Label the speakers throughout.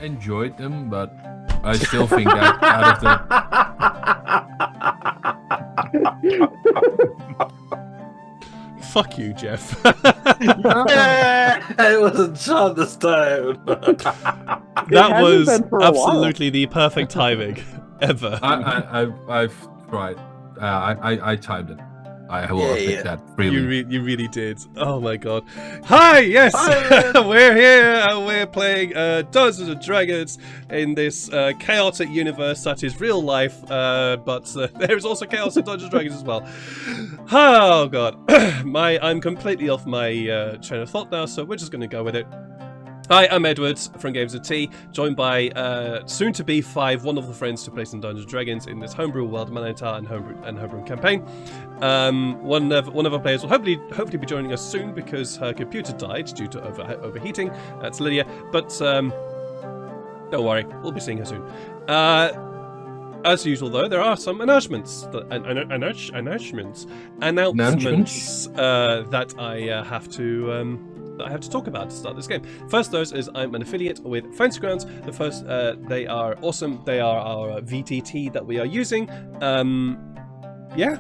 Speaker 1: enjoyed them, but I still think that out of the...
Speaker 2: Fuck you, Jeff.
Speaker 3: It wasn't Sean this time.
Speaker 2: That was absolutely the perfect timing ever.
Speaker 1: I've tried. I timed it. I will admit that freely.
Speaker 2: You really did. Oh my god. Hi, yes! Hi. We're here and we're playing Dungeons and Dragons in this chaotic universe that is real life, but there's also chaos in Dungeons and Dragons as well. Oh god. I'm completely off my train of thought now, so we're just going to go with it. Hi, I'm Edwards from Games of Tea, joined by soon-to-be 5 wonderful friends to play some Dungeons & Dragons in this homebrew world, Manata and homebrew campaign. One of our players will hopefully be joining us soon because her computer died due to overheating. That's Lydia, but don't worry, we'll be seeing her soon. As usual, though, there are some announcements that I have to talk about to start this game. First of those is I'm an affiliate with Fantasy Grounds. The first, they are awesome. They are our VTT that we are using. Yeah,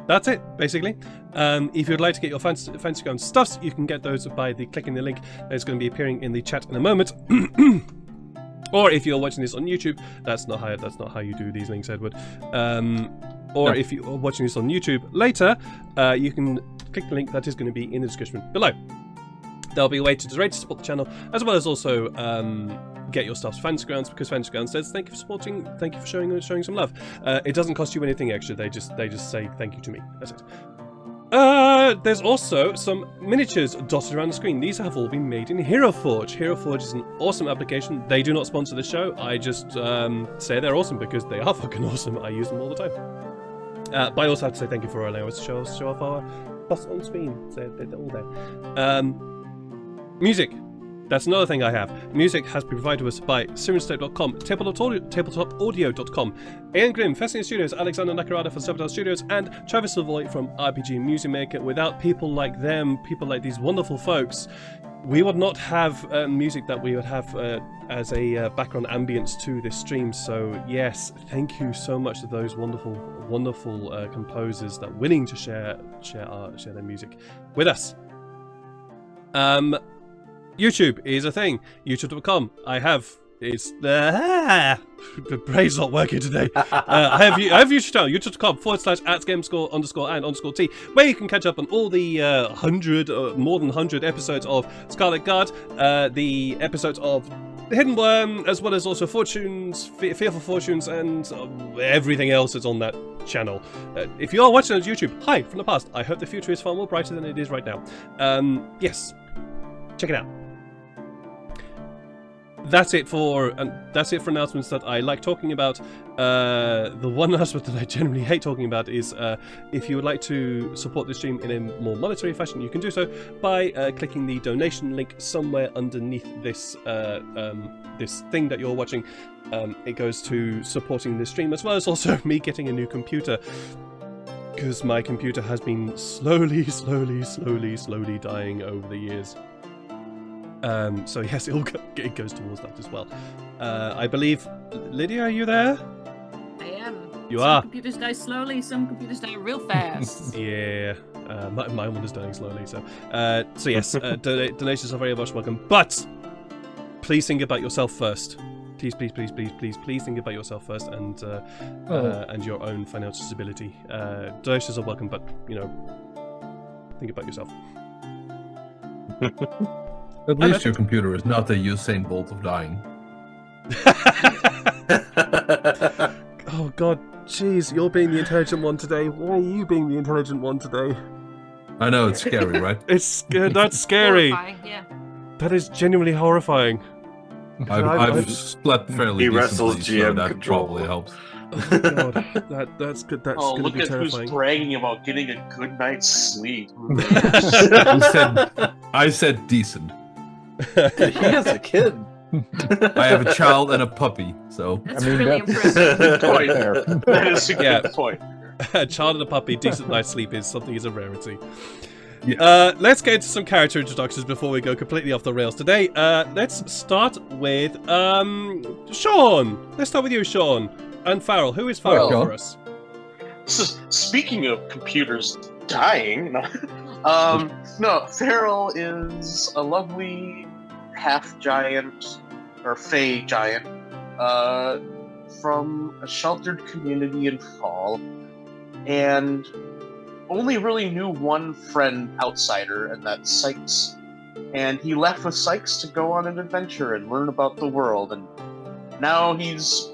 Speaker 2: that's it, basically. If you'd like to get your Fantasy Grounds stuffs, you can get those by clicking the link that's going to be appearing in the chat in a moment. Or if you're watching this on YouTube, that's not how you do these links, Edward. Or if you're watching this on YouTube later, you can click the link that is going to be in the description below. There'll be a way to donate to support the channel, as well as also get your stuff to Fantasy Grounds, because Fantasy Grounds says thank you for supporting, thank you for showing some love. It doesn't cost you anything extra. They just say thank you to me. That's it. There's also some miniatures dotted around the screen. These have all been made in Heroforge. Heroforge is an awesome application. They do not sponsor the show. I just say they're awesome because they are fucking awesome. I use them all the time. But I also have to say thank you for allowing us to show off our stuff on screen. So they're all there. Music. That's another thing I have. Music has been provided to us by SiriusTape.com, tabletopaudio.com, Ian Grimm, Fascinating Studios, Alexander Nakarada from Sabotage Studios, and Travis Savoy from RPG Music Maker. Without people like them, people like these wonderful folks, we would not have music that we would have as a background ambience to this stream. So yes, thank you so much to those wonderful composers that are willing to share their music with us. YouTube is a thing. YouTube.com. It's the brain's not working today. I have YouTube channel, youtube.com/@gamescore_and_t, where you can catch up on all the more than 100 episodes of Scarlet Guard, the episodes of The Hidden Worm, as well as also Fortunes, Fearful Fortunes, and everything else that's on that channel. If you are watching on YouTube, hi from the past. I hope the future is far more brighter than it is right now. Yes, check it out. That's it for announcements that I like talking about. The one announcement that I generally hate talking about is if you would like to support the stream in a more monetary fashion, you can do so by clicking the donation link somewhere underneath this this thing that you're watching. It goes to supporting the stream, as well as also me getting a new computer, because my computer has been slowly dying over the years. So yes, it goes towards that as well. I believe, Lydia, are you there?
Speaker 4: I am.
Speaker 2: You are.
Speaker 4: Some computers die slowly, some computers die real fast.
Speaker 2: Yeah, my one is dying slowly. So yes, donations are very much welcome. But please think about yourself first. Please think about yourself first and your own financial stability. Donations are welcome, but think about yourself.
Speaker 1: At least your computer is not the Usain Bolt of dying.
Speaker 2: Oh god, jeez, you're being the intelligent one today. Why are you being the intelligent one today?
Speaker 1: I know, it's scary, right?
Speaker 2: That's scary.
Speaker 4: Horrifying, yeah.
Speaker 2: That is genuinely horrifying.
Speaker 1: I've slept fairly decently, so that probably helps.
Speaker 2: Oh god, that's good. That's going to be terrifying.
Speaker 5: Who's bragging about getting a good night's sleep.
Speaker 1: I said decent.
Speaker 3: He has a kid.
Speaker 1: I have a child and a puppy, so...
Speaker 4: That's really impressive.
Speaker 5: Good point. That is a good point.
Speaker 2: A child and a puppy, decent night's sleep is a rarity. Let's get into some character introductions before we go completely off the rails today. Let's start with Sean. Let's start with you, Sean. And Farrell. Who is Farrell for us?
Speaker 5: Speaking of computers dying, no, Farrell is a lovely half-giant, or fey giant, from a sheltered community in Fall, and only really knew one friend outsider, and that's Sykes. And he left with Sykes to go on an adventure and learn about the world, and now he's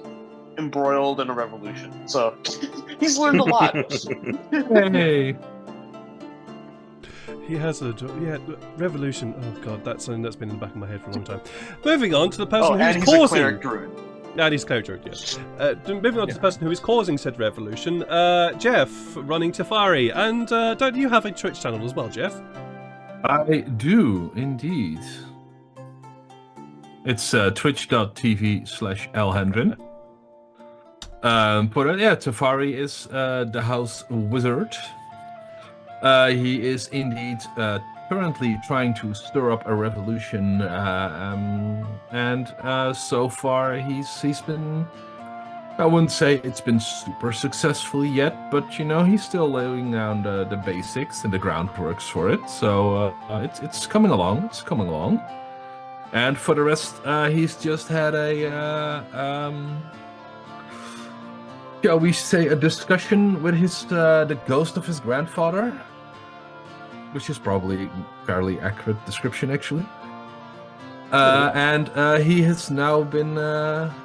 Speaker 5: embroiled in a revolution. So he's learned a lot.
Speaker 1: Hey.
Speaker 2: He has a revolution. Oh god, that's something that's been in the back of my head for a long time. Moving on to the person
Speaker 5: and
Speaker 2: who's
Speaker 5: he's
Speaker 2: causing.
Speaker 5: a cleric druid.
Speaker 2: And he's cleric druid, yes. Moving on to the person who is causing said revolution, Jeff, running Tyfari, and don't you have a Twitch channel as well, Jeff?
Speaker 1: I do indeed. It's twitch.tv/Elhendrin. Tyfari is the house wizard. He is indeed currently trying to stir up a revolution, and so far he's been. I wouldn't say it's been super successful yet, but you know he's still laying down the basics and the groundworks for it. So it's coming along. It's coming along. And for the rest, he's just had a shall we say a discussion with his the ghost of his grandfather, which is probably a fairly accurate description actually. And he has now been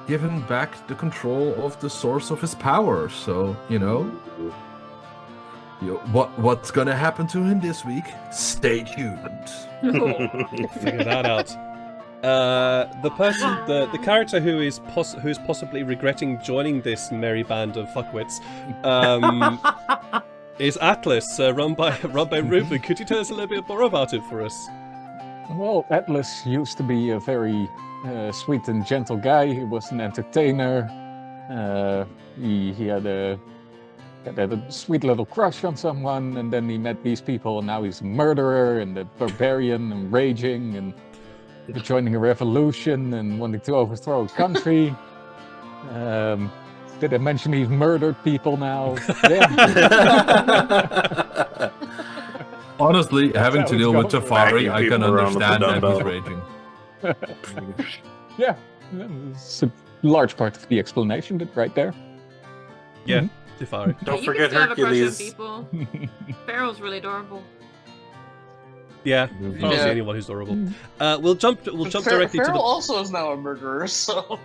Speaker 1: given back the control of the source of his power. So you know what's gonna happen to him this week? Stay tuned.
Speaker 2: Figure that out. The person, the character who's possibly regretting joining this merry band of fuckwits, is Atlas, run by Ruben. Could you tell us a little bit more about it for us?
Speaker 6: Well, Atlas used to be a very sweet and gentle guy. He was an entertainer. He had a sweet little crush on someone, and then he met these people, and now he's a murderer and a barbarian and raging and joining a revolution and wanting to overthrow a country. Did I mention he's murdered people now? Yeah.
Speaker 1: Honestly, having to deal with Tyfari, I can
Speaker 3: people around
Speaker 1: understand
Speaker 3: with the
Speaker 1: that he's
Speaker 3: dumbbell.
Speaker 1: raging.
Speaker 6: Yeah, it's a large part of the explanation right there.
Speaker 2: Yeah, Tyfari.
Speaker 3: Don't
Speaker 4: You
Speaker 3: forget
Speaker 4: can still
Speaker 3: Hercules.
Speaker 4: have a crush on people. Farrell's really adorable.
Speaker 2: Yeah, he's
Speaker 5: Yeah.
Speaker 2: the only one who's adorable. We'll jump directly to
Speaker 5: Farrell
Speaker 2: the.
Speaker 5: also is now a murderer, so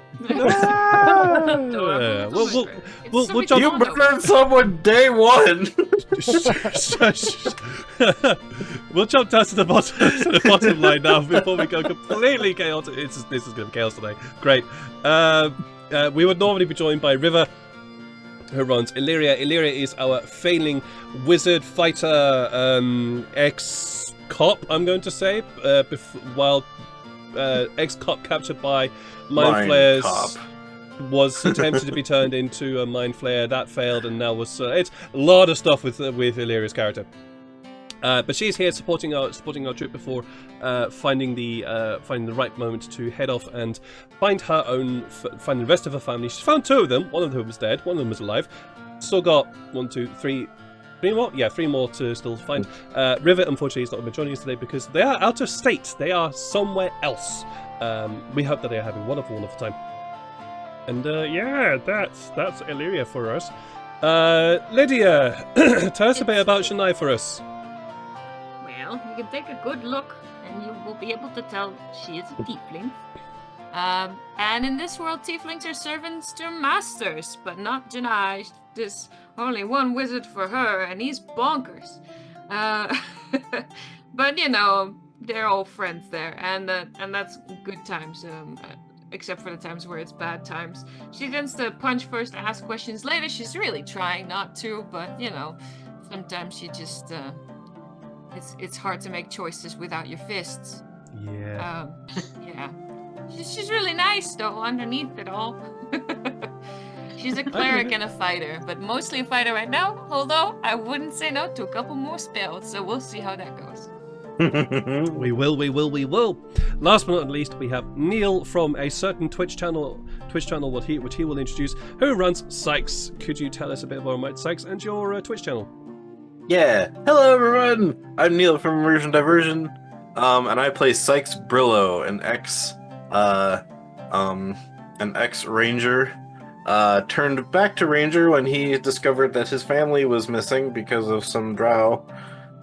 Speaker 2: We'll jump.
Speaker 3: You murdered someone day one!
Speaker 2: We'll jump down to the bottom line now before we go completely chaotic. This is going to be chaos today. Great. We would normally be joined by River, who runs Illyria. Illyria is our failing wizard fighter, ex-cop, I'm going to say, while ex-cop captured by mind flayers was attempted to be turned into a mind flayer. That failed, and now was it's a lot of stuff with Illyria's character. But she's here supporting our troop before finding the right moment to head off and find find the rest of her family. She's found two of them. One of them was dead. One of them was alive. Still got 3 more. Yeah, 3 more to still find. River, unfortunately, is not going to be joining us today because they are out of state. They are somewhere else. We hope that they are having a wonderful time. And yeah, that's Illyria for us. Lydia, tell us a bit about Shania for us.
Speaker 4: Well, you can take a good look and you will be able to tell she is a tiefling. And in this world, tieflings are servants to masters, but not Janai. There's only one wizard for her, and he's bonkers. But you know, they're all friends there, and that's good times. Except for the times where it's bad times. She tends to punch first, ask questions later. She's really trying not to, but you know, sometimes she just it's hard to make choices without your fists.
Speaker 2: Yeah.
Speaker 4: Yeah. She's really nice though, underneath it all. She's a cleric and a fighter, but mostly a fighter right now. Although I wouldn't say no to a couple more spells, so we'll see how that goes.
Speaker 2: We will. Last but not least, we have Neil from a certain Twitch channel which he will introduce, who runs Sykes. Could you tell us a bit more about Sykes and your Twitch channel?
Speaker 3: Yeah. Hello, everyone. I'm Neil from Immersion Diversion, and I play Sykes Brillo, an ex-ranger. Turned back to ranger when he discovered that his family was missing because of some drow.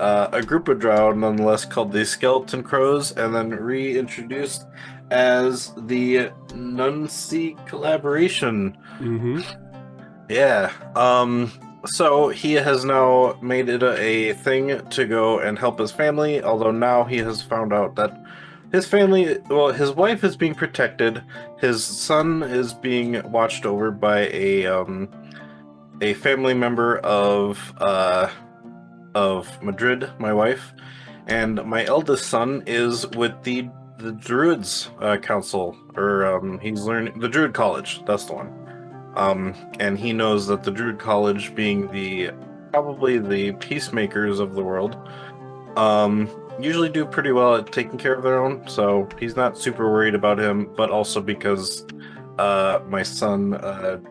Speaker 3: A group of drow, nonetheless, called the Skeleton Crows, and then reintroduced as the Nuncy Collaboration.
Speaker 2: Mm-hmm.
Speaker 3: Yeah. So he has now made it a thing to go and help his family, although now he has found out that his family, well, his wife is being protected, his son is being watched over by a family member of Madrid, my wife, and my eldest son is with the Druids Council, or he's learning the Druid College. That's the one. And he knows that the Druid College, being probably the peacemakers of the world, usually do pretty well at taking care of their own. So he's not super worried about him, but also because my son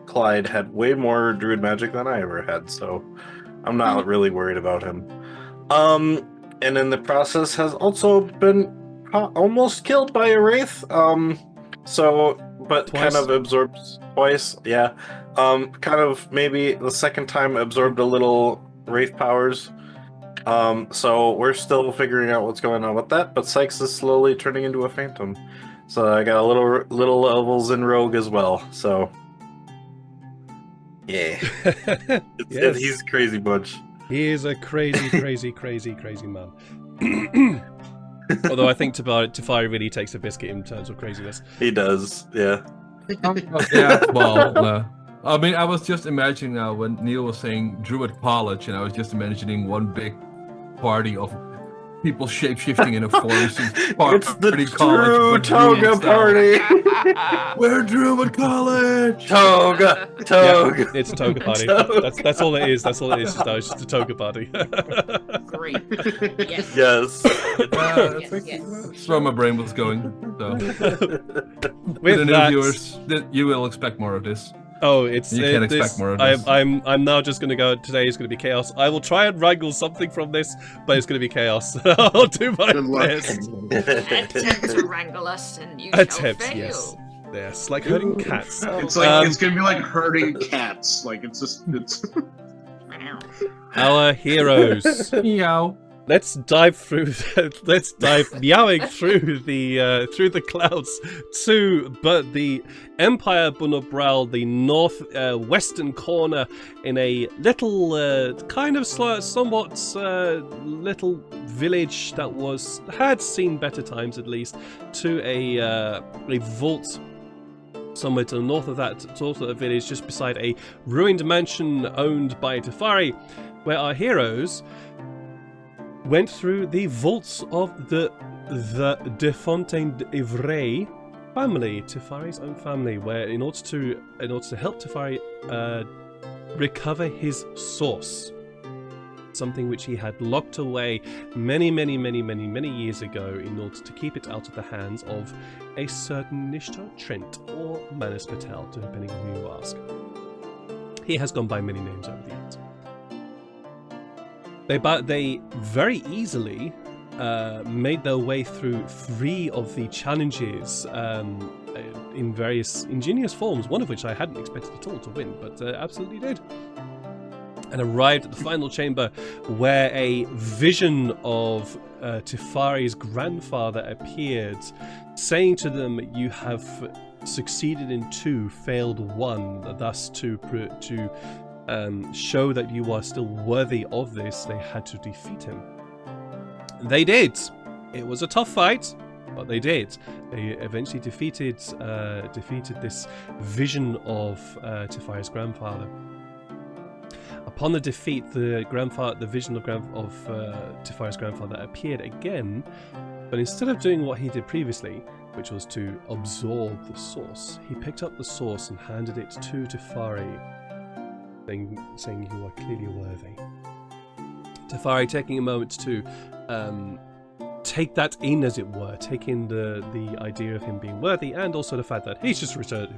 Speaker 3: Clyde had way more Druid magic than I ever had, so I'm not really worried about him. And in the process has also been almost killed by a wraith. But
Speaker 2: Twice?
Speaker 3: kind of absorbs twice. Yeah. Kind of maybe the second time absorbed a little wraith powers. So we're still figuring out what's going on with that. But Sykes is slowly turning into a phantom. So I got a little levels in rogue as well. So. Yeah.
Speaker 2: Yes.
Speaker 3: He's a crazy bunch.
Speaker 2: He is a crazy man. Although I think Tyfari really takes a biscuit in terms of craziness.
Speaker 3: He does, yeah.
Speaker 1: Yeah, well, I mean, I was just imagining now when Neil was saying Druid College, and I was just imagining one big party of people shape-shifting in a forest.
Speaker 3: It's the True Toga Party!
Speaker 1: We're Druid College!
Speaker 3: Toga!
Speaker 2: Yeah, it's a toga party. That's all it is. That's all it is. It's just a toga party.
Speaker 4: Great. Yes.
Speaker 3: Yes.
Speaker 1: That's where my brain was going. So.
Speaker 2: With
Speaker 1: the new
Speaker 2: that,
Speaker 1: viewers, you will expect more of this.
Speaker 2: oh, it's
Speaker 1: You can expect more of this.
Speaker 2: I'm now just gonna go. Today is gonna be chaos. I will try and wrangle something from this, but it's gonna be chaos. I'll do my
Speaker 3: Good luck.
Speaker 2: best.
Speaker 4: Attempt to wrangle us, and you
Speaker 2: Attempts,
Speaker 4: shall fail.
Speaker 2: yes. Yes, like herding cats.
Speaker 5: It's like it's gonna be like herding cats. Like it's just it's.
Speaker 2: Our heroes.
Speaker 1: Meow.
Speaker 2: Let's dive meowing through the clouds to the Empire Bunobral, the north western corner, in a little kind of somewhat little village that had seen better times, at least, to a vault somewhere to the north of that village, just beside a ruined mansion owned by Tyfari, where our heroes went through the vaults of the De Fontaine d'Ivray family, Tyfari's own family, where in order to help Tyfari recover his source, something which he had locked away many years ago in order to keep it out of the hands of a certain Nishtar Trent or Manus Patel, depending on who you ask. He has gone by many names over the years. They very easily made their way through 3 of the challenges in various ingenious forms, one of which I hadn't expected at all to win, but absolutely did. And arrived at the final chamber, where a vision of Tyfari's grandfather appeared, saying to them, "You have succeeded in 2, failed 1, thus to show that you are still worthy of this, they had to defeat him." They did. It was a tough fight, but they did. They eventually defeated this vision of Tyfari's grandfather. Upon the defeat, the vision of Tyfari's grandfather appeared again, but instead of doing what he did previously, which was to absorb the source. He picked up the source and handed it to Tyfari, saying you are clearly worthy. Tyfari taking a moment to take that in, as it were, take in the idea of him being worthy, and also the fact that he's just retrieved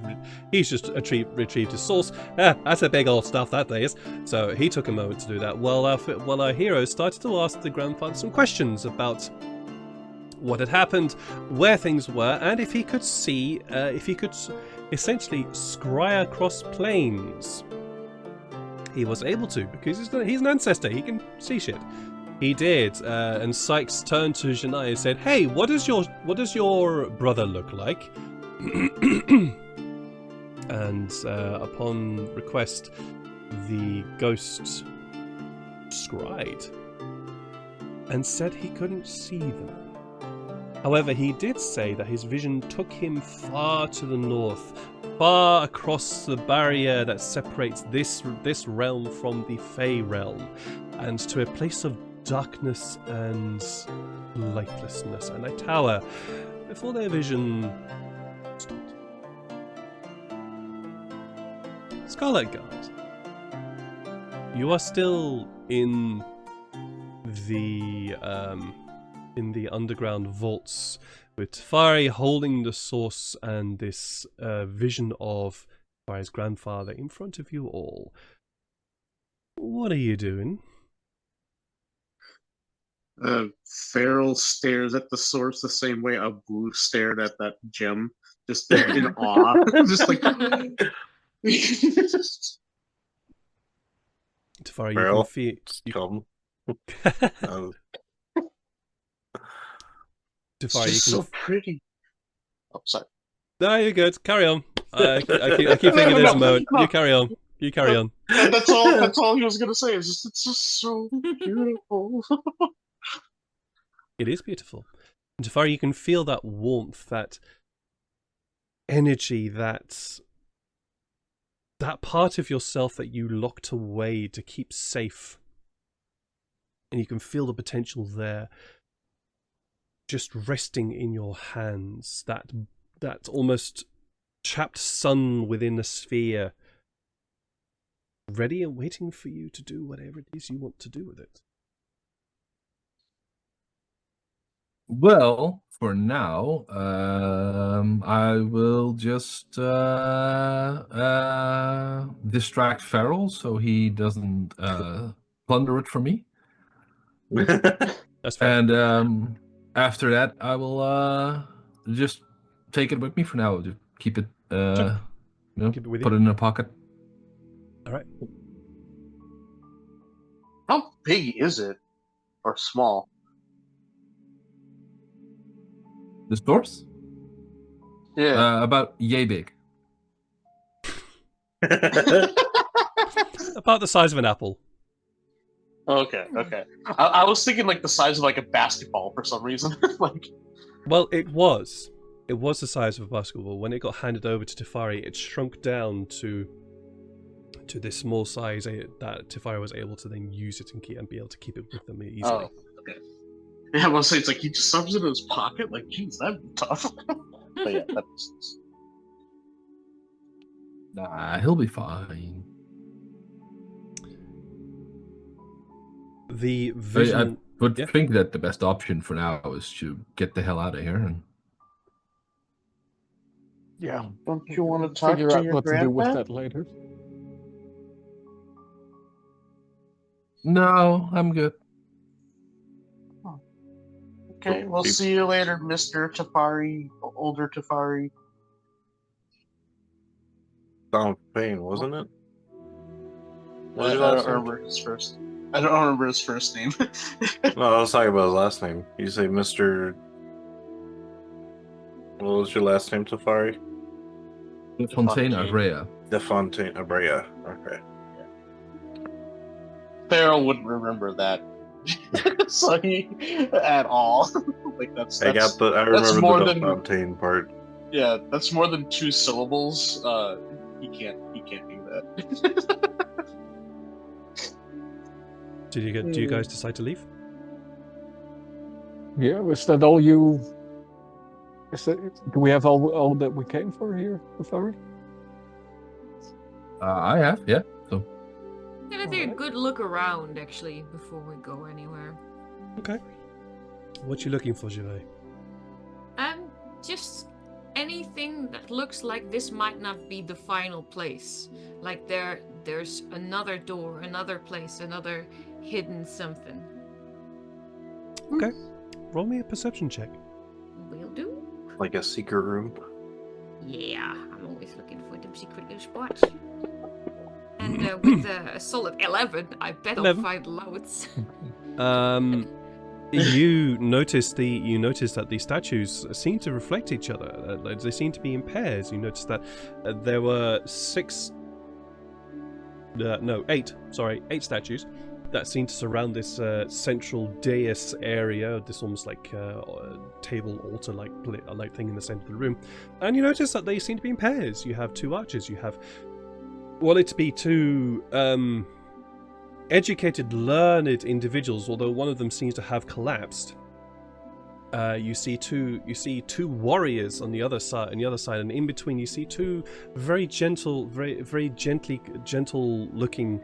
Speaker 2: his source. That's a big old stuff, that is. So he took a moment to do that. While our hero started to ask the grandfather some questions about what had happened, where things were, and if he could see, if he could essentially scry across planes. He was able to, because he's an ancestor, he can see shit. He did, and Sykes turned to Janai and said, "Hey, what does your brother look like?" And upon request, the ghost scried and said he couldn't see them. However, he did say that his vision took him far to the north, far across the barrier that separates this realm from the Fey realm, and to a place of darkness and lightlessness, and a tower before their vision stopped. Scarlet Guard, you are still in the underground vaults, with Tyfari holding the source and this vision of Tyfari's grandfather in front of you all. What are you doing?
Speaker 5: Farrell stares at the source the same way Abu stared at that gem, just in awe. Just like...
Speaker 2: Tyfari,
Speaker 3: Farrell,
Speaker 2: you can feel...
Speaker 3: come.
Speaker 5: It's
Speaker 2: Tyfari,
Speaker 5: just
Speaker 2: you can...
Speaker 5: so pretty. Oh, sorry.
Speaker 2: No, you're good. Carry on. I keep thinking there's a moment. You carry on. You carry on.
Speaker 5: That's all he was gonna say. It's just so beautiful.
Speaker 2: It is beautiful. And Tyfari, you can feel that warmth, that energy, that part of yourself that you locked away to keep safe. And you can feel the potential there, just resting in your hands. That almost trapped sun within the sphere, ready and waiting for you to do whatever it is you want to do with it.
Speaker 1: Well, for now, I will just distract Farrell so he doesn't plunder it from me.
Speaker 2: That's fine.
Speaker 1: And after that, I will just take it with me for now. Just keep it,
Speaker 2: Sure. Keep it with you.
Speaker 1: put it in a pocket.
Speaker 2: All right.
Speaker 5: How big is it? Or small?
Speaker 1: The source?
Speaker 5: Yeah.
Speaker 1: About yay big.
Speaker 2: About the size of an apple.
Speaker 5: Okay. I was thinking like the size of like a basketball for some reason. Like,
Speaker 2: Well, it was the size of a basketball. When it got handed over to Tyfari, it shrunk down to this small size that Tyfari was able to then use it and be able to keep it with them easily.
Speaker 5: oh, okay. Yeah, I was saying it's like he just stuffs it in his pocket. Like, geez, that'd be tough. But yeah, that makes sense.
Speaker 1: Nah, he'll be fine.
Speaker 2: The vision.
Speaker 1: I would
Speaker 2: Yeah.
Speaker 1: think that the best option for now is to get the hell out of here. And
Speaker 6: Yeah.
Speaker 5: Don't you want to talk
Speaker 6: Figure
Speaker 5: to
Speaker 6: out
Speaker 5: your
Speaker 6: what to do with
Speaker 5: grandpa?
Speaker 6: that later.
Speaker 1: no, I'm good.
Speaker 5: Okay, we'll see you later, Mr. Tyfari, older Tyfari.
Speaker 3: Tom Payne, wasn't it? What was
Speaker 5: I
Speaker 3: your
Speaker 5: don't
Speaker 3: last name?
Speaker 5: remember his first. I don't remember his first name.
Speaker 3: No, I was talking about his last name. You say Mr. What was your last name, Tyfari?
Speaker 1: Fontaine
Speaker 5: Fontaine.
Speaker 1: Area.
Speaker 3: DeFontaine Abrea. Okay.
Speaker 5: Farrell wouldn't remember that. So he at all. Like that's
Speaker 3: I
Speaker 5: that's more
Speaker 3: remember the
Speaker 5: than-
Speaker 3: DeFontaine part.
Speaker 5: yeah, that's more than 2 syllables. He can't do that.
Speaker 2: Do you guys decide to leave?
Speaker 6: Yeah, was that all you Do we have all that we came for here, Tyfari?
Speaker 1: I have, yeah. So
Speaker 4: I'm gonna take a good look around actually before we go anywhere.
Speaker 2: Okay. What you looking for, Gervais?
Speaker 4: Just anything that looks like this might not be the final place. Like there's another door, another place, another hidden something.
Speaker 2: Okay. Roll me a perception check.
Speaker 4: Will do.
Speaker 3: Like a secret room.
Speaker 4: Yeah, I'm always looking for them secret little spots. And with a solid 11, I bet
Speaker 2: 11.
Speaker 4: I'll find loads.
Speaker 2: You notice that the statues seem to reflect each other. They seem to be in pairs. You notice that there were 8 statues that seem to surround this central dais area, this almost like table altar like thing in the center of the room. And you notice that they seem to be in pairs. You have 2 archers. You have it to be 2 educated, learned individuals, although one of them seems to have collapsed. You see two warriors on the other side, and in between you see 2 very gentle, very gentle looking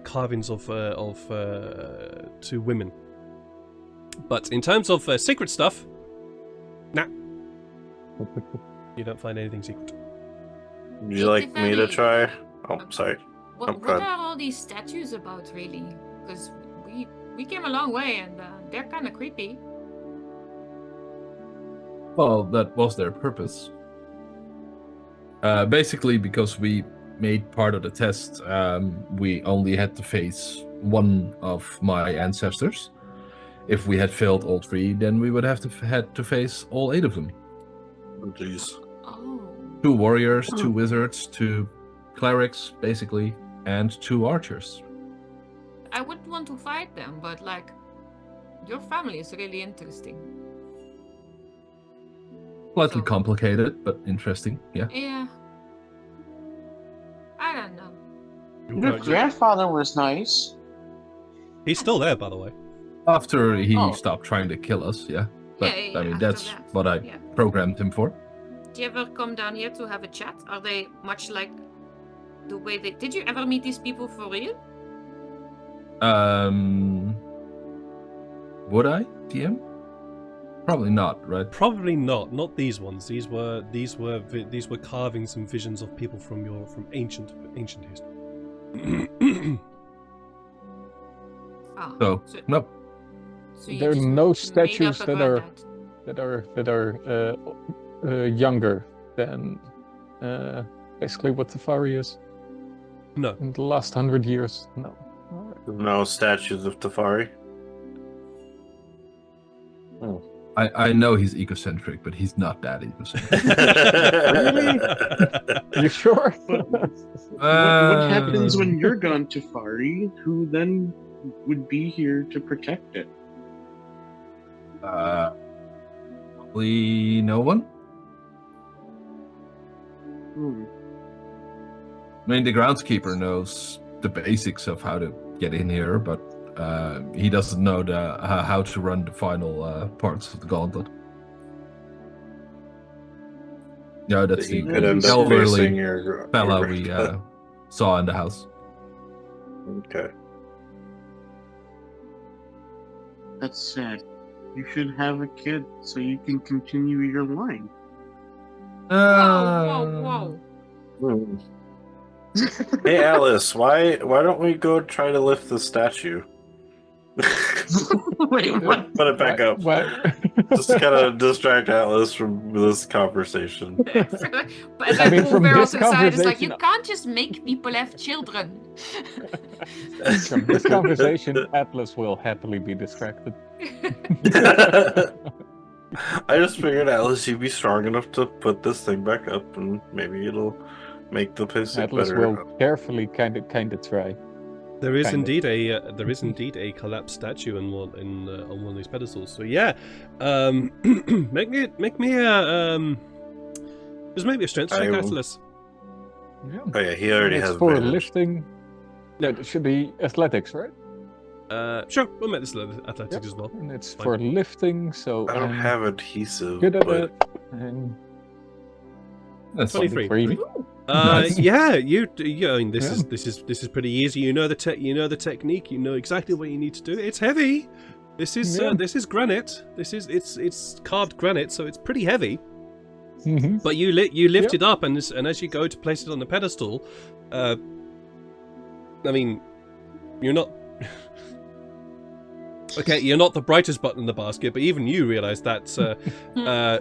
Speaker 2: carvings of 2 women. But in terms of secret stuff, nah, you don't find anything secret.
Speaker 3: Would you like me to try? Oh, sorry.
Speaker 4: What
Speaker 3: go ahead.
Speaker 4: are all these statues about, really? Because we came a long way, and they're kind of creepy.
Speaker 1: well, that was their purpose. Basically, because we made part of the test, we only had to face one of my ancestors. If we had failed all 3, then we would have had to face all 8 of them.
Speaker 3: Oh, jeez.
Speaker 4: Oh.
Speaker 1: 2 warriors, 2 wizards, 2 clerics, basically, and 2 archers.
Speaker 4: I wouldn't want to fight them, but like, your family is really interesting.
Speaker 1: Slightly
Speaker 4: So-
Speaker 1: complicated, but interesting, yeah.
Speaker 4: Yeah. I don't know.
Speaker 5: Your grandfather was nice.
Speaker 2: He's still there, by the way.
Speaker 1: After he
Speaker 5: Oh.
Speaker 1: stopped trying to kill us, yeah. But,
Speaker 4: Yeah,
Speaker 1: I mean,
Speaker 4: after
Speaker 1: that's
Speaker 4: that,
Speaker 1: what I
Speaker 4: yeah.
Speaker 1: programmed him for.
Speaker 4: Do you ever come down here to have a chat? Are they much like the way they... Did you ever meet these people for real?
Speaker 1: Would I, DM? Probably not, right?
Speaker 2: Probably not. Not these ones. These were carvings and visions of people from ancient history.
Speaker 4: Ah,
Speaker 1: So, no.
Speaker 4: so you
Speaker 6: There are
Speaker 4: just
Speaker 6: no
Speaker 4: made
Speaker 6: statues
Speaker 4: up
Speaker 6: that
Speaker 4: about
Speaker 6: are
Speaker 4: that.
Speaker 6: younger than basically what Tyfari is
Speaker 2: No.
Speaker 6: in the last 100 years. No. Alright.
Speaker 3: No statues of Tyfari.
Speaker 1: I know he's egocentric, but he's not that egocentric.
Speaker 6: You sure?
Speaker 5: What happens when you're gone, Tyfari? Who then would be here to protect it?
Speaker 1: Probably no one.
Speaker 5: Hmm.
Speaker 1: I mean, the groundskeeper knows the basics of how to get in here, but he doesn't know how to run the final parts of the gauntlet. Yeah, that's
Speaker 3: He
Speaker 1: the
Speaker 3: could end up
Speaker 1: elderly
Speaker 3: facing your
Speaker 1: fella we saw in the house.
Speaker 3: Okay.
Speaker 5: That's sad. You should have a kid so you can continue your line.
Speaker 4: Whoa.
Speaker 3: Hmm. Hey Alice, why don't we go try to lift the statue?
Speaker 5: Wait, what?
Speaker 3: Put it back up.
Speaker 6: What?
Speaker 3: Just kind of distract Alice from this conversation.
Speaker 4: But
Speaker 6: I mean,
Speaker 4: then
Speaker 6: from
Speaker 4: we're
Speaker 6: this
Speaker 4: also inside, it's like, you
Speaker 6: conversation-
Speaker 4: can't just make people have children.
Speaker 6: From this conversation, Atlas will happily be distracted.
Speaker 3: I just figured, Alice, you'd be strong enough to put this thing back up, and maybe it'll make the piss
Speaker 6: Atlas
Speaker 3: better.
Speaker 6: will carefully kind of try.
Speaker 2: There is
Speaker 6: Kind of.
Speaker 2: indeed a collapsed statue on one of these pedestals. So yeah, make me a just make me a strength check,
Speaker 3: I will.
Speaker 2: Atlas.
Speaker 6: Yeah.
Speaker 3: Oh yeah, he already
Speaker 6: It's
Speaker 3: has
Speaker 6: for
Speaker 3: advantage.
Speaker 6: lifting. No, it should be athletics, right?
Speaker 2: Sure, we'll make this athletics as well.
Speaker 6: And it's
Speaker 2: Fine.
Speaker 6: for lifting, so
Speaker 3: I don't
Speaker 6: I'm
Speaker 3: have adhesive,
Speaker 6: good at
Speaker 3: but
Speaker 6: it. And
Speaker 1: That's
Speaker 2: 23.
Speaker 6: 23.
Speaker 1: Nice.
Speaker 2: Yeah, I mean, this
Speaker 6: Yeah.
Speaker 2: is pretty easy. You know the technique. You know exactly what you need to do. It's heavy. This is granite. It's carved granite, so it's pretty heavy.
Speaker 6: Mhm.
Speaker 2: But you lift it up, and as you go to place it on the pedestal, I mean, you're not. Okay, you're not the brightest button in the basket, but even you realise that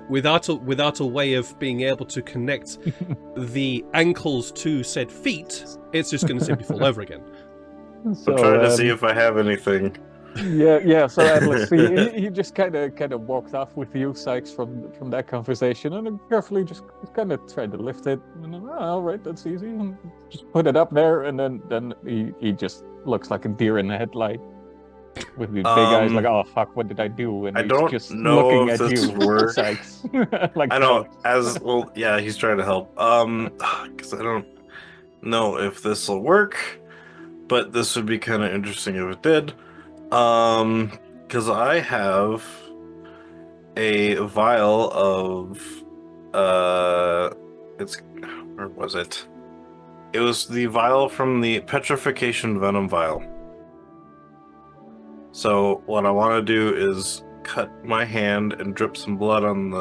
Speaker 2: without a way of being able to connect the ankles to said feet, it's just going to simply fall over again.
Speaker 6: So,
Speaker 3: I'm trying to see if I have anything.
Speaker 6: Yeah. So Atlas, he just kind of walked off with you, Sykes, from that conversation, and then carefully just kind of tried to lift it. And then, all right, that's easy. And just put it up there, and then he just looks like a deer in the headlight with the big eyes, like, oh fuck, what did I do? And
Speaker 3: I
Speaker 6: he's
Speaker 3: don't
Speaker 6: just
Speaker 3: know
Speaker 6: looking
Speaker 3: if
Speaker 6: at
Speaker 3: this
Speaker 6: you,
Speaker 3: would work.
Speaker 6: Sykes. Like,
Speaker 3: I know, he's trying to help. Because I don't know if this will work, but this would be kind of interesting if it did. Because I have a vial of, where was it? It was the vial from the petrification venom vial. So what I want to do is cut my hand and drip some blood on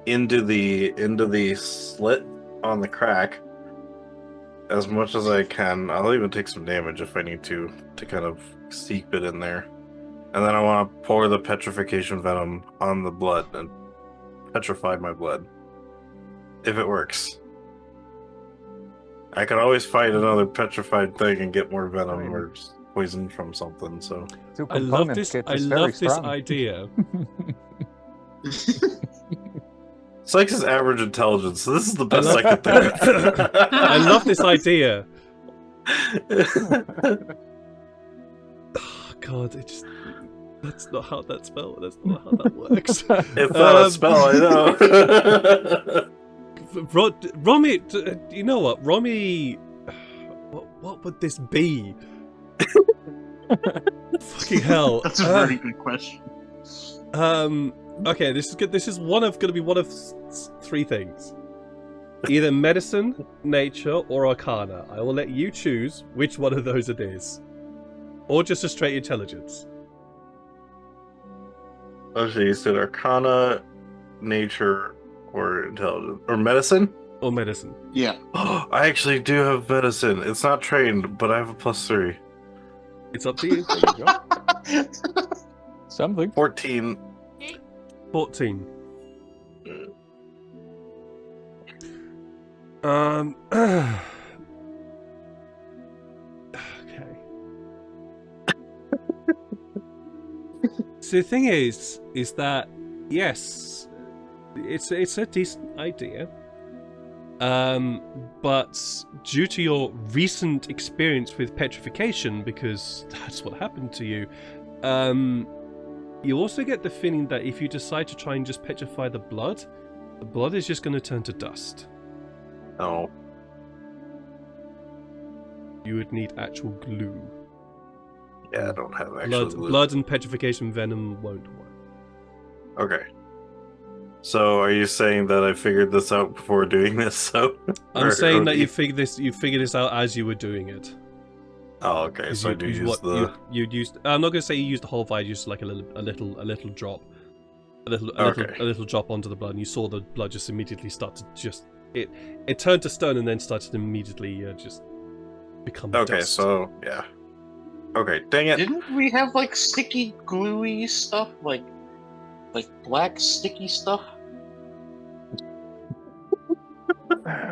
Speaker 3: into the slit on the crack as much as I can. I'll even take some damage if I need to kind of seep it in there. And then I want to pour the petrification venom on the blood and petrify my blood. If it works. I could always find another petrified thing and get more venom or poison from something, so...
Speaker 2: I love this idea.
Speaker 3: Sykes is average intelligence, so this is the best I could think of.
Speaker 2: I love this idea. Oh, God, that's not how that spell. That's not how that works.
Speaker 3: It's not a spell, I know.
Speaker 2: Romy, you know what, Romy? What would this be? Fucking hell!
Speaker 5: That's a very good question.
Speaker 2: Okay, this is good. This is going to be one of three things: either medicine, nature, or arcana. I will let you choose which one of those it is, or just a straight intelligence.
Speaker 3: Okay, you said arcana, nature, or intelligence, or medicine.
Speaker 2: Or medicine.
Speaker 5: Yeah.
Speaker 3: Oh, I actually do have medicine. It's not trained, but I have a +3.
Speaker 2: It's up to you.
Speaker 6: There you go. Something.
Speaker 3: 14.
Speaker 2: 14. Okay. So the thing is that yes, it's a decent idea. But due to your recent experience with petrification, because that's what happened to you, you also get the feeling that if you decide to try and just petrify the blood is just going to turn to dust.
Speaker 3: Oh.
Speaker 2: You would need actual glue.
Speaker 3: Yeah, I don't have actual glue.
Speaker 2: Blood and petrification venom won't work.
Speaker 3: Okay. So, are you saying that I figured this out before doing this? So,
Speaker 2: I'm saying that you figured this out as you were doing it.
Speaker 3: Oh, okay. So I do use the.
Speaker 2: You'd used. I'm not going to say you used the whole vial. You used like a little drop, a little drop onto the blood, and you saw the blood just immediately start to just it turned to stone and then started to immediately just become.
Speaker 3: Okay,
Speaker 2: dust.
Speaker 3: so yeah. Okay, dang it.
Speaker 5: Didn't we have like sticky, gluey stuff, like black sticky stuff?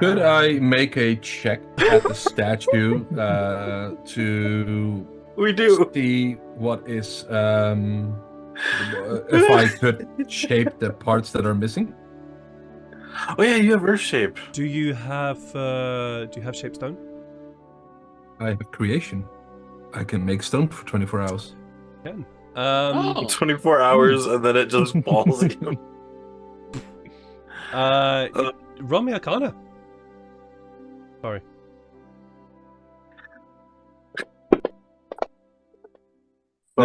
Speaker 1: Could I make a check at the statue to
Speaker 3: We do.
Speaker 1: see what is if I could shape the parts that are missing?
Speaker 3: Oh yeah, you have Earth shape.
Speaker 2: Do you have shape stone?
Speaker 1: I have creation. I can make stone for 24 hours.
Speaker 2: Can.
Speaker 5: Oh.
Speaker 3: 24 hours and then it just falls again.
Speaker 2: Run me Arcana. Sorry.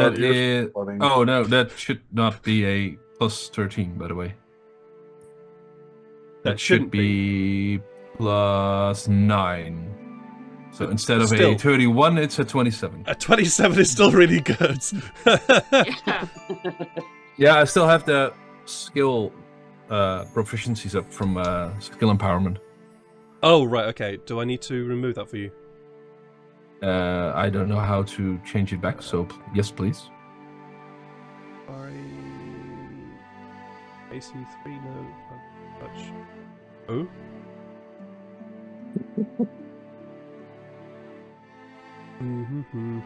Speaker 3: but
Speaker 1: That
Speaker 3: you're
Speaker 1: is...
Speaker 3: flooding.
Speaker 1: Oh no, that should not be a plus 13, by the way.
Speaker 2: That
Speaker 1: should
Speaker 2: shouldn't be.
Speaker 1: be plus 9. So
Speaker 2: But
Speaker 1: instead of
Speaker 2: still.
Speaker 1: a 31, it's a 27.
Speaker 2: A 27 is still really good.
Speaker 4: Yeah.
Speaker 1: Yeah, I still have the skill proficiencies up from skill empowerment.
Speaker 2: Oh, right, okay. Do I need to remove that for you?
Speaker 1: I don't know how to change it back, so yes, please.
Speaker 2: Sorry. AC 3, no. Touch. Oh? Mm-hmm.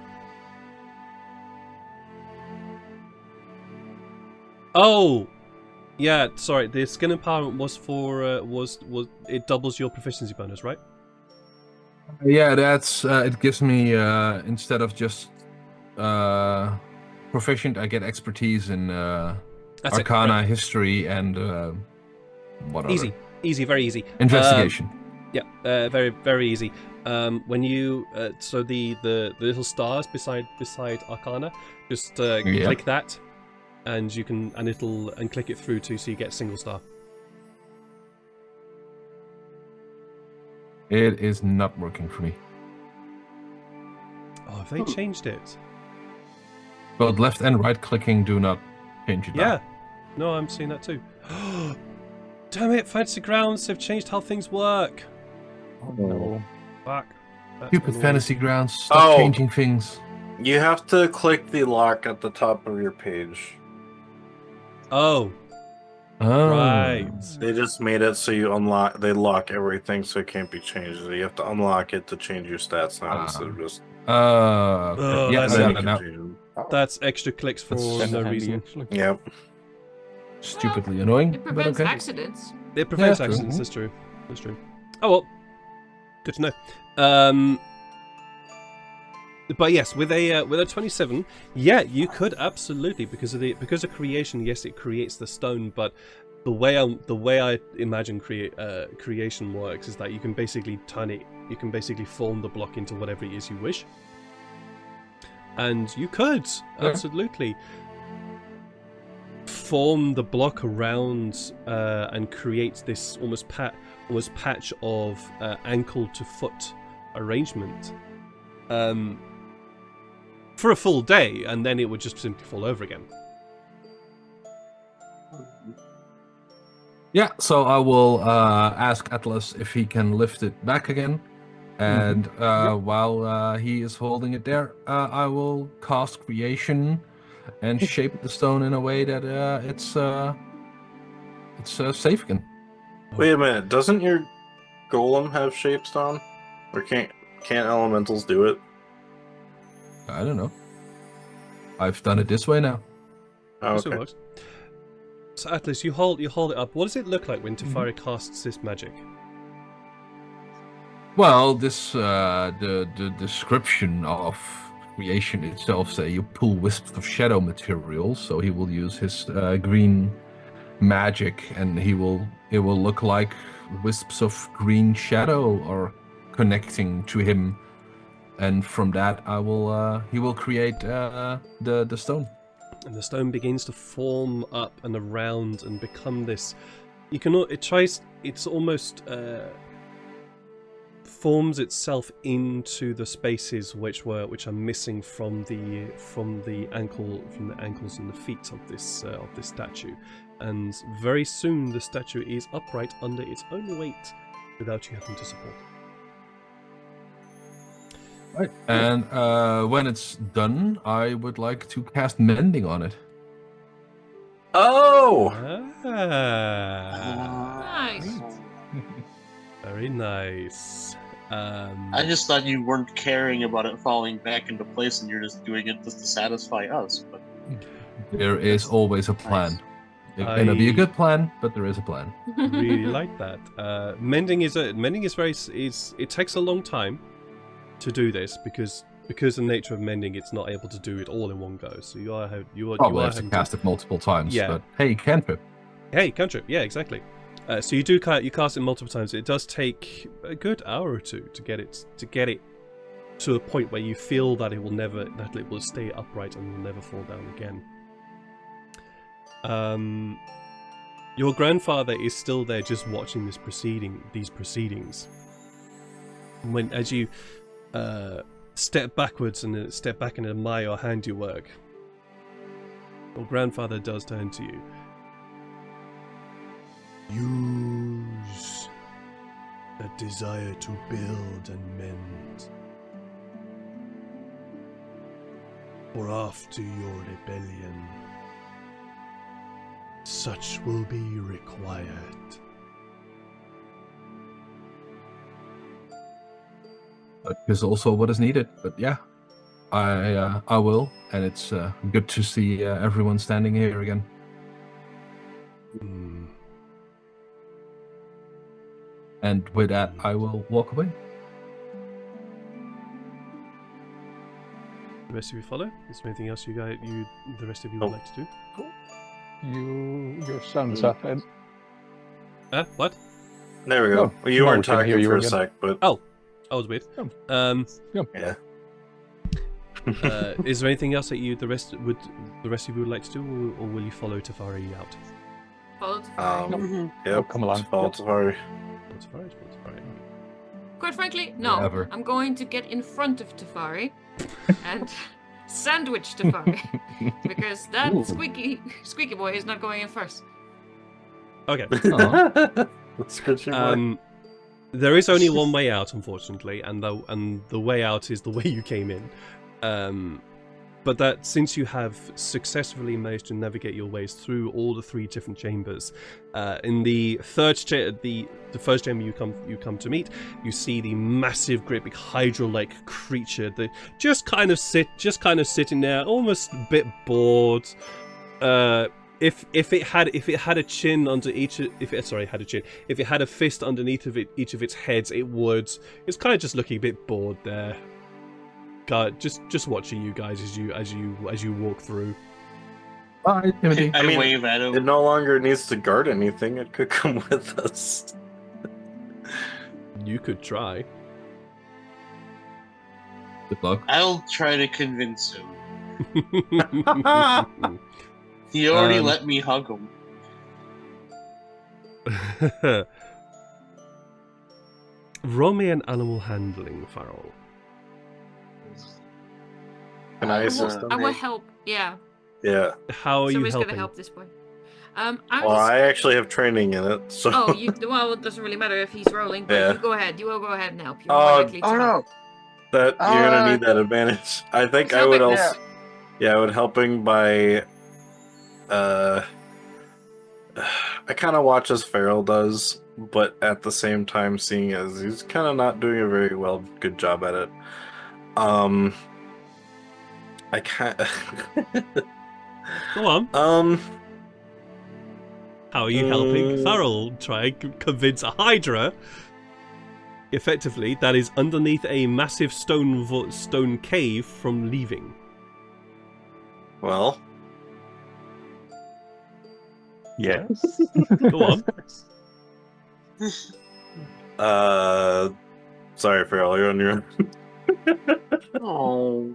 Speaker 2: Oh! Yeah, sorry, the skin empowerment was for, was it doubles your proficiency bonus, right?
Speaker 1: Yeah, that's it gives me instead of just proficient, I get expertise in
Speaker 2: That's it,
Speaker 1: Arcana,
Speaker 2: right.
Speaker 1: history, and what other?
Speaker 2: Easy, very easy.
Speaker 1: Investigation.
Speaker 2: Yeah, very, very easy. When you so the little stars beside Arcana, just click that, and you can and click it through too, so you get a single star.
Speaker 1: It is not working for me.
Speaker 2: Oh, have they changed it?
Speaker 1: Both left and right clicking do not change it.
Speaker 2: Yeah. No, I'm seeing that too. Damn it, Fantasy Grounds have changed how things work.
Speaker 6: Oh, no.
Speaker 2: Fuck. That's
Speaker 1: Stupid
Speaker 2: annoying.
Speaker 1: fantasy grounds. Stop changing things.
Speaker 3: You have to click the lock at the top of your page.
Speaker 2: Oh,
Speaker 1: Oh.
Speaker 2: right.
Speaker 3: They just made it so you unlock. They lock everything, so it can't be changed. So you have to unlock it to change your stats now instead of just.
Speaker 2: Oh,
Speaker 1: yeah,
Speaker 2: that's
Speaker 3: then
Speaker 1: no,
Speaker 3: you
Speaker 1: no,
Speaker 3: can
Speaker 1: no.
Speaker 3: change them.
Speaker 2: That's extra clicks for
Speaker 1: That's
Speaker 2: no
Speaker 6: Handy,
Speaker 2: reason.
Speaker 6: actually.
Speaker 3: Yep.
Speaker 1: Stupidly annoying.
Speaker 4: It
Speaker 1: but
Speaker 4: prevents
Speaker 1: okay.
Speaker 4: accidents.
Speaker 2: It prevents
Speaker 1: Yeah, true.
Speaker 2: accidents. That's true. That's true. Oh well, good to know. But yes, with a 27, yeah, you could absolutely because of creation. Yes, it creates the stone, but the way I imagine creation works is that you can basically you can basically form the block into whatever it is you wish, and you could absolutely form the block around and create this almost patch of ankle to foot arrangement for a full day, and then it would just simply fall over again.
Speaker 1: Yeah, so I will ask Atlas if he can lift it back again. And while he is holding it there, I will cast creation and shape the stone in a way that it's safe again.
Speaker 3: Wait a minute. Doesn't your golem have shapestone? Or can't elementals do it?
Speaker 1: I don't know. I've done it this way now.
Speaker 3: Oh,
Speaker 2: This
Speaker 3: okay.
Speaker 2: works. So Atlas, you hold it up. What does it look like when Tyfari casts this magic?
Speaker 1: Well, this the description of creation itself say you pull wisps of shadow material, so he will use his green magic, and it will look like wisps of green shadow are connecting to him, and from that he will create the stone.
Speaker 2: And the stone begins to form up and around and become this. It's almost forms itself into the spaces which are missing from the ankles and the feet of this statue, and very soon the statue is upright under its own weight without you having to support it.
Speaker 1: Right. And when it's done, I would like to cast mending on it.
Speaker 3: Oh!
Speaker 4: Nice.
Speaker 2: Very nice.
Speaker 5: I just thought you weren't caring about it falling back into place and you're just doing it just to satisfy us. But
Speaker 1: There is always a plan. It may not be a good plan, but there is a plan.
Speaker 2: Really like that. Mending is very. It takes a long time to do this because the nature of mending, it's not able to do it all in one go. So you are
Speaker 1: Probably have to
Speaker 2: having
Speaker 1: cast it multiple times.
Speaker 2: Yeah.
Speaker 1: But hey, cantrip.
Speaker 2: Hey, cantrip. Yeah, exactly. So you cast it multiple times. It does take a good hour or two to get it to a point where you feel that it will stay upright and will never fall down again. Your grandfather is still there, just watching these proceedings. As you step backwards and step back and admire your handiwork, your grandfather does turn to you. Use that desire to build and mend, for after your rebellion, such will be required.
Speaker 1: That is also what is needed. But yeah, I will, and it's good to see everyone standing here again. And with that, I will walk away.
Speaker 2: The rest of you follow? Is there anything else the rest of you would like to do?
Speaker 6: Your son's up, and
Speaker 2: What?
Speaker 3: There we go.
Speaker 6: No,
Speaker 3: Well, you
Speaker 6: no,
Speaker 3: weren't
Speaker 6: we can hear
Speaker 3: talking
Speaker 6: you
Speaker 3: for a
Speaker 6: again.
Speaker 3: sec, but
Speaker 2: Oh, that was weird.
Speaker 3: yeah.
Speaker 2: Is there anything else that the rest of you would like to do, or will you follow Tyfari out?
Speaker 4: Follow Tyfari.
Speaker 3: Yep.
Speaker 6: come along.
Speaker 3: Follow Tyfari.
Speaker 2: Tyfari.
Speaker 4: Quite frankly, no.
Speaker 1: Whatever.
Speaker 4: I'm going to get in front of Tyfari and sandwich Tyfari because that
Speaker 1: Ooh.
Speaker 4: squeaky boy is not going in first.
Speaker 2: Okay.
Speaker 3: That's good. Your boy.
Speaker 2: There is only one way out, unfortunately, and the way out is the way you came in. But that since you have successfully managed to navigate your ways through all the 3 different chambers, in the first chamber you come to meet, you see the massive, great big Hydra-like creature that just kind of sitting there, almost a bit bored. If it had a chin under if it had a fist underneath of each of its heads, it would. It's kind of just looking a bit bored there. God, just watching you guys as you walk through.
Speaker 1: Bye, Timothy.
Speaker 5: I wave at him.
Speaker 3: It no longer needs to guard anything. It could come with us.
Speaker 2: You could try.
Speaker 1: Good luck.
Speaker 5: I'll try to convince him. He already let me hug him.
Speaker 2: Roll me an animal handling, Farrell.
Speaker 3: Can I assist
Speaker 4: I will
Speaker 3: him?
Speaker 4: help. Yeah.
Speaker 3: Yeah.
Speaker 2: How are
Speaker 4: Somebody's
Speaker 2: you
Speaker 4: gonna
Speaker 2: helping?
Speaker 4: help this boy.
Speaker 3: Well, I actually have training in it, so.
Speaker 4: Oh, well, it doesn't really matter if he's rolling, but
Speaker 3: Yeah.
Speaker 4: you go ahead. You will go ahead and help. You're more likely to
Speaker 5: Oh
Speaker 4: help.
Speaker 5: no!
Speaker 3: that you're gonna need that advantage. I think I would
Speaker 4: Helping,
Speaker 3: also. Yeah, I would helping by. I kind of watch as Farrell does, but at the same time, seeing as he's kind of not doing a very good job at it. I can't.
Speaker 2: Go on. How are you helping Farrell try and convince a Hydra, effectively, that is underneath a massive stone cave from leaving?
Speaker 3: Well. Yes.
Speaker 2: Go on.
Speaker 3: Sorry, Farrell, you're on your own.
Speaker 5: Oh.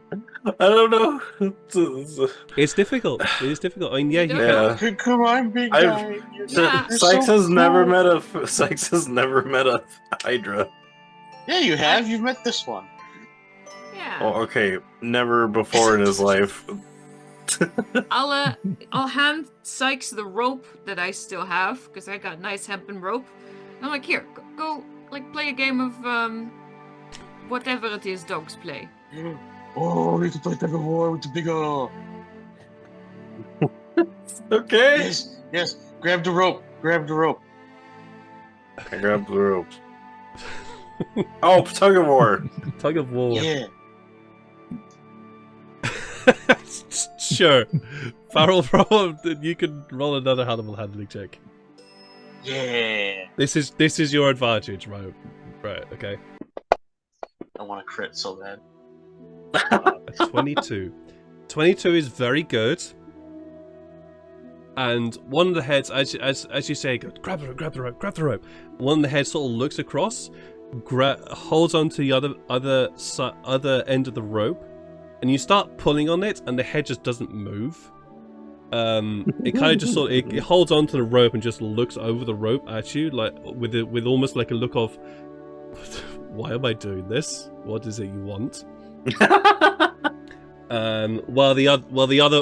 Speaker 3: I don't know.
Speaker 2: It's difficult. It is difficult. I mean, yeah, you
Speaker 3: Yeah.
Speaker 5: Come on, big guy.
Speaker 4: Yeah.
Speaker 3: Sykes
Speaker 5: so
Speaker 3: has never
Speaker 5: cool.
Speaker 3: met a Sykes has never met a Hydra.
Speaker 5: Yeah, you have. You've met this one.
Speaker 4: Yeah.
Speaker 3: Oh, okay, never before in his life.
Speaker 4: I'll hand Sykes the rope that I still have because I got nice hempen rope. I'm like, here, go like play a game of whatever it is dogs play.
Speaker 5: Oh, we can play tug of war with the big O.
Speaker 3: Okay.
Speaker 5: Yes, yes. Grab the rope. Grab the rope.
Speaker 3: I grabbed the rope. Oh, tug of war.
Speaker 2: Tug of war.
Speaker 5: Yeah.
Speaker 2: Sure. Farrell, you can roll another animal handling check.
Speaker 5: Yeah.
Speaker 2: This is your advantage, right? Right. Okay.
Speaker 5: I want to crit so bad.
Speaker 2: A 22. 22 is very good. And one of the heads, as you say, grab the rope. One of the heads sort of looks across. holds onto the other end of the rope, and you start pulling on it, and the head just doesn't move. It kind of just it holds onto the rope and just looks over the rope at you, like with almost like a look of, why am I doing this? What is it you want? While the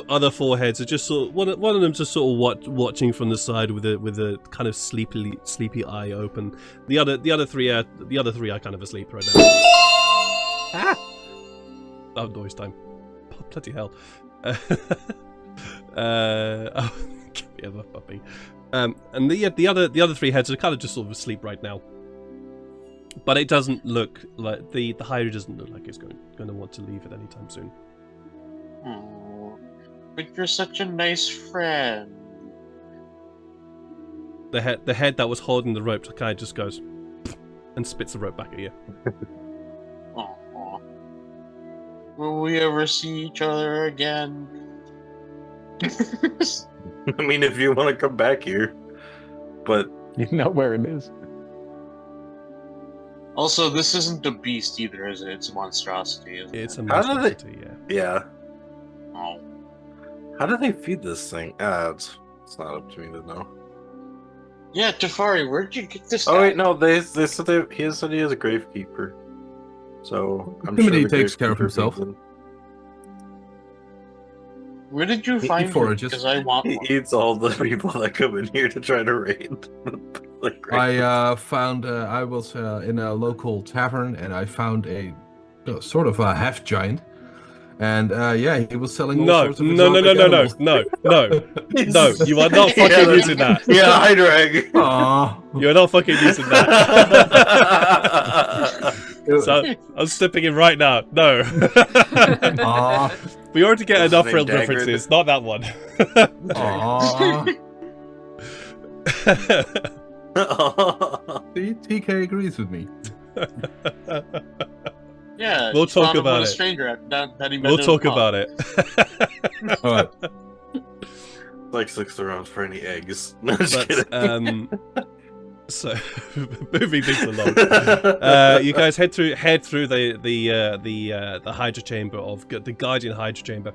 Speaker 2: other four heads are just sort of, one of them just sort of watching from the side with a kind of sleepy eye open. The other three are kind of asleep right now. Oh, noise time! Oh, bloody hell! Oh, give me a puppy. And the other three heads are kind of just sort of asleep right now. But it doesn't look like the Hydra doesn't look like it's going to want to leave it anytime soon.
Speaker 5: Oh, but you're such a nice friend.
Speaker 2: The head that was holding the rope kind of just goes and spits the rope back at you.
Speaker 5: Aww. Will we ever see each other again?
Speaker 3: I mean, if you want to come back here, but
Speaker 6: You know where it is.
Speaker 5: Also, this isn't a beast either, is it? It's a monstrosity, isn't
Speaker 2: It's
Speaker 5: it?
Speaker 2: a
Speaker 3: How do they-
Speaker 2: monstrosity, yeah.
Speaker 3: yeah.
Speaker 5: Oh.
Speaker 3: How do they feed this thing? It's not up to me to know.
Speaker 5: Yeah, Tyfari, where'd you get this
Speaker 3: Oh
Speaker 5: guy?
Speaker 3: wait, no, he said he has a gravekeeper. So I'm
Speaker 1: Timothy
Speaker 3: sure the
Speaker 1: takes care of
Speaker 3: gravekeeper
Speaker 1: himself.
Speaker 3: feeds him.
Speaker 5: Where did you
Speaker 1: He
Speaker 5: find him?
Speaker 1: forages.
Speaker 5: Because I want
Speaker 3: He
Speaker 5: one.
Speaker 3: eats all the people that come in here to try to raid. Like,
Speaker 1: I found I was in a local tavern and I found a sort of a half giant, and yeah, he was selling all
Speaker 2: No,
Speaker 1: sorts of
Speaker 2: no,
Speaker 1: exotic animals.
Speaker 2: no, you are not fucking
Speaker 3: Yeah,
Speaker 2: using that.
Speaker 3: Yeah, Hydra egg.
Speaker 1: Aw.
Speaker 2: You're not fucking using that. So I'm slipping in right now. No.
Speaker 1: Aw.
Speaker 2: We already get
Speaker 3: What's
Speaker 2: enough
Speaker 3: his name,
Speaker 2: real
Speaker 3: Dagger?
Speaker 2: references, not that one.
Speaker 1: Aw. See, TK agrees with me.
Speaker 5: Yeah,
Speaker 2: We'll
Speaker 5: he
Speaker 2: talk
Speaker 5: found him
Speaker 2: about
Speaker 5: with
Speaker 2: it.
Speaker 5: a stranger that he met
Speaker 2: We'll
Speaker 5: in a
Speaker 2: talk
Speaker 5: pub.
Speaker 2: about it.
Speaker 1: All right.
Speaker 3: Like 6 rounds for any eggs. No, just
Speaker 2: But
Speaker 3: kidding.
Speaker 2: so moving things along, you guys head through the Hydra chamber of the Guardian Hydra chamber,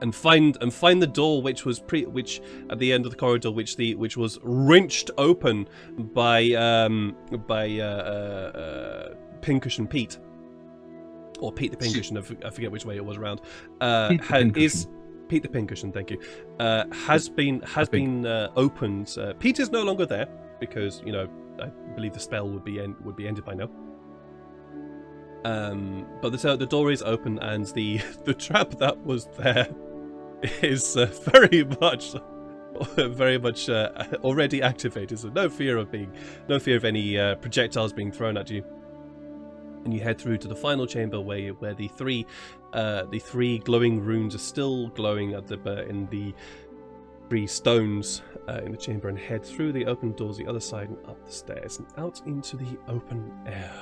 Speaker 2: and find the door which at the end of the corridor which was wrenched open by Pincushion Pete, or Pete the Pincushion. I forget which way it was around. Pete the Pincushion, thank you. Has been opened. Pete is no longer there because I believe the spell would be ended by now. But the door is open, and the trap that was there is very much already activated. So no fear of any projectiles being thrown at you. And you head through to the final chamber where the three glowing runes are still glowing in the 3 stones in the chamber, and head through the open doors the other side and up the stairs and out into the open air.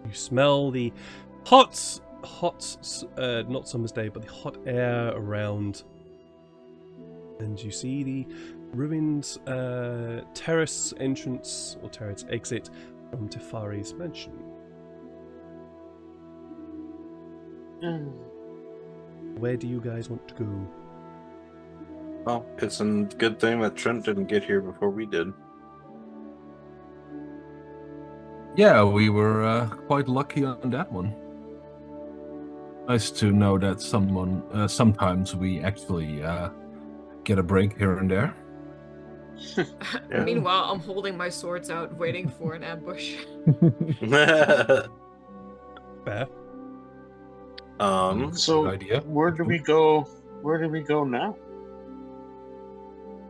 Speaker 2: You smell the hot, not summer's day, but the hot air around, and you see the ruined terrace entrance or terrace exit from Tyfari's mansion. Where do you guys want to go?
Speaker 3: Well, it's a good thing that Trent didn't get here before we did.
Speaker 1: Yeah, we were quite lucky on that one. Nice to know that sometimes we actually get a break here and there.
Speaker 3: Yeah.
Speaker 4: Meanwhile, I'm holding my swords out, waiting for an ambush.
Speaker 2: Fair.
Speaker 5: So,
Speaker 1: Good idea.
Speaker 5: where do we go? Where do we go now?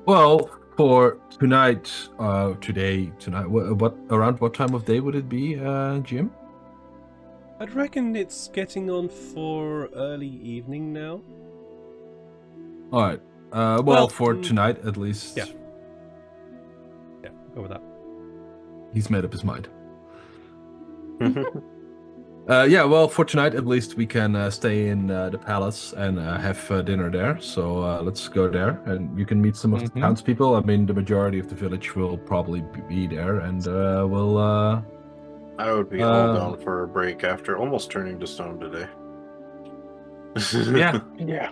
Speaker 1: Well, for tonight, tonight, what around what time of day would it be, Jim?
Speaker 2: I'd reckon it's getting on for early evening now.
Speaker 1: All right.
Speaker 2: Well,
Speaker 1: for tonight at least.
Speaker 2: yeah. Go with that.
Speaker 1: He's made up his mind. Yeah, well, for tonight at least we can stay in the palace and have dinner there. So let's go there, and you can meet some of the townspeople. I mean, the majority of the village will probably be there, and we'll.
Speaker 3: I would be all down for a break after almost turning to stone today.
Speaker 1: Yeah,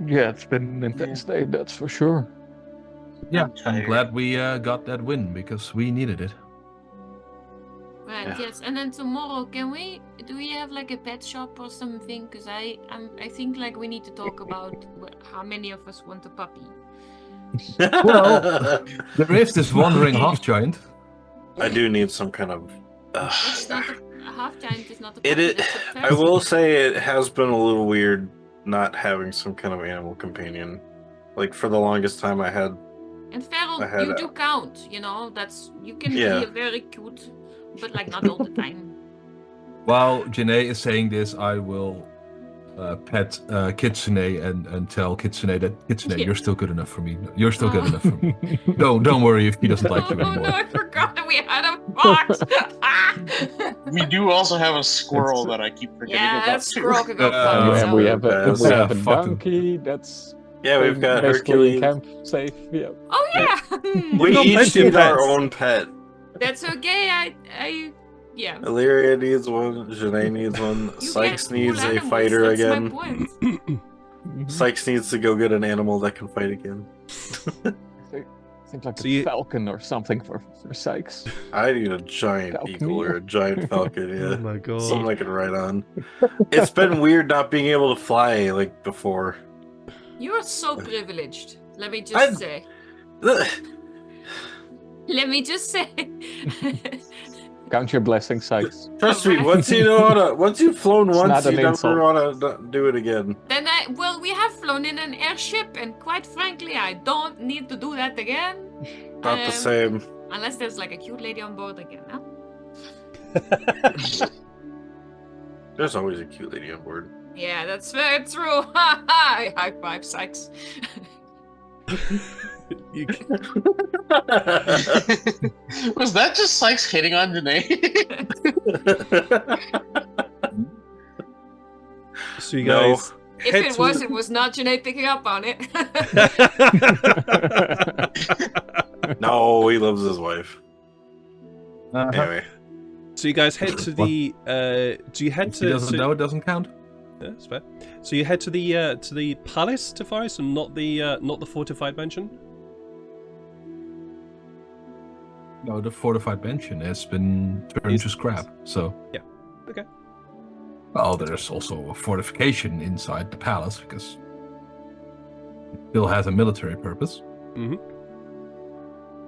Speaker 6: Yeah, it's been an intense day, that's for sure.
Speaker 1: yeah. I'm
Speaker 5: tired.
Speaker 1: glad we got that win because we needed it.
Speaker 4: Right,
Speaker 3: Yeah.
Speaker 4: yes, and then tomorrow, do we have like a pet shop or something? Because I think like we need to talk about how many of us want a puppy.
Speaker 1: Well, there is this wandering half giant.
Speaker 3: I do need some kind of.
Speaker 4: It's not a half giant is not a puppy.
Speaker 3: It is.
Speaker 4: That's a
Speaker 3: I will
Speaker 4: person.
Speaker 3: say it has been a little weird not having some kind of animal companion. Like for the longest time, I had.
Speaker 4: And Feral,
Speaker 3: I had
Speaker 4: you
Speaker 3: a-
Speaker 4: do count. You know, you can
Speaker 3: Yeah.
Speaker 4: be a very cute, but like not all the time.
Speaker 1: While Janae is saying this, I will pet Kitsune and tell Kitsune that Kitsune,
Speaker 4: Yeah.
Speaker 1: you're still good enough for me. You're still good enough for me. Don't worry if he doesn't like you
Speaker 4: Oh no,
Speaker 1: anymore.
Speaker 4: I forgot that we had a fox.
Speaker 5: We do also have a squirrel that I keep forgetting
Speaker 4: Yeah,
Speaker 5: about
Speaker 4: that
Speaker 5: too.
Speaker 4: squirrel could go
Speaker 1: Uh,
Speaker 4: fuck
Speaker 6: and
Speaker 4: himself.
Speaker 6: we have a,
Speaker 3: Yes.
Speaker 6: we have a
Speaker 1: Yeah, fuck 'em.
Speaker 6: donkey that's
Speaker 3: Yeah, we've got
Speaker 6: basically in
Speaker 3: Hercules.
Speaker 6: camp safe. Yeah.
Speaker 4: Oh yeah.
Speaker 3: We
Speaker 2: got
Speaker 3: each
Speaker 2: plenty of
Speaker 3: need our
Speaker 2: pets.
Speaker 3: own pet.
Speaker 4: That's okay. Yeah.
Speaker 3: Illyria needs one. Janae needs one.
Speaker 4: You
Speaker 3: Sykes
Speaker 4: get
Speaker 3: needs
Speaker 4: cool
Speaker 3: a
Speaker 4: animals,
Speaker 3: fighter
Speaker 4: that's my
Speaker 3: again.
Speaker 4: point.
Speaker 3: Sykes needs to go get an animal that can fight again.
Speaker 6: I think like
Speaker 2: So
Speaker 6: a
Speaker 2: you-
Speaker 6: falcon or something for Sykes.
Speaker 3: I need a giant
Speaker 6: Falcon
Speaker 3: eagle or a giant falcon.
Speaker 2: Oh
Speaker 3: Yeah,
Speaker 2: my god.
Speaker 3: something I can ride on. It's been weird not being able to fly like before.
Speaker 4: You are so privileged. Let me just
Speaker 3: I'm-
Speaker 4: say.
Speaker 3: Ugh.
Speaker 4: Let me just say.
Speaker 6: Count your blessings, Sykes.
Speaker 3: Trust me, once you've flown
Speaker 6: It's
Speaker 3: once,
Speaker 6: not
Speaker 3: you
Speaker 6: an
Speaker 3: never
Speaker 6: insult.
Speaker 3: want to do it again.
Speaker 4: Then we have flown in an airship, and quite frankly, I don't need to do that again.
Speaker 3: Not the same.
Speaker 4: Unless there's like a cute lady on board again, huh?
Speaker 3: There's always a cute lady on board.
Speaker 4: Yeah, that's very true. Ha ha! High five, Sykes.
Speaker 2: You-
Speaker 5: Was that just Sykes hitting on Danae?
Speaker 2: so you
Speaker 3: No.
Speaker 2: guys.
Speaker 4: If
Speaker 2: head
Speaker 4: it was not Janae picking up on it.
Speaker 3: No, he loves his wife.
Speaker 1: Uh-huh.
Speaker 3: Anyway,
Speaker 2: So you guys head to the. Do you head
Speaker 1: If he
Speaker 2: to?
Speaker 1: doesn't know, it doesn't count.
Speaker 2: Yeah, that's fair. So you head to the palace, Tyfari, so not the fortified mansion.
Speaker 1: No, the fortified mansion has been turned to scrap. So
Speaker 2: Yeah. Okay.
Speaker 1: Well, there's also a fortification inside the palace because it still has a military purpose.
Speaker 2: All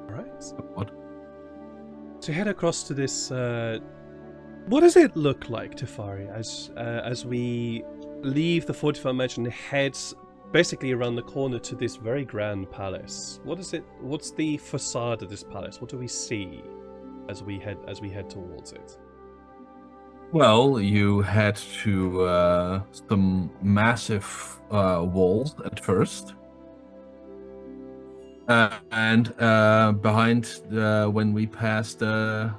Speaker 2: right.
Speaker 1: Somewhat.
Speaker 2: So head across to this. What does it look like, Tyfari, as we leave the fortified mansion and head basically around the corner to this very grand palace? What is it? What's the facade of this palace? What do we see as we head towards it?
Speaker 1: Well, you head to some massive walls at first. And behind, when we pass the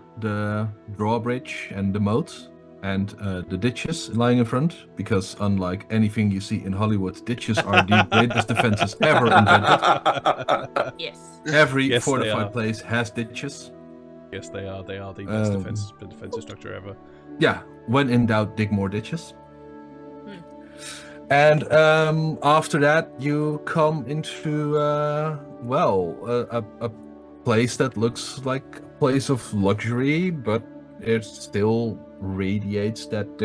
Speaker 1: drawbridge and the moat and the ditches lying in front, because unlike anything you see in Hollywood, ditches are the greatest defenses ever invented.
Speaker 4: Yes.
Speaker 1: Every
Speaker 2: Yes, they are.
Speaker 1: fortified place has ditches.
Speaker 2: Yes, they are. They are the best
Speaker 1: Um,
Speaker 2: defensive structure ever.
Speaker 1: Yeah, when in doubt, dig more ditches.
Speaker 4: Hmm.
Speaker 1: And after that, you come into a place that looks like a place of luxury, but it still radiates that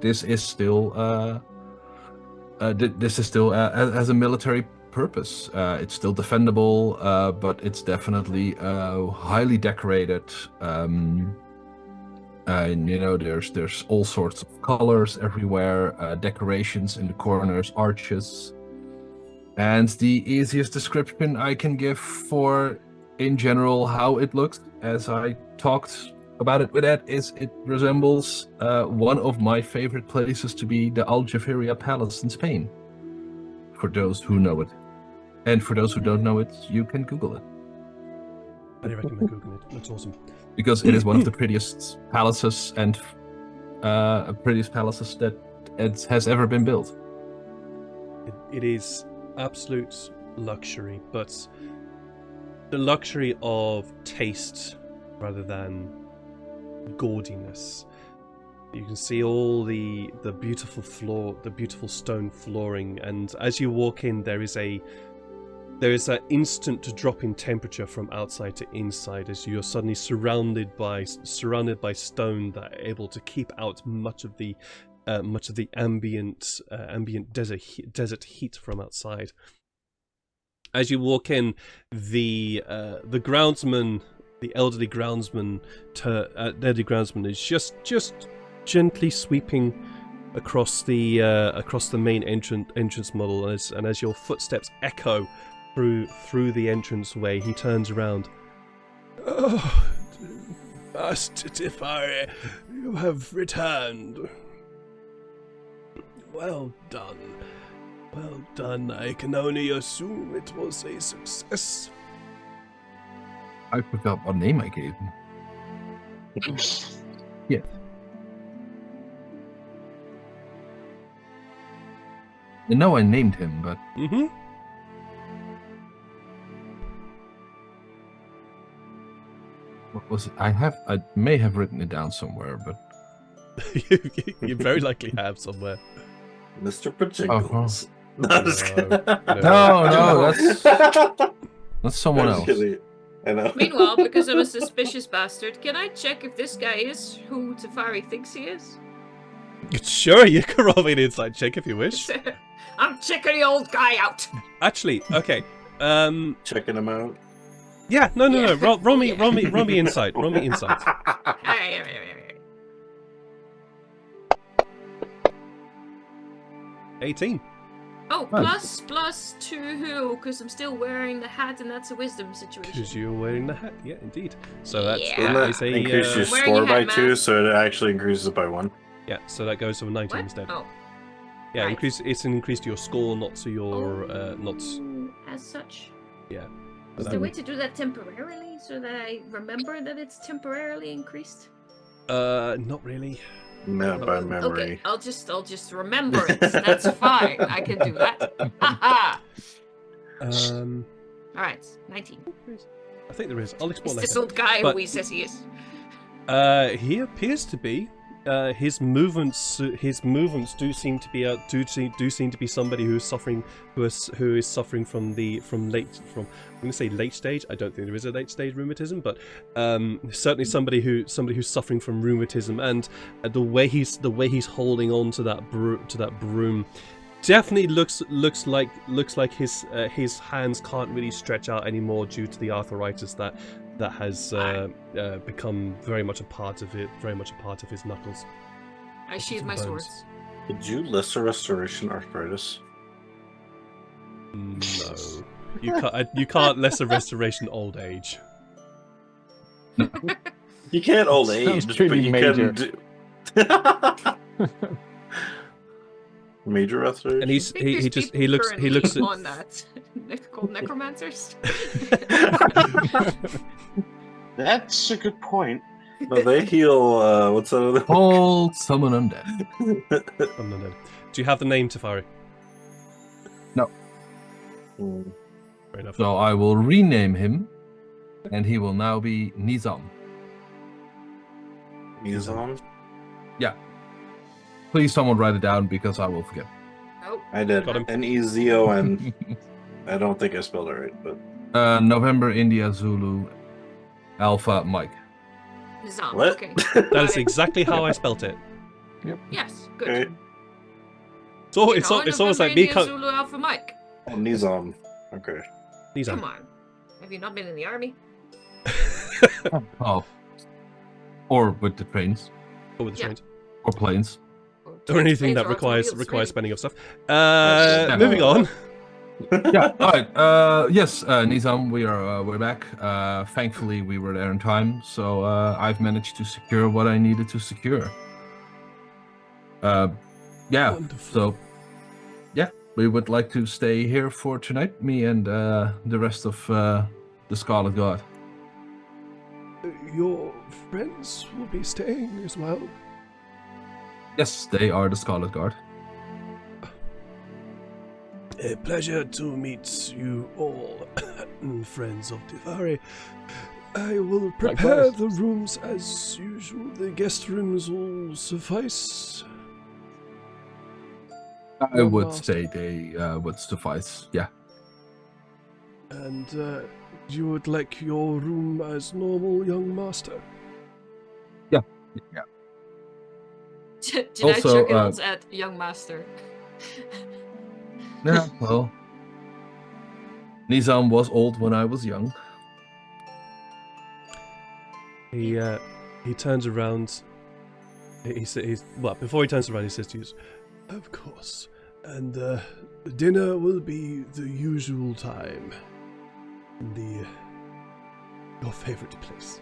Speaker 1: this is still has a military purpose. It's still defendable, but it's definitely highly decorated. And there's all sorts of colors everywhere, decorations in the corners, arches. And the easiest description I can give for, in general, how it looks, as I talked about it with Ed, is it resembles one of my favorite places to be, the Aljaferia Palace in Spain. For those who know it. And for those who don't know it, you can Google it.
Speaker 2: I recommend Googling it. That's awesome.
Speaker 1: Because it is one of the prettiest palaces and prettiest palaces that has ever been built.
Speaker 2: It is absolute luxury, but the luxury of taste rather than gaudiness. You can see all the beautiful floor, the beautiful stone flooring, and as you walk in, there is an instant drop in temperature from outside to inside as you're suddenly surrounded by stone that are able to keep out much of the ambient desert heat from outside. As you walk in, the groundsman, the elderly groundsman is just gently sweeping across the main entrance model, and as your footsteps echo through the entranceway, he turns around. Oh, Master Tyfari, you have returned. Well done. Well done. I can only assume it was a success.
Speaker 1: I forgot what name I gave him. Yeah. I know I named him, but
Speaker 2: Mm-hmm.
Speaker 1: what was it? I may have written it down somewhere, but
Speaker 2: You very likely have somewhere.
Speaker 3: Mr. Pajingles. No, I'm just kidding.
Speaker 1: No, that's someone
Speaker 3: I'm
Speaker 1: else.
Speaker 3: just kidding. I know.
Speaker 4: Meanwhile, because I'm a suspicious bastard, can I check if this guy is who Tyfari thinks he is?
Speaker 2: Sure, you can roll me an insight check if you wish.
Speaker 4: I'm checking the old guy out.
Speaker 2: Actually, okay.
Speaker 3: Checking him out.
Speaker 2: Yeah, no.
Speaker 4: Yeah.
Speaker 2: Roll me
Speaker 4: Yeah.
Speaker 2: insight. Roll me insight.
Speaker 4: Alright.
Speaker 2: 18.
Speaker 4: Oh,
Speaker 1: Nice.
Speaker 4: plus 2 who? Because I'm still wearing the hat and that's a wisdom situation.
Speaker 2: Because you're wearing the hat. Yeah, indeed. So that's
Speaker 4: Yeah.
Speaker 2: that
Speaker 3: Doesn't
Speaker 2: is
Speaker 3: that increase your
Speaker 4: Wearing
Speaker 3: score
Speaker 4: your
Speaker 3: by
Speaker 4: hat,
Speaker 3: 2,
Speaker 4: man.
Speaker 3: so it actually increases it by 1?
Speaker 2: yeah. So that goes to a 19
Speaker 4: What?
Speaker 2: instead.
Speaker 4: Oh.
Speaker 2: Yeah,
Speaker 4: Right.
Speaker 2: it's an increase to your score, not to your not.
Speaker 4: As such.
Speaker 2: Yeah.
Speaker 4: Is there a way to do that temporarily so that I remember that it's temporarily increased?
Speaker 2: Not really.
Speaker 3: No, by memory.
Speaker 4: Okay, I'll just remember it. That's fine. I can do that. Haha. Alright, 19.
Speaker 2: I think there is. I'll
Speaker 4: It's
Speaker 2: explore
Speaker 4: this
Speaker 2: later.
Speaker 4: old guy
Speaker 2: But-
Speaker 4: who he says he is.
Speaker 2: He appears to be. His movements do seem to be somebody who is suffering from I'm going to say late stage. I don't think there is a late stage rheumatism, but certainly somebody who's suffering from rheumatism, and the way he's holding on to that broom definitely looks like his hands can't really stretch out anymore due to the arthritis that has become very much a part of his knuckles.
Speaker 4: I sheathe my
Speaker 2: Bones.
Speaker 4: swords.
Speaker 3: Did you lesser restoration arthritis?
Speaker 2: No, you can't lesser restoration old age.
Speaker 3: You can't old
Speaker 6: Sounds
Speaker 3: age, but
Speaker 6: pretty
Speaker 3: you
Speaker 6: major.
Speaker 3: can do... Major restoration?
Speaker 2: And
Speaker 4: I think
Speaker 2: he
Speaker 4: there's
Speaker 2: looks
Speaker 4: people
Speaker 2: at
Speaker 4: on that. They're called necromancers.
Speaker 5: That's a good point.
Speaker 3: No, they heal, what's that other
Speaker 1: Hold summon undead.
Speaker 2: I'm not dead. Do you have the name Tyfari?
Speaker 3: Hmm.
Speaker 2: Fair enough.
Speaker 1: So I will rename him, and he will now be Nizam.
Speaker 3: He's on?
Speaker 1: Please, someone write it down because I will forget.
Speaker 4: Oh,
Speaker 3: I did.
Speaker 2: Got him.
Speaker 3: N-E-Z-O-N. I don't think I spelled it right, but...
Speaker 1: November, India, Zulu, Alpha, Mike.
Speaker 4: Nizam.
Speaker 3: What?
Speaker 4: Okay.
Speaker 2: That is exactly how I spelt it.
Speaker 4: Yes, good.
Speaker 3: Okay.
Speaker 2: So
Speaker 4: You
Speaker 2: it's
Speaker 4: know,
Speaker 2: almost like
Speaker 4: November
Speaker 2: me.
Speaker 4: India Zulu Alpha Mike.
Speaker 3: Oh, Nizam. Okay.
Speaker 2: These
Speaker 4: Come
Speaker 2: are.
Speaker 4: on. Have you not been in the army?
Speaker 1: Oh. Or with the trains.
Speaker 2: Or with the
Speaker 4: Yeah.
Speaker 2: trains.
Speaker 1: Or planes.
Speaker 2: Or anything
Speaker 4: Planes
Speaker 2: that
Speaker 4: are
Speaker 2: requires
Speaker 4: automobiles,
Speaker 2: requires
Speaker 4: really.
Speaker 2: spending of stuff.
Speaker 3: Yeah.
Speaker 2: Moving on.
Speaker 1: Yeah, alright. Yes, Nizam, we're back. Thankfully, we were there in time, so I've managed to secure what I needed to secure. Yeah,
Speaker 2: Wonderful.
Speaker 1: so... Yeah, we would like to stay here for tonight, me and the rest of the Scarlet Guard.
Speaker 2: Your friends will be staying as well.
Speaker 1: Yes, they are the Scarlet Guard.
Speaker 2: A pleasure to meet you all, friends of Tyfari. I will prepare
Speaker 6: Likewise.
Speaker 2: the rooms as usual. The guest rooms will suffice.
Speaker 1: I
Speaker 2: Young
Speaker 1: would
Speaker 2: master.
Speaker 1: say they would suffice. Yeah.
Speaker 2: And you would like your room as normal, young master?
Speaker 1: Yeah.
Speaker 4: Jedi
Speaker 1: Also,
Speaker 4: chuckles at young master.
Speaker 1: Yeah, well, Nizam was old when I was young.
Speaker 2: He turns around. Before he turns around, he says to you, "Of course, and dinner will be the usual time, in your favorite place."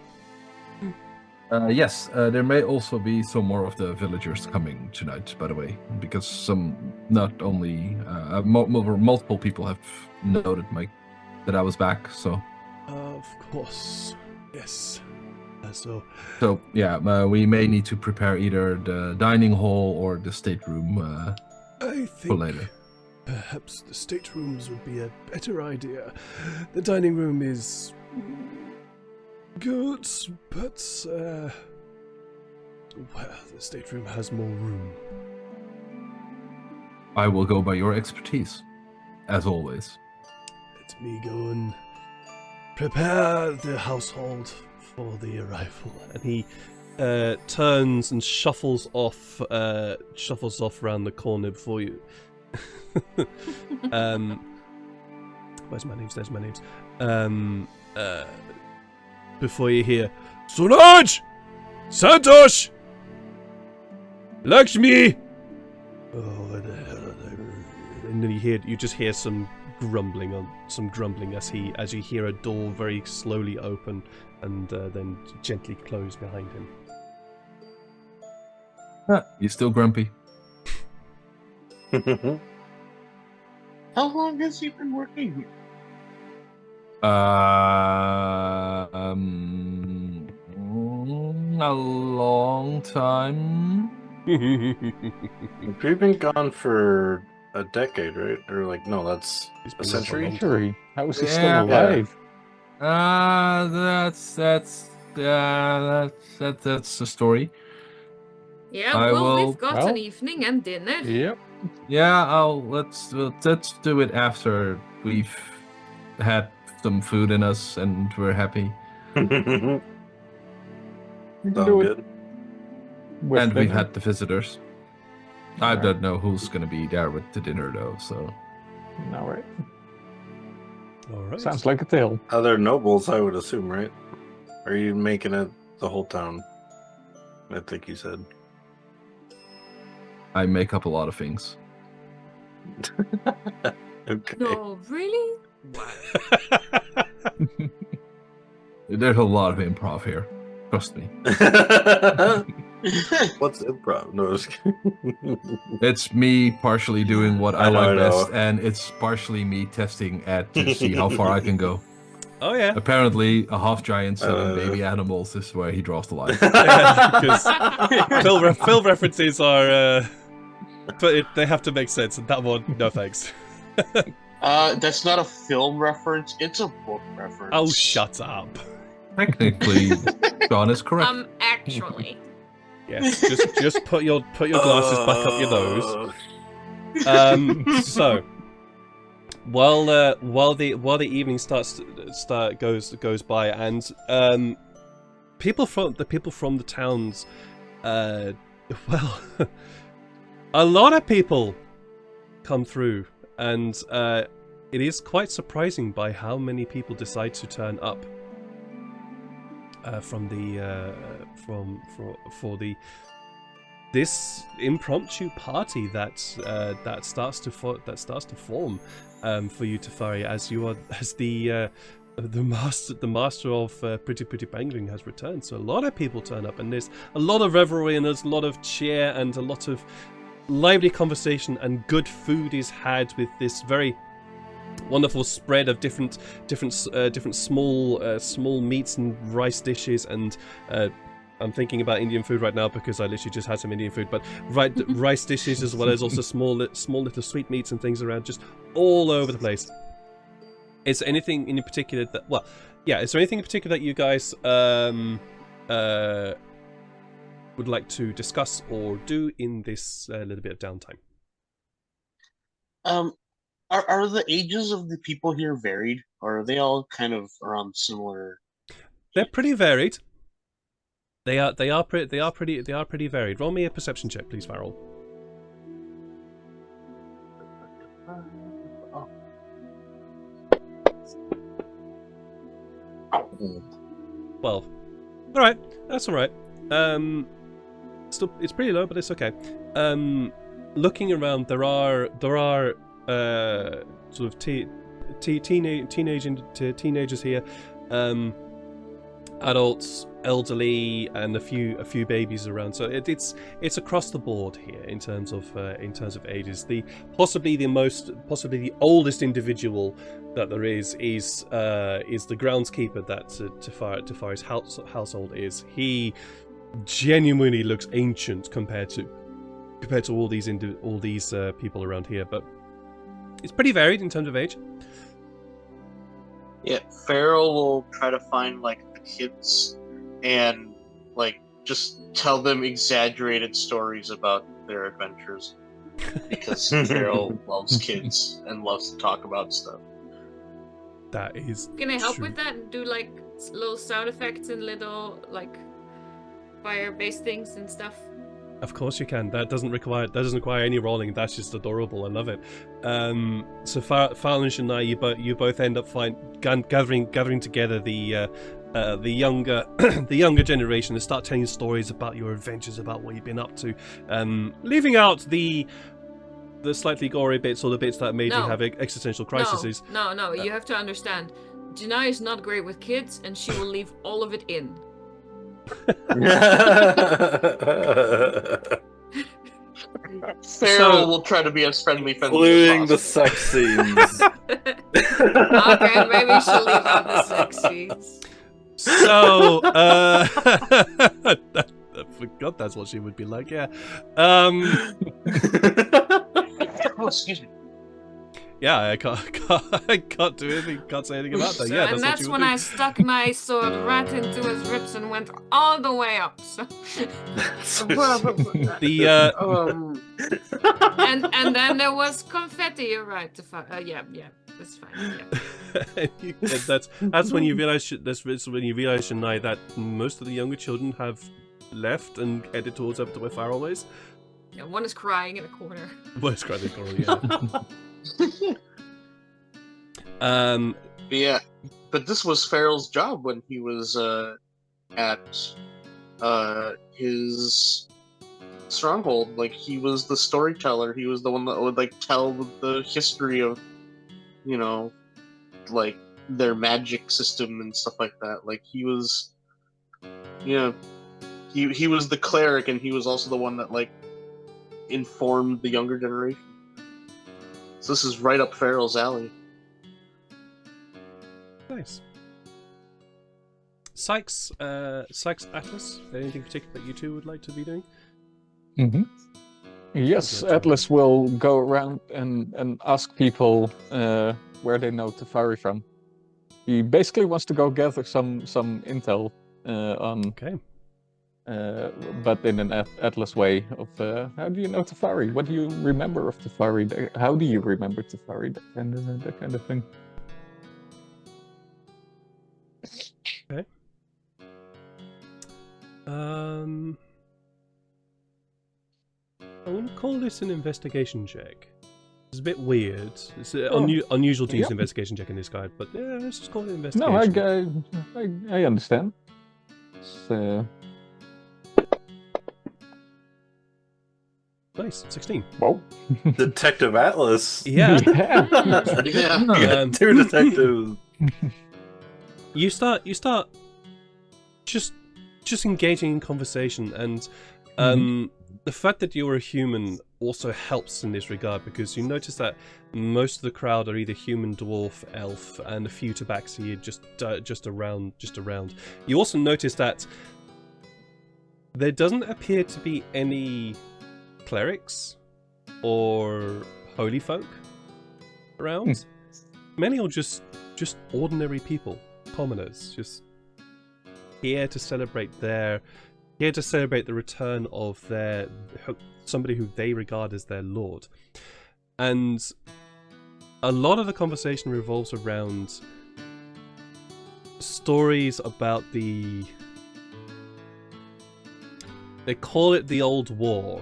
Speaker 1: Yes, there may also be some more of the villagers coming tonight, by the way, because not only multiple people have noted that I was back. So
Speaker 2: Of course, yes. So
Speaker 1: yeah, we may need to prepare either the dining hall or the stateroom
Speaker 2: I
Speaker 1: for
Speaker 2: think
Speaker 1: later.
Speaker 2: perhaps the staterooms would be a better idea. The dining room is good, but the stateroom has more room.
Speaker 1: I will go by your expertise, as always.
Speaker 2: Let me go and prepare the household for the arrival. And he turns and shuffles off around the corner before you. Where's my names? There's my names. Before you hear, Sonaj! Santosh! Lakshmi! Oh, what the hell are they? And then you just hear some grumbling as you hear a door very slowly open and then gently close behind him.
Speaker 1: You still grumpy?
Speaker 5: How long has he been working here?
Speaker 1: A long time.
Speaker 3: We've been gone for a decade, right? Or like, no, that's
Speaker 2: He's
Speaker 3: a
Speaker 2: been gone for a
Speaker 3: century.
Speaker 2: long time.
Speaker 6: Century. How is he
Speaker 1: Yeah.
Speaker 6: still alive?
Speaker 1: That's the story.
Speaker 4: Yeah,
Speaker 1: I
Speaker 4: well,
Speaker 1: will-
Speaker 4: we've got
Speaker 6: well,
Speaker 4: an evening and dinner.
Speaker 6: Yep.
Speaker 1: Yeah, let's do it after we've had some food in us and we're happy,
Speaker 6: You can
Speaker 3: Sound
Speaker 6: do it
Speaker 3: good.
Speaker 6: with
Speaker 1: and we've
Speaker 6: dinner.
Speaker 1: had the visitors. I
Speaker 6: Alright.
Speaker 1: don't know who's gonna be there with the dinner though, so
Speaker 6: All right.
Speaker 2: All right.
Speaker 6: Sounds like a tale.
Speaker 3: Other nobles, I would assume, right? Are you making it the whole town? I think you said.
Speaker 1: I make up a lot of things.
Speaker 3: Okay.
Speaker 4: No, really?
Speaker 1: There's a lot of improv here. Trust me.
Speaker 3: What's improv? No, just kidding.
Speaker 1: It's me partially doing what I
Speaker 3: I know,
Speaker 1: like
Speaker 3: I know.
Speaker 1: best, and it's partially me testing to see how far I can go.
Speaker 2: Oh yeah.
Speaker 1: Apparently, a half giant selling
Speaker 3: Uh.
Speaker 1: baby animals is where he draws the line.
Speaker 2: Yeah, because Phil references are, but they have to make sense. And that one, no thanks.
Speaker 5: That's not a film reference, it's a book reference.
Speaker 2: Oh, shut up.
Speaker 1: Technically, John is correct.
Speaker 4: Actually.
Speaker 2: Yes, just put your glasses back up your nose. So while the evening goes by, and people from the towns, well, a lot of people come through, and it is quite surprising by how many people decide to turn up for this impromptu party that starts to form for you, Tyfari, as the master of Pretty Bangling has returned. So a lot of people turn up, and there's a lot of revelry, and there's a lot of cheer and a lot of lively conversation, and good food is had with this very wonderful spread of different small meats and rice dishes, and I'm thinking about Indian food right now because I literally just had some Indian food, but rice dishes as well as also small little sweetmeats and things around, just all over the place. Is there anything in particular that, well, yeah, is there anything in particular that you guys would like to discuss or do in this little bit of downtime?
Speaker 5: Are the ages of the people here varied, or are they all kind of around similar?
Speaker 2: They're pretty varied. They are pretty varied. Roll me a perception check, please, Farrell. Well, all right, that's all right. Still, it's pretty low, but it's okay. Looking around, there are sort of teenagers here, adults, elderly, and a few babies around. So it's across the board here in terms of ages. Possibly the oldest individual that there is the groundskeeper that Tyfari's household is. He genuinely looks ancient compared to all these people around here, but it's pretty varied in terms of age.
Speaker 5: Yeah, Farrell will try to find like the kids and like just tell them exaggerated stories about their adventures because Farrell loves kids and loves to talk about stuff.
Speaker 2: That is.
Speaker 4: Can I help
Speaker 2: true.
Speaker 4: with that? Do like little sound effects and little like fire-based things and stuff.
Speaker 2: Of course you can. That doesn't require any rolling. That's just adorable. I love it. So Farrell and Shania, you both end up gathering together the younger the younger generation and start telling stories about your adventures, about what you've been up to, leaving out the slightly gory bits or the bits that made you have existential crises.
Speaker 4: No, you have to understand. Janai is not great with kids, and she will leave all of it in.
Speaker 5: Farrell will try to be as friendly
Speaker 3: Including the
Speaker 5: as possible.
Speaker 3: sex scenes.
Speaker 4: Okay, maybe she'll leave out the sex scenes.
Speaker 2: So, I forgot that's what she would be like. Yeah.
Speaker 5: Oh, excuse me.
Speaker 2: Yeah, I can't do anything. Can't say anything about that. Yeah,
Speaker 4: And that's when I stuck my sword right into his ribs and went all the way up. So. and then there was confetti. You're right. Yeah, that's fine. Yeah.
Speaker 2: that's when you realize Shania, that most of the younger children have left and headed towards up to where Farrell is.
Speaker 4: Yeah, one is crying in a corner.
Speaker 2: One is crying in a corner. Yeah.
Speaker 5: Yeah, but this was Farrell's job when he was at his stronghold. Like, he was the storyteller. He was the one that would like tell the history of, you know, like their magic system and stuff like that. Like, he was, you know, he was the cleric, and he was also the one that like informed the younger generation. So this is right up Farrell's alley.
Speaker 2: Nice. Sykes, Atlas, anything particular that you two would like to be doing?
Speaker 6: Mm-hmm. Yes, Atlas will go around and ask people where they know Tyfari from. He basically wants to go gather some intel on.
Speaker 2: Okay.
Speaker 6: But in an Atlas way of how do you know Tyfari? What do you remember of Tyfari? How do you remember Tyfari? That kind of thing.
Speaker 2: Okay. I wouldn't call this an investigation check. It's a bit weird. It's unusual to use an investigation check in this guide, but yeah, let's just call it an investigation.
Speaker 6: No, I understand.
Speaker 2: Nice, 16.
Speaker 6: Whoa.
Speaker 3: Detective Atlas.
Speaker 2: Yeah.
Speaker 5: Yeah.
Speaker 3: Two detectives.
Speaker 2: You start just engaging in conversation, and the fact that you're a human also helps in this regard, because you notice that most of the crowd are either human, dwarf, elf, and a few tabaxi just around. You also notice that There doesn't appear to be any clerics or holy folk around. Many are just ordinary people, commoners, just here to celebrate the return of somebody who they regard as their lord. And a lot of the conversation revolves around stories about they call it the Old War.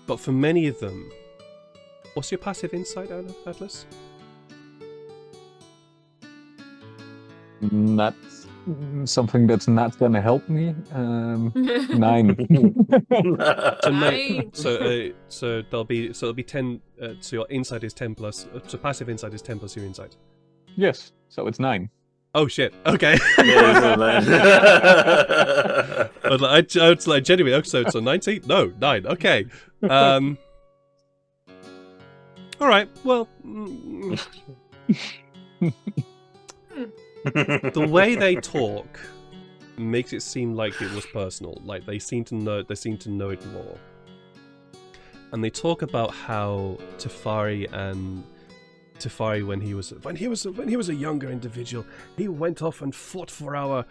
Speaker 2: But for many of them, what's your passive insight, Atlas?
Speaker 6: Not something that's not gonna help me. 9.
Speaker 2: So
Speaker 4: Nine.
Speaker 2: so it'll be 10. So your insight is 10 plus. So passive insight is 10 plus your insight.
Speaker 6: Yes, so it's 9.
Speaker 2: Oh shit. Okay.
Speaker 3: Yeah,
Speaker 2: But I was like genuinely. Okay, so 90? No, 9. Okay. All right. Well. The way they talk makes it seem like it was personal. Like they seem to know it more. And they talk about how Tyfari when he was a younger individual, he went off and fought for our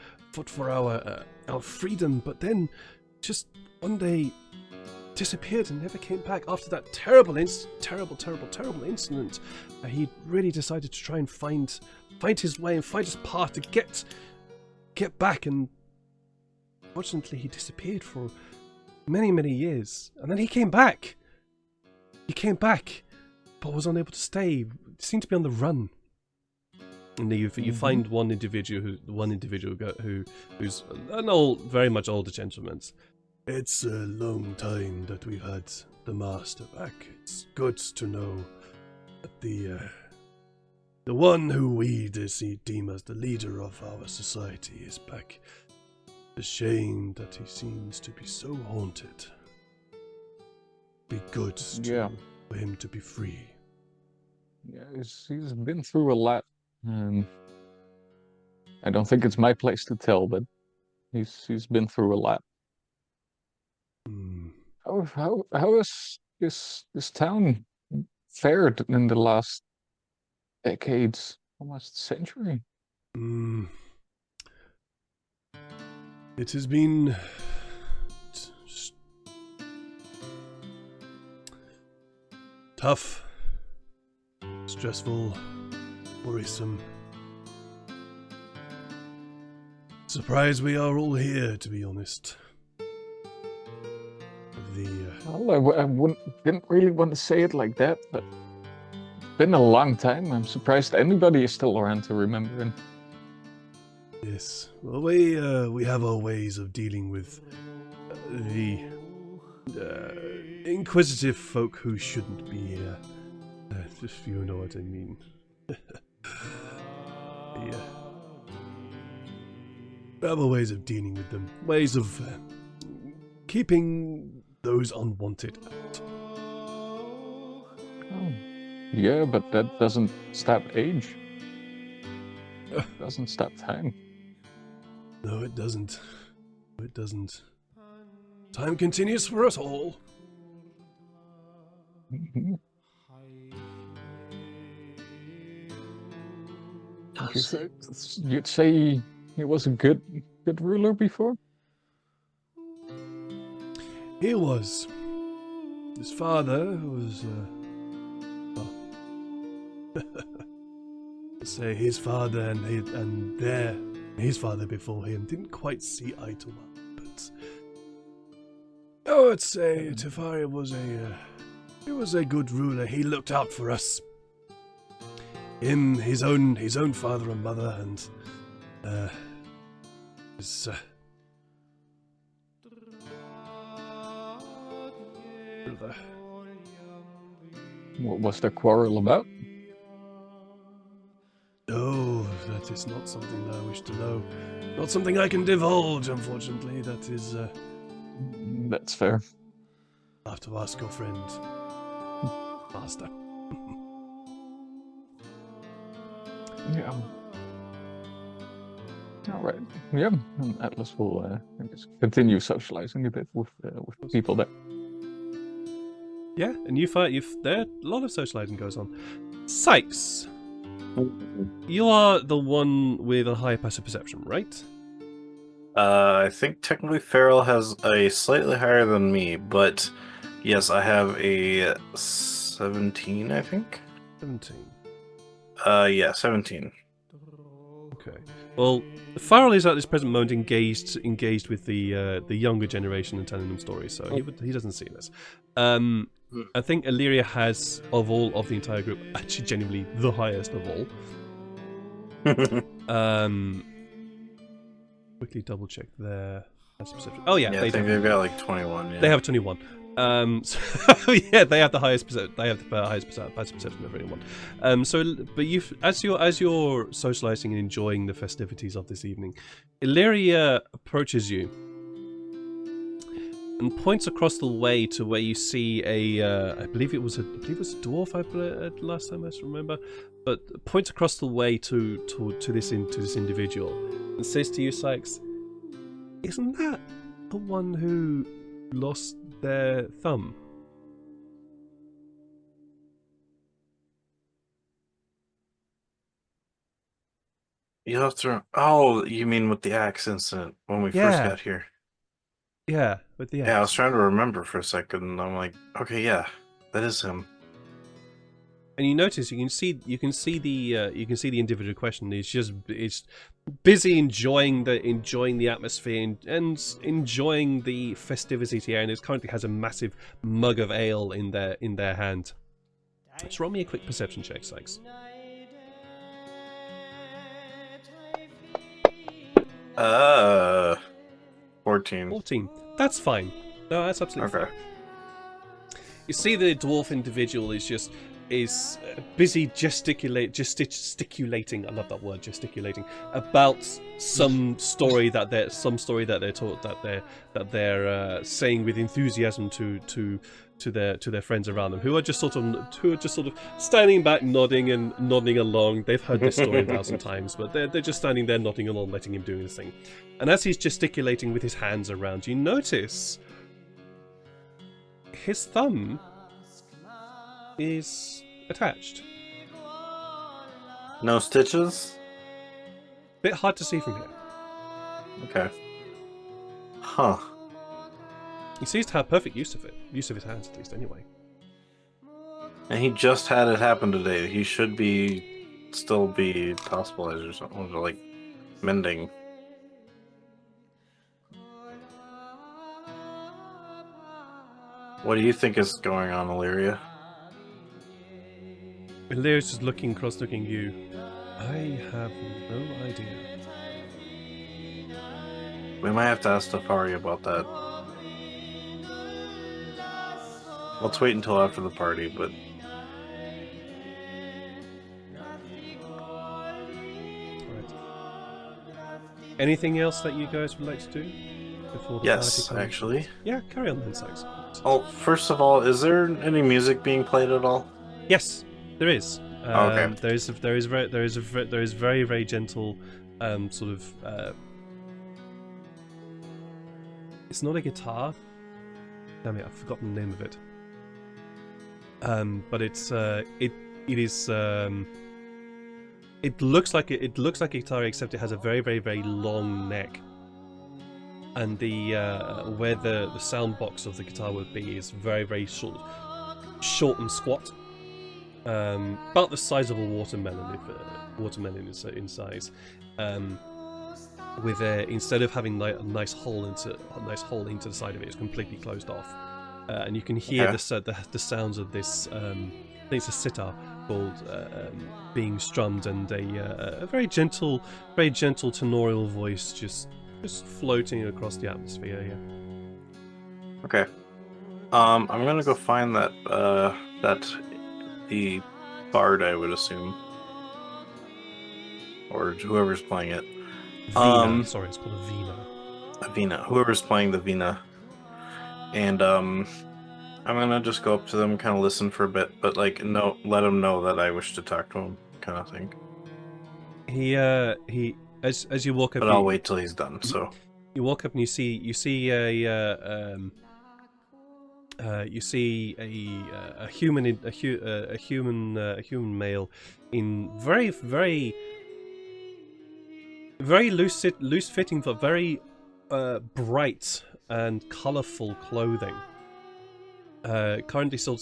Speaker 2: freedom, but then just one day disappeared and never came back after that terrible incident. He really decided to try and find his way and find his path to get back, and fortunately he disappeared for many years, and then he came back, but was unable to stay. He seemed to be on the run. And you find one individual who's an very much older gentleman. It's a long time that we've had the master back. It's good to know that the one who we deem as the leader of our society is back. A shame that he seems to be so haunted. Be good for him to be free.
Speaker 6: Yeah, he's been through a lot. I don't think it's my place to tell, but he's been through a lot. How has this town fared in the last decades, almost century?
Speaker 2: It has been tough, stressful, worrisome. Surprised we are all here, to be honest.
Speaker 6: Well, I didn't really want to say it like that, but it's been a long time. I'm surprised anybody is still around to remember him.
Speaker 2: Yes. Well, we have our ways of dealing with the inquisitive folk who shouldn't be here. If you know what I mean. Yeah. We have our ways of dealing with them. Ways of keeping those unwanted out.
Speaker 6: Oh, yeah, but that doesn't stop age. Doesn't stop time.
Speaker 2: No, it doesn't. It doesn't. Time continues for us all.
Speaker 6: You'd say he was a good ruler before?
Speaker 2: He was. His father was, say his father and his father before him didn't quite see eye to eye, but I would say Tyfari was a good ruler. He looked out for us. His own father and mother, and his brother.
Speaker 6: What was their quarrel about?
Speaker 2: Oh, that is not something I wish to know. Not something I can divulge, unfortunately. That is,
Speaker 6: That's fair.
Speaker 2: I'll have to ask your friend, Master.
Speaker 6: Yeah. All right. Yeah. And Atlas will just continue socializing a bit with the people there.
Speaker 2: Yeah, and there a lot of socializing goes on. Sykes, you are the one with a high passive perception, right?
Speaker 3: I think technically Farrell has a slightly higher than me, but yes, I have a 17, I think.
Speaker 2: 17.
Speaker 3: Yeah, 17.
Speaker 2: Okay. Well, Farrell is at this present moment engaged with the younger generation and telling them stories, so he doesn't see this. I think Illyria has, of all of the entire group, actually genuinely the highest of all. Quickly double check their perception. Oh yeah,
Speaker 3: Yeah, I think they've got like 21. Yeah.
Speaker 2: They have 21. So yeah, they have the highest perception. They have the highest perception of anyone. But as you're socializing and enjoying the festivities of this evening, Illyria approaches you and points across the way to where you see I believe it was a dwarf. Last time I remember, but points across the way to this individual and says to you, Sykes, "Isn't that the one who lost their thumb?"
Speaker 3: You have to. Oh, you mean with the axe incident when we first got here?
Speaker 2: Yeah, with the axe.
Speaker 3: Yeah, I was trying to remember for a second, and I'm like, okay, yeah, that is him.
Speaker 2: And you notice you can see the individual question is busy enjoying the atmosphere and enjoying the festivity here, and it currently has a massive mug of ale in their hand. Just roll me a quick perception check, Sykes.
Speaker 3: 14.
Speaker 2: 14. That's fine. No, that's absolutely fine. You see the dwarf individual is busy gesticulating. I love that word, gesticulating, about some story that they're taught, that they're saying with enthusiasm to their friends around them, who are just sort of standing back, nodding along. They've heard this story 1,000 times, but they're just standing there nodding along, letting him do his thing. And as he's gesticulating with his hands around, you notice his thumb is attached.
Speaker 3: No stitches?
Speaker 2: Bit hard to see from here.
Speaker 3: Okay. Huh.
Speaker 2: He seems to have perfect use of his hands, at least, anyway.
Speaker 3: And he just had it happen today. He should still be hospitalized or something, or like mending. What do you think is going on, Illyria?
Speaker 2: Illyria's just looking at you. I have no idea.
Speaker 3: We might have to ask Tyfari about that. Let's wait until after the party, but...
Speaker 2: Right. Anything else that you guys would like to do before the
Speaker 3: yes,
Speaker 2: party?
Speaker 3: actually.
Speaker 2: Yeah, carry on then, Sykes.
Speaker 3: Oh, first of all, is there any music being played at all?
Speaker 2: Yes, there is.
Speaker 3: Okay.
Speaker 2: There is very, very gentle sort of. It's not a guitar. Damn it, I've forgotten the name of it. But it is. It looks like a guitar, except it has a very, very, very long neck. And the where the sound box of the guitar would be is very, very short and squat. About the size of a watermelon, if watermelon is in size. With instead of having a nice hole into the side of it, it's completely closed off, and you can hear the sounds of this. I think it's a sitar called being strummed, and a very gentle tenorial voice just floating across the atmosphere. Yeah.
Speaker 3: Okay. I'm gonna go find that the bard, I would assume, or whoever's playing it.
Speaker 2: Vina. Sorry, it's called a vina.
Speaker 3: A vina. Whoever's playing the vina, and I'm gonna just go up to them, kind of listen for a bit, but let him know that I wish to talk to him, kind of thing.
Speaker 2: as you walk up,
Speaker 3: But I'll wait till he's done. So
Speaker 2: you walk up and you see a human male in very loose fitting but very bright and colourful clothing. Currently still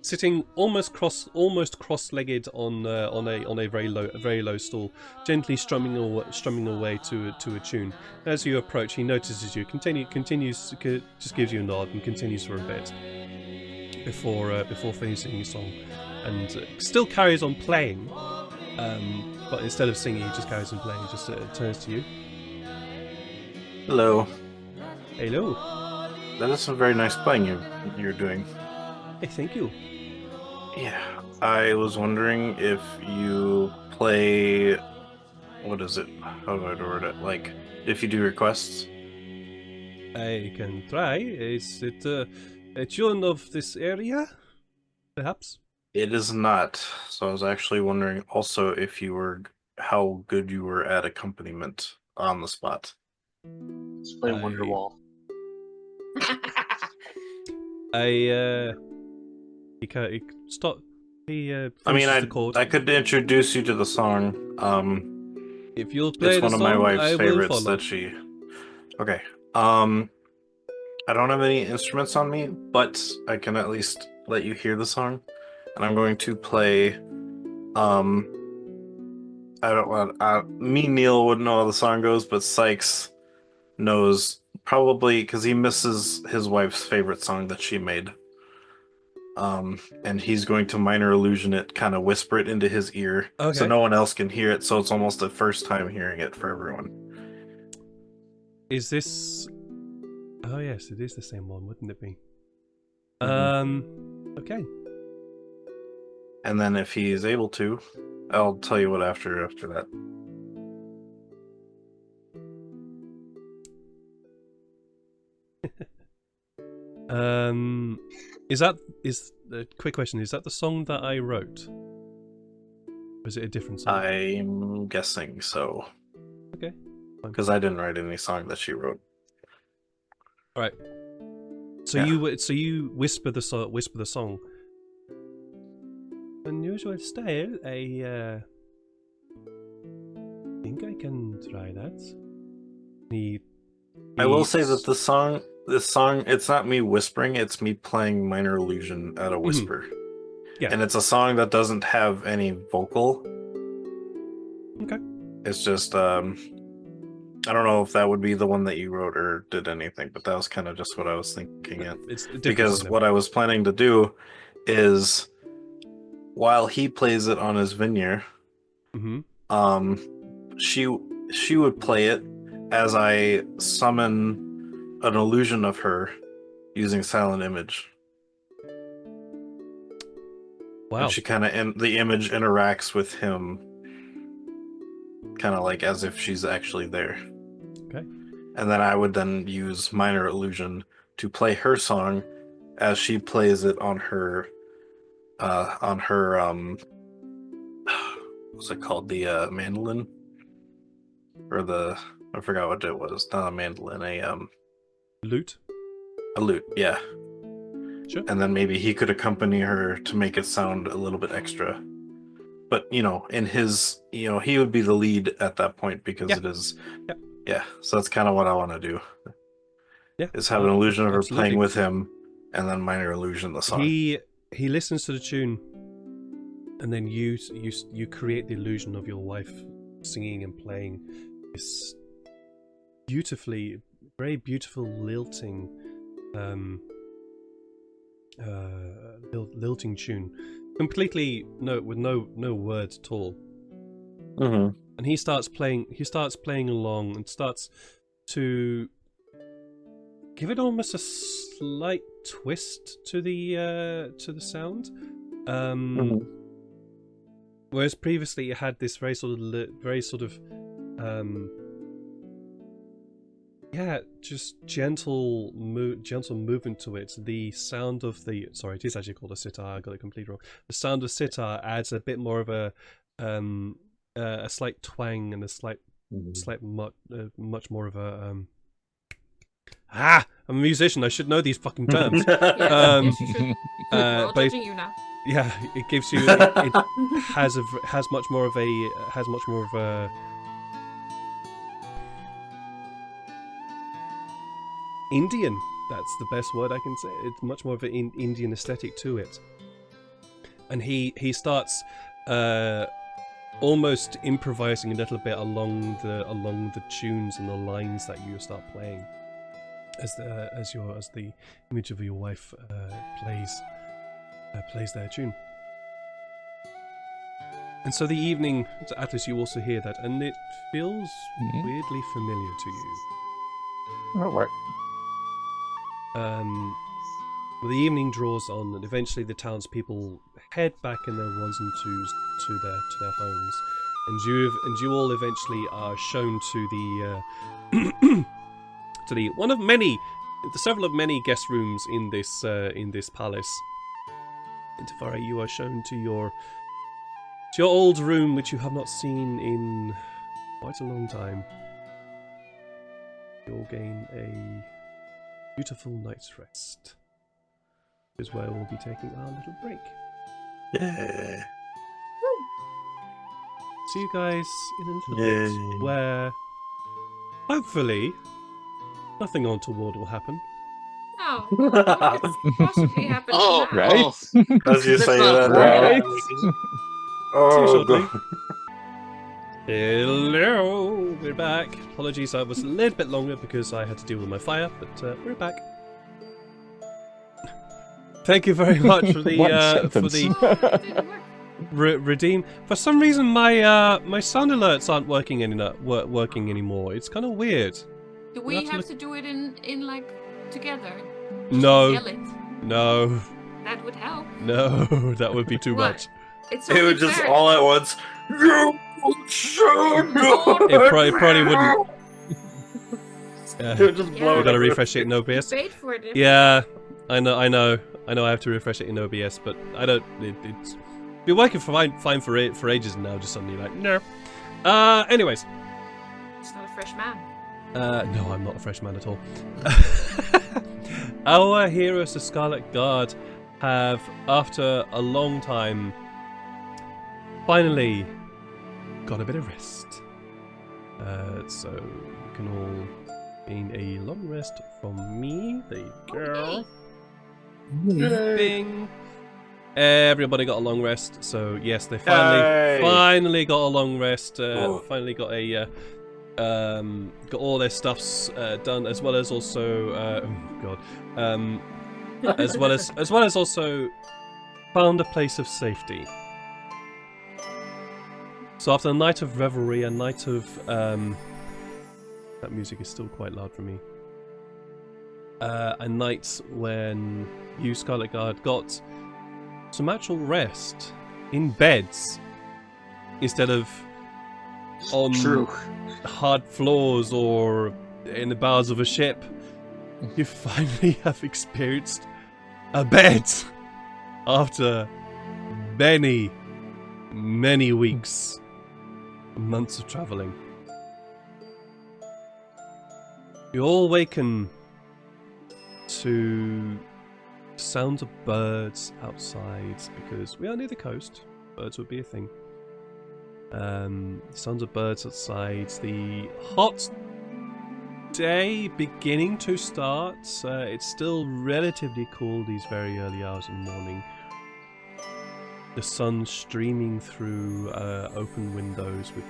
Speaker 2: sitting almost cross-legged on a very low stool, gently strumming away to a tune. As you approach, he notices you. Continues, just gives you a nod and continues for a bit before finishing his song, and still carries on playing. But instead of singing, he just carries on playing. He just turns to you.
Speaker 3: hello.
Speaker 2: Hello.
Speaker 3: That is some very nice playing you're doing.
Speaker 2: Hey, thank you.
Speaker 3: Yeah, I was wondering if you play. What is it? How do I word it? Like, if you do requests.
Speaker 2: I can try. Is it a tune of this area? Perhaps?
Speaker 3: It is not. So I was actually wondering also if you were how good you were at accompaniment on the spot.
Speaker 5: Let's play Wonderwall.
Speaker 2: He stop. He
Speaker 3: I
Speaker 2: finishes
Speaker 3: mean,
Speaker 2: the chord.
Speaker 3: I could introduce you to the song.
Speaker 2: If you'll play
Speaker 3: It's one
Speaker 2: the
Speaker 3: of my
Speaker 2: song,
Speaker 3: wife's
Speaker 2: I will
Speaker 3: favorites
Speaker 2: follow.
Speaker 3: that she. Okay. I don't have any instruments on me, but I can at least let you hear the song. And I'm going to play. I don't want. Me, Neil wouldn't know how the song goes, but Sykes knows probably because he misses his wife's favorite song that she made. And he's going to minor illusion it, kind of whisper it into his ear,
Speaker 2: Okay.
Speaker 3: so no one else can hear it. So it's almost the first time hearing it for everyone.
Speaker 2: Is this? Oh yes, it is the same one, wouldn't it be?
Speaker 3: Mhm.
Speaker 2: Okay.
Speaker 3: And then if he is able to, I'll tell you what after that.
Speaker 2: Is the quick question? Is that the song that I wrote? Or is it a different song?
Speaker 3: I'm guessing so.
Speaker 2: Okay. Fine.
Speaker 3: Because I didn't write any song that she wrote.
Speaker 2: All right. So
Speaker 3: Yeah.
Speaker 2: you whisper the song. Unusual style. I think I can try that.
Speaker 3: I will say that this song, it's not me whispering, it's me playing minor illusion at a whisper.
Speaker 2: Yeah.
Speaker 3: And it's a song that doesn't have any vocal.
Speaker 2: Okay.
Speaker 3: It's just, I don't know if that would be the one that you wrote or did anything, but that was kind of just what I was thinking it.
Speaker 2: It's a different
Speaker 3: Because
Speaker 2: song,
Speaker 3: what I was planning to do is, while he plays it on his vineyard, she would play it as I summon an illusion of her using silent image.
Speaker 2: Wow.
Speaker 3: And she kind of the image interacts with him, kind of like as if she's actually there.
Speaker 2: Okay.
Speaker 3: And then I would then use minor illusion to play her song as she plays it on her what's it called, the mandolin, or I forgot what it was, not a mandolin, a
Speaker 2: Lute.
Speaker 3: lute, yeah.
Speaker 2: Sure.
Speaker 3: And then maybe he could accompany her to make it sound a little bit extra. But in his, he would be the lead at that point because it is. Yeah. So that's kind of what I want to do.
Speaker 2: Yeah.
Speaker 3: Is have an illusion of her
Speaker 2: absolutely.
Speaker 3: playing with him, and then minor illusion the song.
Speaker 2: He listens to the tune, and then you create the illusion of your wife singing and playing this very beautiful lilting lilting tune, completely with no words at all.
Speaker 3: Mm-hmm.
Speaker 2: And he starts playing along and starts to give it almost a slight twist to the sound. Whereas previously it had this very sort of just gentle movement to it. The sound of it is actually called a sitar. I got it completely wrong. The sound of sitar adds a bit more of a slight twang and a slight Slightly much more of a I'm a musician. I should know these fucking terms.
Speaker 4: Yes, yes, you should. We're all
Speaker 2: but
Speaker 4: judging you now.
Speaker 2: yeah, it gives you. It has much more of a Indian. That's the best word I can say. It's much more of an Indian aesthetic to it. And he starts almost improvising a little bit along the tunes and the lines that you start playing as the image of your wife plays their tune. And so the evening, Atlas, you also hear that, and it feels weirdly familiar to you.
Speaker 6: All right.
Speaker 2: The evening draws on, and eventually the townspeople head back in their ones and twos to their homes, and you all eventually are shown to the to the several of many guest rooms in this palace. In Tyfari, you are shown to your old room, which you have not seen in quite a long time. You'll gain a beautiful night's rest. Is where we'll be taking our little break.
Speaker 3: Yeah.
Speaker 2: See you guys in a little bit, where hopefully nothing untoward will happen.
Speaker 4: Oh, what could possibly happen?
Speaker 5: Oh,
Speaker 4: now?
Speaker 6: Right?
Speaker 3: As you
Speaker 5: That's
Speaker 3: say
Speaker 5: not
Speaker 3: that.
Speaker 6: right.
Speaker 3: Oh,
Speaker 2: shortly.
Speaker 3: God.
Speaker 2: Hello, we're back. Apologies, I was a little bit longer because I had to deal with my fire, but we're back. Thank you very much for the
Speaker 6: One
Speaker 2: for
Speaker 6: sentence.
Speaker 2: the
Speaker 4: It didn't work.
Speaker 2: redeem. For some reason, my sound alerts aren't working anymore. It's kind of weird.
Speaker 4: Do we have to do it in like together?
Speaker 2: No.
Speaker 4: Yell it.
Speaker 2: No,
Speaker 4: That would help.
Speaker 2: no, that would be too
Speaker 4: What?
Speaker 2: much.
Speaker 4: It's
Speaker 3: It
Speaker 4: only
Speaker 3: would just
Speaker 4: fair.
Speaker 3: all at once. You should go.
Speaker 2: It probably wouldn't.
Speaker 3: It would just
Speaker 4: Yeah.
Speaker 3: blow
Speaker 2: We
Speaker 3: it
Speaker 2: gotta
Speaker 3: up.
Speaker 2: refresh it in OBS.
Speaker 4: Paid for it.
Speaker 2: Yeah, I know. I have to refresh it in OBS, but I don't. It's been working fine for ages now. Just suddenly like no. Anyways,
Speaker 4: It's not a fresh man.
Speaker 2: no, I'm not a freshman at all. Our heroes, the Scarlet Guard, have, after a long time, finally got a bit of rest. So you can all gain a long rest from me. There you go. Bing. Everybody got a long rest, so yes, they
Speaker 3: Yay.
Speaker 2: finally got a long rest.
Speaker 3: Oh.
Speaker 2: Finally got a got all their stuffs done, as well as also as well as also found a place of safety. So after a night of revelry, a night of that music is still quite loud for me. A night when you, Scarlet Guard, got some actual rest in beds instead of on
Speaker 5: True.
Speaker 2: hard floors or in the bowels of a ship. You finally have experienced a bed after many weeks, months of traveling. You all awaken to sounds of birds outside, because we are near the coast. Birds would be a thing. Sounds of birds outside. The hot day beginning to start. It's still relatively cool these very early hours in the morning. The sun streaming through open windows with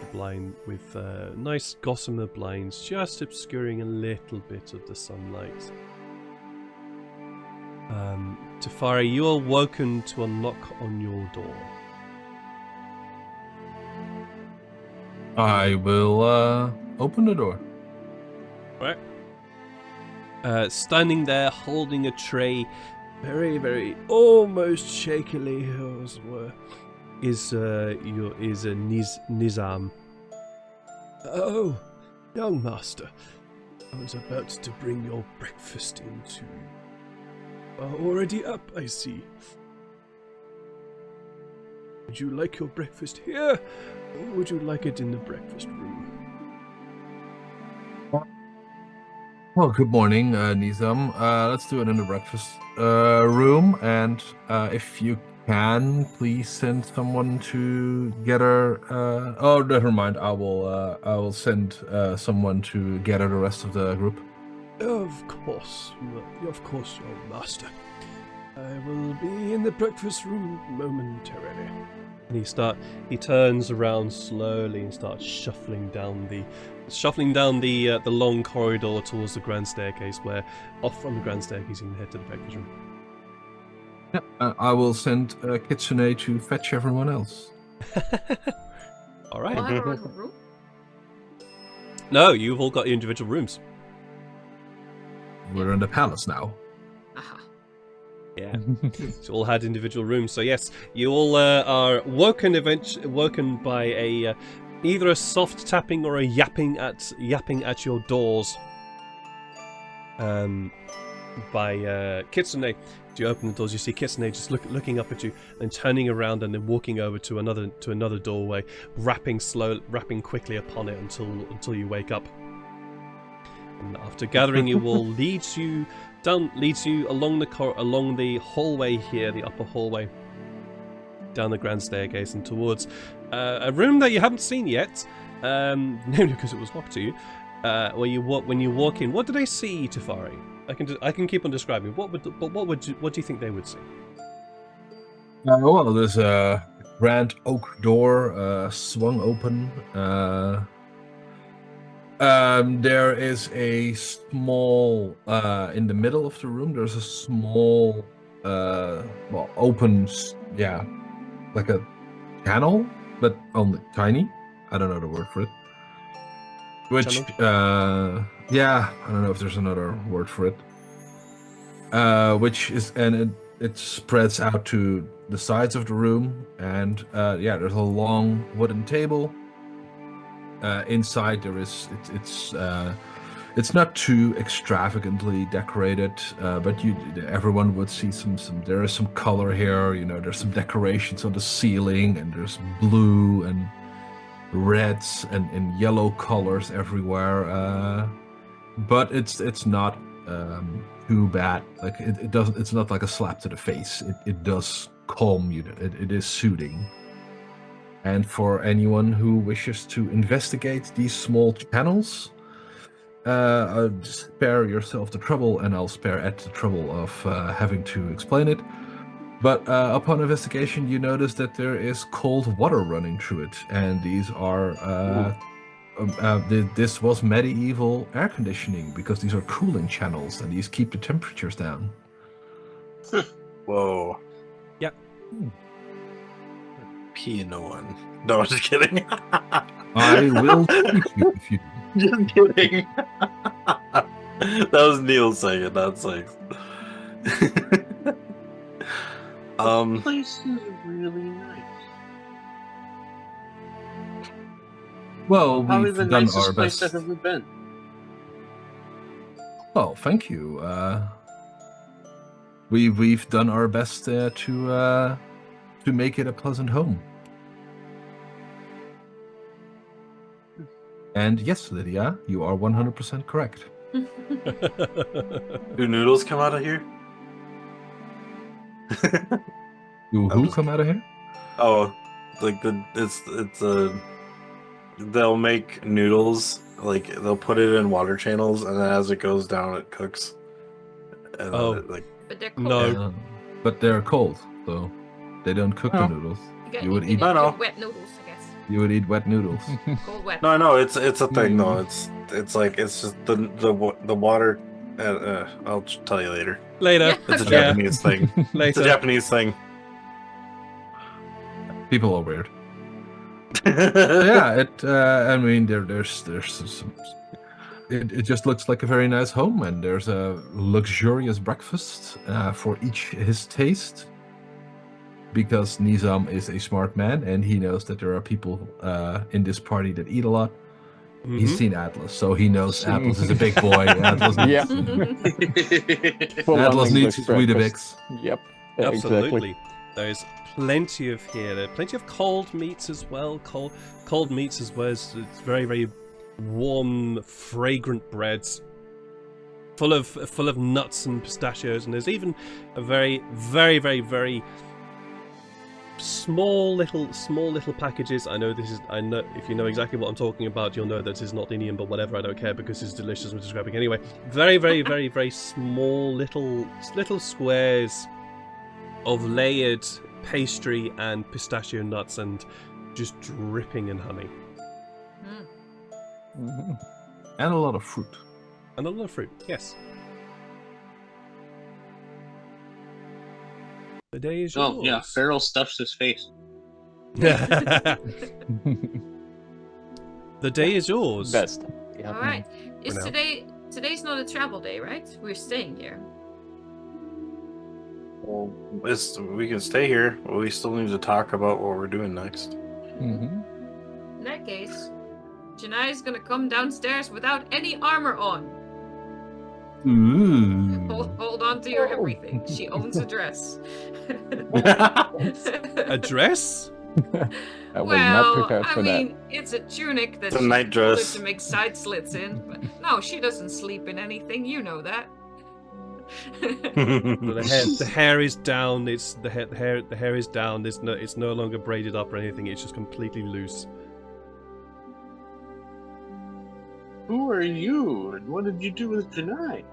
Speaker 2: nice gossamer blinds just obscuring a little bit of the sunlight. Tyfari, you are woken to a knock on your door.
Speaker 1: I will open the door.
Speaker 2: Right. Standing there holding a tray, very almost shakily, as it were, is Nizam. Oh, young master, I was about to bring your breakfast into. Already up, I see. Would you like your breakfast here, or would you like it in the breakfast room?
Speaker 1: Well, good morning, Nizam. Let's do it in the breakfast room, and if you can, please send someone to gather. Oh, never mind. I will send someone to gather the rest of the group.
Speaker 2: Of course, your master. I will be in the breakfast room momentarily. And he turns around slowly and starts shuffling down the long corridor towards the grand staircase, where off from the grand staircase you can head to the breakfast room.
Speaker 1: Yeah, I will send Kitsune to fetch everyone else.
Speaker 2: All right.
Speaker 4: We'll have our own room.
Speaker 2: No, you've all got your individual rooms.
Speaker 1: We're in the palace now.
Speaker 4: Aha.
Speaker 2: Yeah. So all had individual rooms. So yes, you all are woken by a either a soft tapping or a yapping at your doors. By Kitsune. Do you open the doors? You see Kitsune just looking up at you, and turning around and then walking over to another doorway, rapping quickly upon it until you wake up. And after gathering you all, leads you along the hallway here, the upper hallway, down the grand staircase and towards a room that you haven't seen yet, namely because it was locked to you. When you walk in, what do they see, Tyfari? I can keep on describing. What do you think they would see?
Speaker 1: Well, there's a grand oak door swung open. There is a small in the middle of the room. There's a small, open, like a channel, but only tiny. I don't know the word for it. Which, I don't know if there's another word for it. Which is, and it spreads out to the sides of the room, and there's a long wooden table. Inside there is, it's not too extravagantly decorated, but everyone would see there is some color here. There's some decorations on the ceiling, and there's blue and reds and yellow colors everywhere. But it's not too bad. Like it doesn't. It's not like a slap to the face. It does calm you. It is soothing. And for anyone who wishes to investigate these small channels, spare yourself the trouble, and I'll spare Ed the trouble of having to explain it. But upon investigation, you notice that there is cold water running through it, and these are this was medieval air conditioning, because these are cooling channels, and these keep the temperatures down.
Speaker 3: Whoa.
Speaker 2: Yep.
Speaker 3: Pee no one. No, I'm just kidding.
Speaker 1: I will teach you if you do.
Speaker 3: Just kidding. That was Neil saying it, not Sykes.
Speaker 5: The place is really nice.
Speaker 1: Well,
Speaker 5: Probably
Speaker 1: we've
Speaker 5: the
Speaker 1: done
Speaker 5: nicest
Speaker 1: our
Speaker 5: place
Speaker 1: best.
Speaker 5: I've ever been.
Speaker 1: Well, thank you. We've done our best to make it a pleasant home. And yes, Lydia, you are 100% correct.
Speaker 3: Do noodles come out of here?
Speaker 1: Do who
Speaker 3: just
Speaker 1: come out of here?
Speaker 3: Oh, like they'll make noodles, like they'll put it in water channels, and then as it goes down, it cooks. And
Speaker 4: But they're cold.
Speaker 2: No.
Speaker 1: But they're cold, so they don't cook the noodles. You would eat.
Speaker 3: No, no.
Speaker 4: Wet noodles, I guess.
Speaker 1: You would eat wet noodles.
Speaker 4: Cold wet.
Speaker 3: No, it's a thing though. It's just the water. I'll tell you later.
Speaker 2: Later.
Speaker 3: It's a
Speaker 2: Yeah.
Speaker 3: Japanese thing. It's
Speaker 2: Later.
Speaker 3: a Japanese thing.
Speaker 1: People are weird. Yeah, I mean, there's some. It just looks like a very nice home, and there's a luxurious breakfast for each his taste. Because Nizam is a smart man, and he knows that there are people in this party that eat a lot.
Speaker 2: Mhm.
Speaker 1: He's seen Atlas, so he knows Atlas is a big boy. Atlas
Speaker 6: Yeah. Full on
Speaker 1: Atlas needs
Speaker 6: English
Speaker 1: his Weetabix.
Speaker 6: breakfast. Yep.
Speaker 2: Absolutely.
Speaker 6: Exactly.
Speaker 2: There's plenty of here. There are plenty of cold meats as well. Cold meats as well as it's very, very warm, fragrant breads. full of nuts and pistachios, and there's even a very, very, very, very small little packages. I know if you know exactly what I'm talking about, you'll know that this is not Indian, but whatever, I don't care because it's delicious. I'm describing anyway. Very, very, very, very small little squares of layered pastry and pistachio nuts, and just dripping in honey.
Speaker 6: Mm-hmm.
Speaker 1: And a lot of fruit.
Speaker 2: And a lot of fruit, yes. The day is yours.
Speaker 5: Oh, yeah, Farrell stuffs his face.
Speaker 2: The day is yours.
Speaker 6: Best. Yeah.
Speaker 4: All right. Is
Speaker 2: now.
Speaker 4: today's not a travel day, right? We're staying here.
Speaker 3: Well, we can stay here, but we still need to talk about what we're doing next.
Speaker 6: Mm-hmm.
Speaker 4: In that case, Janai is gonna come downstairs without any armor on.
Speaker 1: Ooh.
Speaker 4: Hold on to your everything. She owns a dress.
Speaker 2: A dress?
Speaker 6: I was not
Speaker 4: Well,
Speaker 6: prepared
Speaker 4: I
Speaker 6: for
Speaker 4: mean, it's a tunic that
Speaker 3: It's a
Speaker 4: she
Speaker 3: night
Speaker 4: told her
Speaker 3: dress.
Speaker 4: to make side slits in. But no, she doesn't sleep in anything. You know that.
Speaker 2: Well, the hair is down. It's the hair is down. It's no longer braided up or anything. It's just completely loose.
Speaker 5: Who are you, and what did you do with Janai?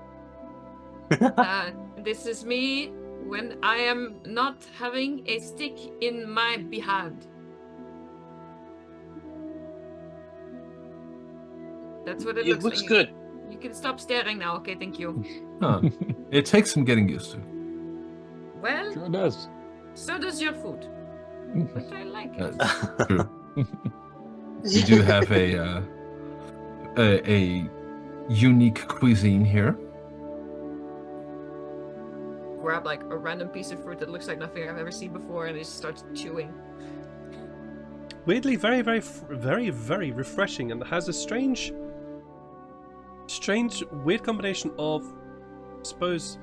Speaker 4: This is me when I am not having a stick in my behind. That's what it
Speaker 5: It
Speaker 4: looks
Speaker 5: looks
Speaker 4: like.
Speaker 5: good.
Speaker 4: You can stop staring now. Okay, thank you.
Speaker 1: Huh. It takes some getting used to.
Speaker 4: Well,
Speaker 6: Sure does.
Speaker 4: so does your food. But I like it.
Speaker 1: That's true. We do have a unique cuisine here.
Speaker 4: Grab like a random piece of fruit that looks like nothing I've ever seen before, and it just starts chewing.
Speaker 2: Weirdly, very, very, very, very refreshing, and has a strange, weird combination of, I suppose,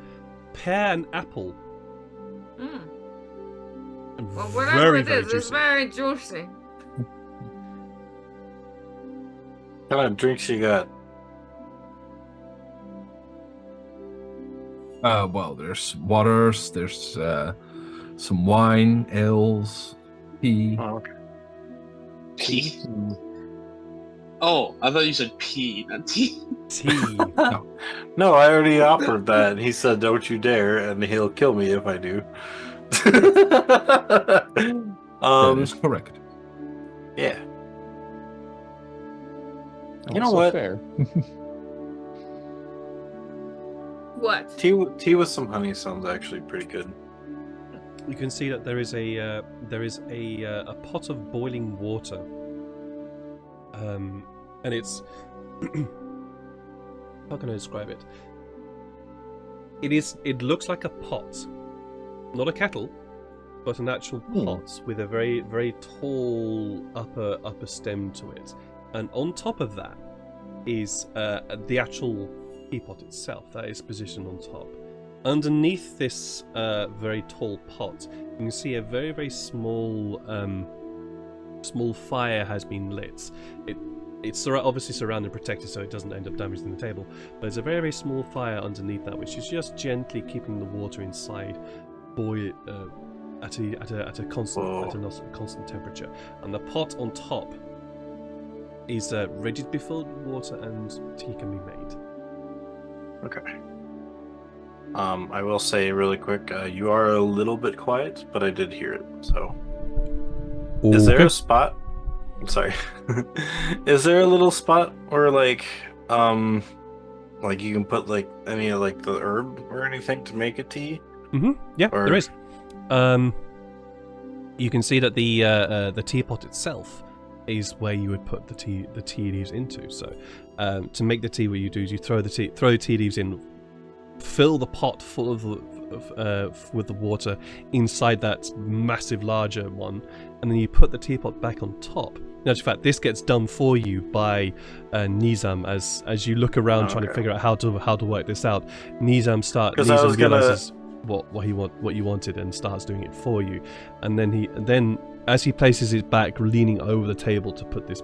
Speaker 2: pear and apple.
Speaker 4: Mm.
Speaker 2: And
Speaker 4: Well, whatever it is, it's
Speaker 2: juicy.
Speaker 4: very juicy.
Speaker 3: What kind of drinks you got?
Speaker 1: Well, there's waters, there's some wine, ales, tea.
Speaker 3: Oh, okay.
Speaker 5: Pee? Oh, I thought you said pee, not tea.
Speaker 2: Tea.
Speaker 3: No, I already offered that. He said, "Don't you dare," and he'll kill me if I do.
Speaker 1: That is correct.
Speaker 3: Yeah. You know
Speaker 6: Also
Speaker 3: what?
Speaker 6: Fair.
Speaker 4: What?
Speaker 3: Tea with some honey sounds actually pretty good.
Speaker 2: You can see that there is a pot of boiling water, and it's how can I describe it? It looks like a pot, not a kettle, but an actual pot with a very, very tall upper stem to it, and on top of that is the actual teapot itself that is positioned on top. Underneath this very tall pot, you can see a very, very small fire has been lit. It's obviously surrounded and protected so it doesn't end up damaging the table, but there's a very, very small fire underneath that, which is just gently keeping the water inside boil at a constant temperature. And the pot on top is ready to be filled with water, and tea can be made.
Speaker 3: Okay. I will say really quick, you are a little bit quiet, but I did hear it. So, is there a spot? I'm sorry. Is there a little spot where like you can put like any of like the herb or anything to make a tea?
Speaker 2: Mm-hmm. Yeah,
Speaker 3: Or-
Speaker 2: there is. You can see that the teapot itself is where you would put the tea leaves into. So, to make the tea, what you do is you throw the tea leaves in, fill the pot full with the water inside that massive larger one, and then you put the teapot back on top. In fact, this gets done for you by Nizam as you look around trying to figure out how to work this out. Nizam realizes what you wanted and starts doing it for you, and then as he places it back, leaning over the table to put this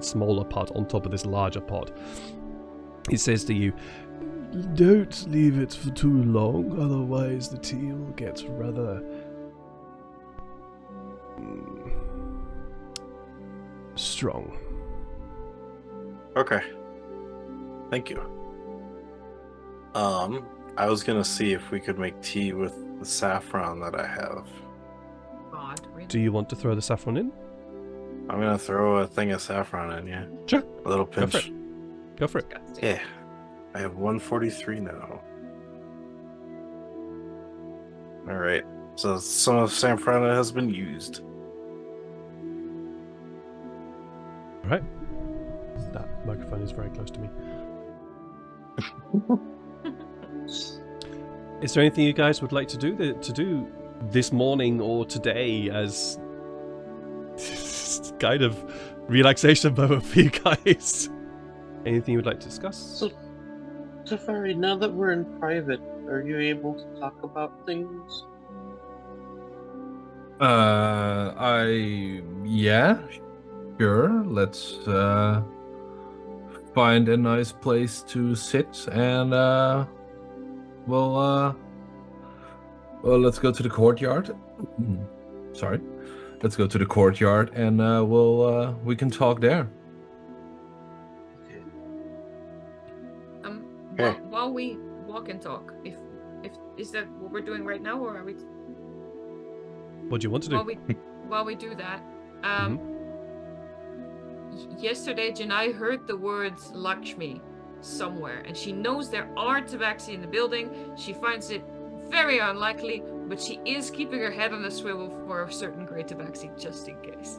Speaker 2: smaller pot on top of this larger pot, he says to you, don't leave it for too long, otherwise the tea will get rather strong.
Speaker 3: Okay. Thank you. I was gonna see if we could make tea with the saffron that I have.
Speaker 4: God, really?
Speaker 2: Do you want to throw the saffron in?
Speaker 3: I'm gonna throw a thing of saffron in, yeah.
Speaker 2: Sure.
Speaker 3: A little
Speaker 2: Go for
Speaker 3: pinch.
Speaker 2: it. Go for it.
Speaker 4: Disgusting.
Speaker 3: Yeah. I have 143 now. Alright. So some of saffron has been used.
Speaker 2: Alright. That microphone is very close to me. Is there anything you guys would like to do this morning or today as kind of relaxation moment for you guys? Anything you would like to discuss?
Speaker 7: So, Tyfari, now that we're in private, are you able to talk about things?
Speaker 1: Yeah, sure. Let's find a nice place to sit and well, let's go to the courtyard. Sorry. Let's go to the courtyard and we can talk there.
Speaker 3: Okay.
Speaker 4: While we walk and talk, if is that what we're doing right now, or are we?
Speaker 2: What do you want to do?
Speaker 4: While we do that, yesterday Janai heard the words Lakshmi somewhere, and she knows there are tabaxi in the building. She finds it very unlikely, but she is keeping her head on a swivel for a certain great tabaxi just in case.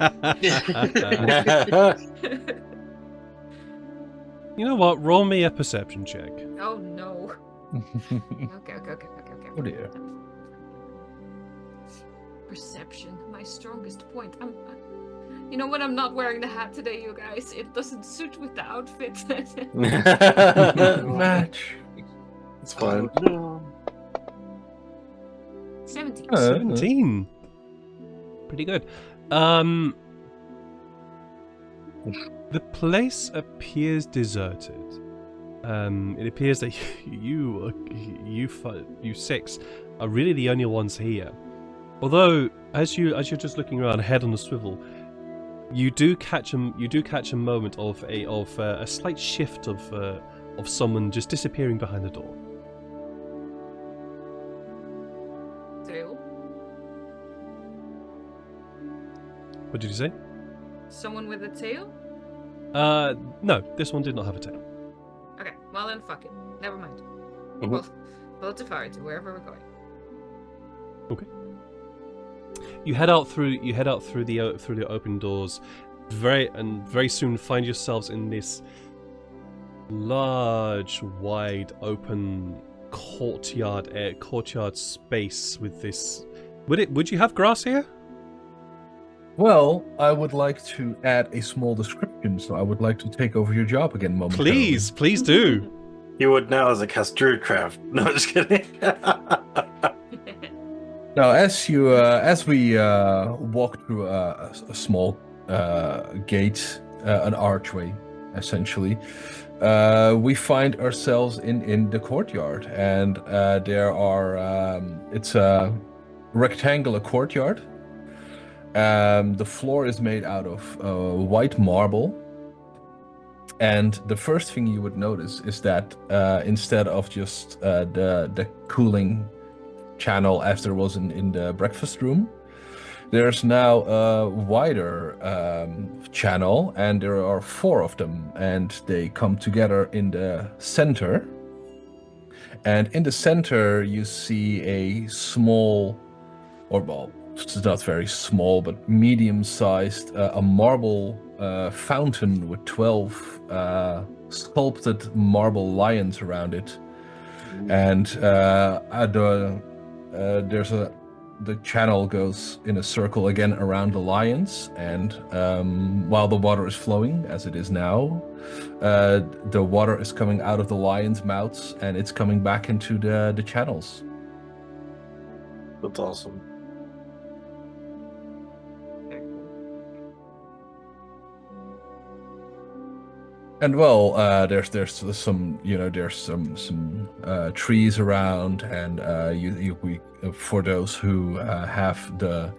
Speaker 2: You know what? Roll me a perception check.
Speaker 4: Oh no. Okay.
Speaker 1: Oh dear.
Speaker 4: Perception, my strongest point. You know what? I'm not wearing the hat today, you guys. It doesn't suit with the outfit.
Speaker 1: Match.
Speaker 3: It's fine.
Speaker 7: No.
Speaker 4: 17.
Speaker 2: 17. Pretty good. The place appears deserted. It appears that you six are really the only ones here. Although, as you're just looking around, head on a swivel, you do catch a moment of a slight shift of someone just disappearing behind the door.
Speaker 4: Tail.
Speaker 2: What did you say?
Speaker 4: Someone with a tail?
Speaker 2: No, this one did not have a tail.
Speaker 4: Okay, well then fuck it. Never mind.
Speaker 3: Mhm.
Speaker 4: Well, follow Tyfari to wherever we're going.
Speaker 2: Okay. You head out through the open doors, very soon find yourselves in this large, wide, open courtyard space with this. Would you have grass here?
Speaker 1: Well, I would like to add a small description, so I would like to take over your job again momentarily.
Speaker 2: Please do.
Speaker 3: You would now as a cast druidcraft. No, just kidding.
Speaker 1: Now, as we walk through a small gate, an archway, essentially, we find ourselves in the courtyard, and there are it's a rectangular courtyard. The floor is made out of white marble, and the first thing you would notice is that instead of just the cooling channel as there was in the breakfast room, there's now a wider channel, and there are 4 of them, and they come together in the center. And in the center you see a small, or well, it's not very small, but medium-sized, a marble fountain with 12 sculpted marble lions around it. And the channel goes in a circle again around the lions, and while the water is flowing, as it is now, the water is coming out of the lions' mouths, and it's coming back into the channels.
Speaker 3: That's awesome.
Speaker 1: And well, there's some there's some trees around, and for those who have the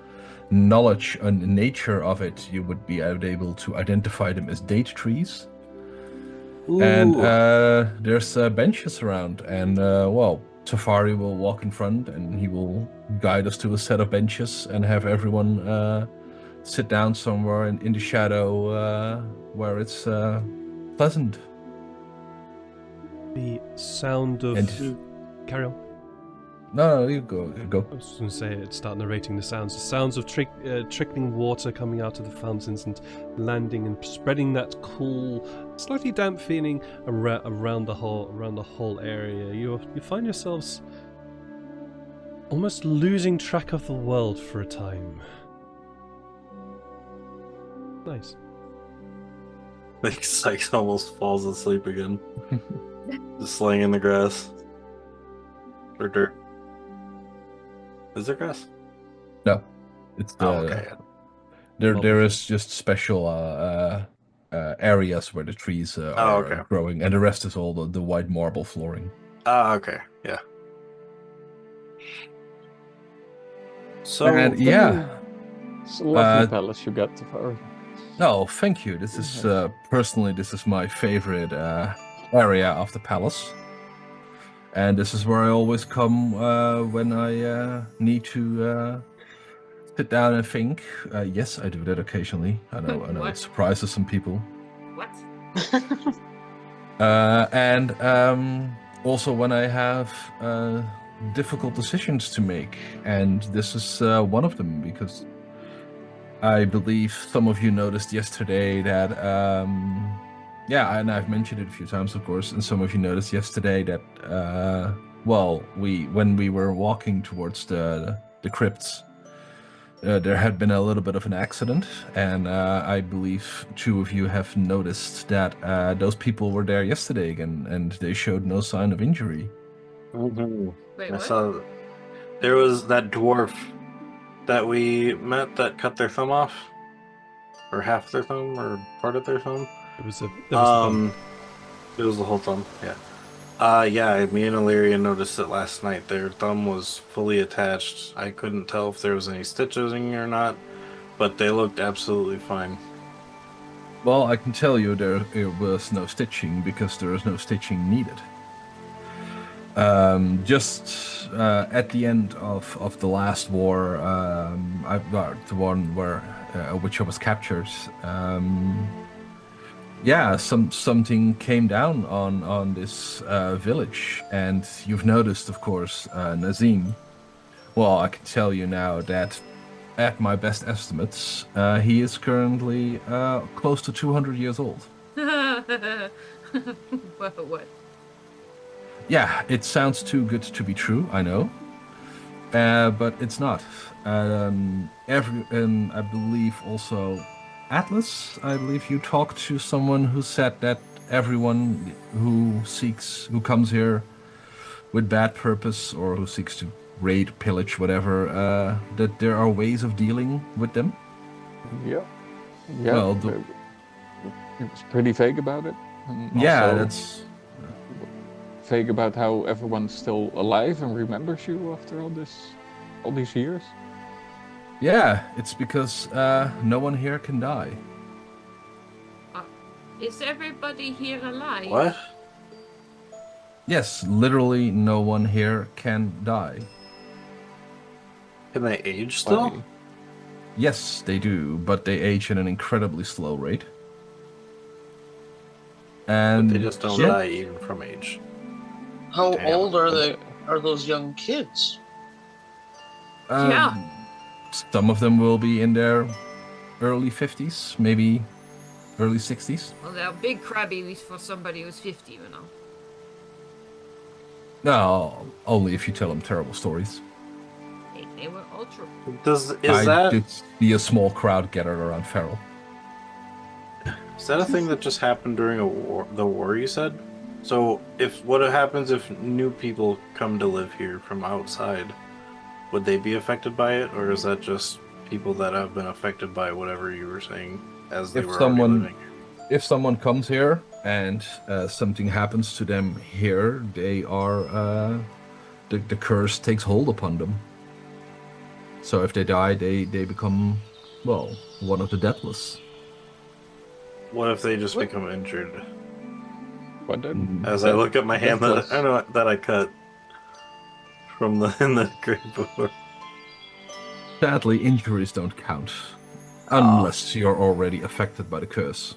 Speaker 1: knowledge and nature of it, you would be able to identify them as date trees. And there's benches around, and well, Tyfari will walk in front, and he will guide us to a set of benches, and have everyone sit down somewhere in the shadow where it's pleasant.
Speaker 2: The sound of... Carry on.
Speaker 1: No, you go.
Speaker 2: I was just going to say, start narrating the sounds of trickling water coming out of the fountains and landing and spreading that cool, slightly damp feeling around the whole area. You find yourselves almost losing track of the world for a time. Nice.
Speaker 3: Like Sykes almost falls asleep again. Just laying in the grass. Or dirt. Is there grass?
Speaker 1: No, it's
Speaker 3: okay.
Speaker 1: There is just special areas where the trees are growing, and the rest is all the white marble flooring.
Speaker 3: Okay, yeah. So
Speaker 1: and yeah,
Speaker 6: it's a lovely palace you got, Tyfari.
Speaker 1: No, thank you. This is personally, this is my favorite area of the palace. And this is where I always come when I need to sit down and think. Yes, I do that occasionally. I know it surprises some people.
Speaker 4: What?
Speaker 1: And also when I have difficult decisions to make. And this is one of them, because I believe some of you noticed yesterday that yeah, and I've mentioned it a few times, of course, and some of you noticed yesterday that, well, when we were walking towards the crypts, there had been a little bit of an accident, and I believe 2 of you have noticed that those people were there yesterday again, and they showed no sign of injury.
Speaker 3: Mm-hmm.
Speaker 4: Wait,
Speaker 3: I
Speaker 4: what?
Speaker 3: saw there was that dwarf that we met that cut their thumb off, or half their thumb, or part of their thumb.
Speaker 2: It was the
Speaker 3: It was the whole thumb, yeah. Yeah, me and Illyria noticed it last night. Their thumb was fully attached. I couldn't tell if there was any stitching or not, but they looked absolutely fine.
Speaker 1: Well, I can tell you there was no stitching, because there is no stitching needed. Just at the end of the last war, the one where which I was captured, yeah, something came down on this village, and you've noticed, of course, Nazim. Well, I can tell you now that, at my best estimates, he is currently close to 200 years old.
Speaker 4: What?
Speaker 1: Yeah, it sounds too good to be true, I know, but it's not. I believe also, Atlas, I believe you talked to someone who said that everyone who comes here with bad purpose, or who seeks to raid, pillage, whatever, that there are ways of dealing with them.
Speaker 6: Yeah.
Speaker 1: Well,
Speaker 6: it was pretty vague about it. And
Speaker 1: yeah,
Speaker 6: also
Speaker 1: that's
Speaker 6: vague about how everyone's still alive and remembers you after all these years.
Speaker 1: yeah. It's because no one here can die.
Speaker 4: Is everybody here alive?
Speaker 3: What?
Speaker 1: Yes, literally no one here can die.
Speaker 3: Can they age still?
Speaker 6: Funny.
Speaker 1: Yes, they do, but they age at an incredibly slow rate. And
Speaker 3: But they just don't
Speaker 1: yeah,
Speaker 3: die even from age.
Speaker 5: How
Speaker 3: Damn.
Speaker 5: old are those young kids?
Speaker 4: Yeah.
Speaker 1: Some of them will be in their early 50s, maybe early 60s.
Speaker 4: Well, they're big crabbies for somebody who's 50, you know.
Speaker 1: No, only if you tell them terrible stories.
Speaker 4: They were all true.
Speaker 1: I did see a small crowd gathered around Farrell.
Speaker 3: Is that a thing that just happened during the war you said? So what happens if new people come to live here from outside? Would they be affected by it, or is that just people that have been affected by whatever you were saying as they were already living?
Speaker 1: If someone comes here and something happens to them here, they are the curse takes hold upon them. So if they die, they become, well, one of the deathless.
Speaker 3: What if they just become injured?
Speaker 6: But then,
Speaker 3: As I look at my hand
Speaker 6: deathless.
Speaker 3: that I cut from in the grave before.
Speaker 1: Sadly, injuries don't count. Unless you're already affected by the curse.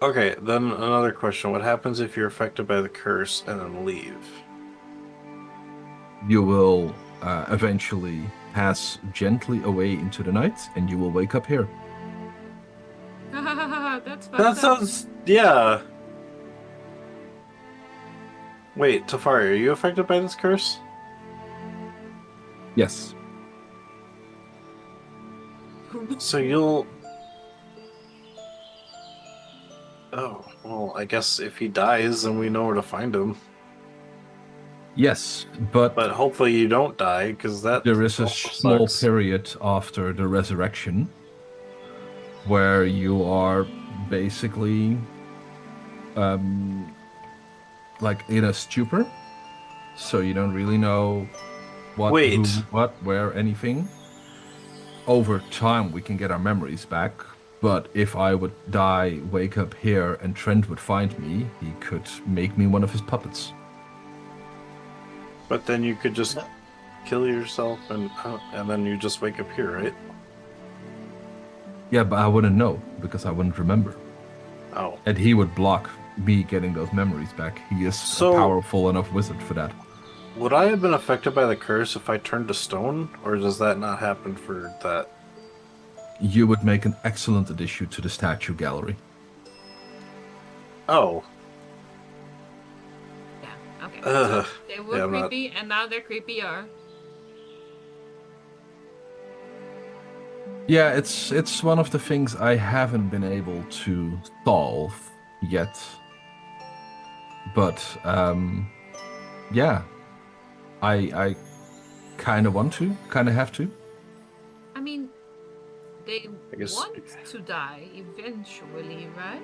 Speaker 3: Okay, then another question. What happens if you're affected by the curse and then leave?
Speaker 1: You will eventually pass gently away into the night, and you will wake up here.
Speaker 4: That's fucked
Speaker 3: That
Speaker 4: up.
Speaker 3: sounds... yeah. Wait, Tyfari, are you affected by this curse?
Speaker 1: Yes.
Speaker 3: So you'll... Oh, well, I guess if he dies, then we know where to find him.
Speaker 1: Yes, but
Speaker 3: But hopefully you don't die, because that
Speaker 1: there is a
Speaker 3: also
Speaker 1: small
Speaker 3: sucks.
Speaker 1: period after the resurrection where you are basically like in a stupor, so you don't really know what,
Speaker 3: Wait.
Speaker 1: who, what, where, anything. Over time, we can get our memories back, but if I would die, wake up here, and Trent would find me, he could make me one of his puppets.
Speaker 3: But then you could just kill yourself, and then you just wake up here, right?
Speaker 1: Yeah, but I wouldn't know, because I wouldn't remember.
Speaker 3: Oh.
Speaker 1: And he would block me getting those memories back. He is
Speaker 3: So-
Speaker 1: a powerful enough wizard for that.
Speaker 3: Would I have been affected by the curse if I turned to stone, or does that not happen for that?
Speaker 1: You would make an excellent addition to the statue gallery.
Speaker 3: Oh.
Speaker 4: Yeah, okay.
Speaker 3: Ugh.
Speaker 4: So they were
Speaker 3: Yeah, I'm not-
Speaker 4: creepy, and now they're creepier.
Speaker 1: Yeah, it's one of the things I haven't been able to solve yet. But yeah, I kind of want to, kind of have to.
Speaker 4: I mean, they
Speaker 3: I guess-
Speaker 4: want to die eventually, right?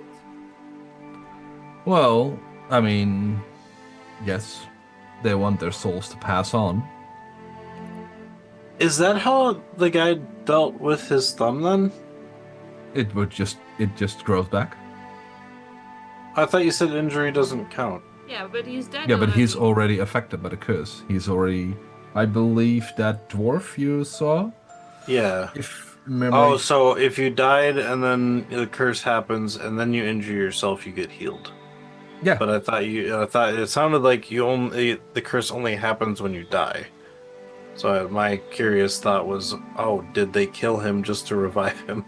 Speaker 1: Well, I mean, yes, they want their souls to pass on.
Speaker 3: Is that how the guy dealt with his thumb then?
Speaker 1: It just grows back.
Speaker 3: I thought you said injury doesn't count.
Speaker 4: Yeah, but he's dead.
Speaker 1: Yeah, but he's
Speaker 4: already.
Speaker 1: already affected by the curse. He's already, I believe, that dwarf you saw.
Speaker 3: Yeah.
Speaker 1: If memory.
Speaker 3: Oh, so if you died and then the curse happens and then you injure yourself, you get healed.
Speaker 1: Yeah.
Speaker 3: But I thought it sounded like the curse only happens when you die. So my curious thought was, oh, did they kill him just to revive him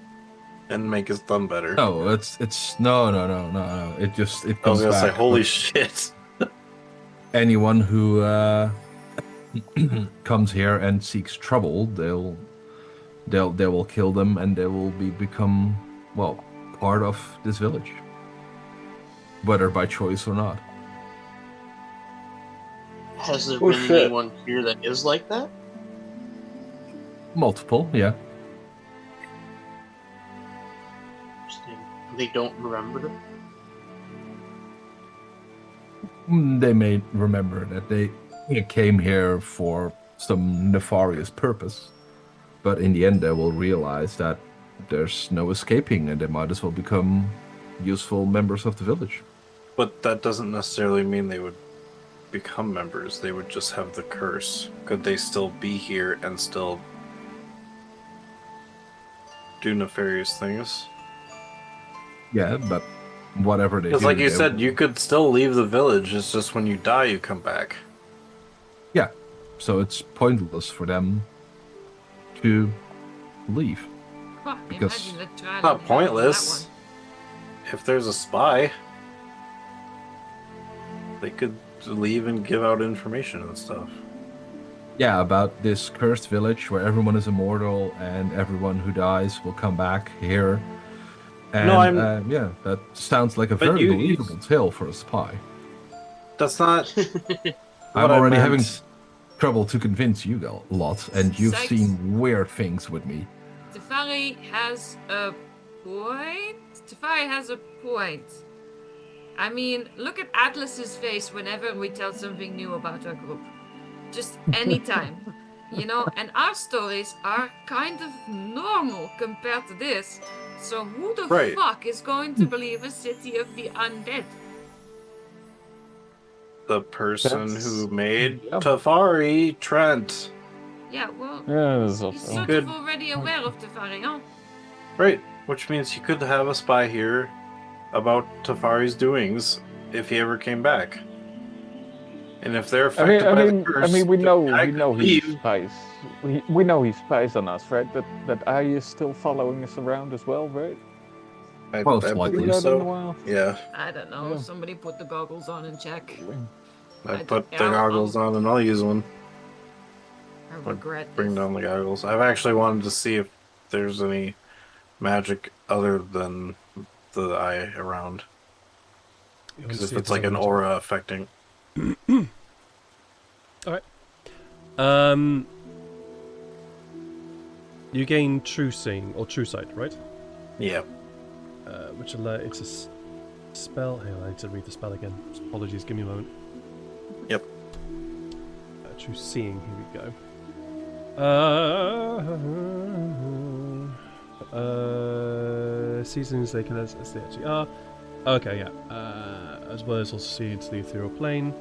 Speaker 3: and make his thumb better?
Speaker 1: No, it's no. It
Speaker 3: I was
Speaker 1: comes
Speaker 3: gonna
Speaker 1: back.
Speaker 3: say, holy
Speaker 1: But
Speaker 3: shit.
Speaker 1: anyone who comes here and seeks trouble, they will kill them, and they will become, well, part of this village, whether by choice or not.
Speaker 5: Has there
Speaker 3: Oh,
Speaker 5: been
Speaker 3: shit.
Speaker 5: anyone here that is like that?
Speaker 1: Multiple, yeah.
Speaker 5: Interesting. They don't remember it?
Speaker 1: They may remember that they came here for some nefarious purpose, but in the end they will realize that there's no escaping, and they might as well become useful members of the village.
Speaker 3: But that doesn't necessarily mean they would become members. They would just have the curse. Could they still be here and still do nefarious things?
Speaker 1: Yeah, but whatever they do.
Speaker 3: Because like you
Speaker 1: they
Speaker 3: said,
Speaker 1: will-
Speaker 3: you could still leave the village. It's just when you die, you come back.
Speaker 1: Yeah, so it's pointless for them to leave.
Speaker 4: Huh,
Speaker 1: because-
Speaker 4: imagine the trial
Speaker 3: Not
Speaker 4: and error on that
Speaker 3: pointless. If there's a spy, they could leave and give out information and stuff.
Speaker 1: Yeah, about this cursed village where everyone is immortal and everyone who dies will come back here. And,
Speaker 3: No, I'm-
Speaker 1: yeah, that sounds like a
Speaker 3: But
Speaker 1: very
Speaker 3: you-
Speaker 1: believable tale for a spy.
Speaker 3: That's not.
Speaker 1: I'm
Speaker 3: What I
Speaker 1: already having
Speaker 3: meant-
Speaker 1: trouble to convince you a lot, and you've
Speaker 4: Sykes.
Speaker 1: seen weird things with me.
Speaker 4: Tyfari has a point. Tyfari has a point. I mean, look at Atlas's face whenever we tell something new about our group. Just anytime. You know, and our stories are kind of normal compared to this. So who the
Speaker 3: Right.
Speaker 4: fuck is going to believe a city of the undead?
Speaker 3: The person
Speaker 6: That's-
Speaker 3: who made
Speaker 6: yeah.
Speaker 3: Tyfari, Trent.
Speaker 4: Yeah, well,
Speaker 6: Yeah, there's
Speaker 4: he's
Speaker 6: also.
Speaker 4: sort
Speaker 3: Good.
Speaker 4: of already aware of the variant.
Speaker 3: Right, which means you could have a spy here about Tafari's doings if he ever came back. And if they're affected by the curse,
Speaker 6: we know
Speaker 3: I
Speaker 6: he
Speaker 3: could leave.
Speaker 6: spies. We know he spies on us, right? That eye is still following us around as well, right?
Speaker 3: I
Speaker 1: Most
Speaker 3: believe
Speaker 1: likely.
Speaker 6: Figured out in the
Speaker 3: so.
Speaker 6: wild.
Speaker 3: Yeah,
Speaker 4: I don't know.
Speaker 6: Yeah.
Speaker 4: Somebody put the goggles on and check.
Speaker 3: I
Speaker 4: I
Speaker 3: put
Speaker 4: don't-
Speaker 3: the
Speaker 4: I'll-
Speaker 3: goggles on and I'll use one.
Speaker 4: I
Speaker 3: Like,
Speaker 4: regret
Speaker 3: Bring
Speaker 4: this.
Speaker 3: down the goggles. I've actually wanted to see if there's any magic other than the eye around.
Speaker 2: You
Speaker 3: Because
Speaker 2: wanna
Speaker 3: if
Speaker 2: see
Speaker 3: it's
Speaker 2: there's
Speaker 3: like an
Speaker 2: any-
Speaker 3: aura affecting.
Speaker 2: You gain true seeing or true sight, right?
Speaker 3: Yeah.
Speaker 2: Which it's spell. Hang on, I need to read the spell again. Apologies, give me a moment.
Speaker 3: Yep.
Speaker 2: True seeing. Here we go. Seasons they can as they actually are. Okay, yeah. As well as also see into the ethereal plane,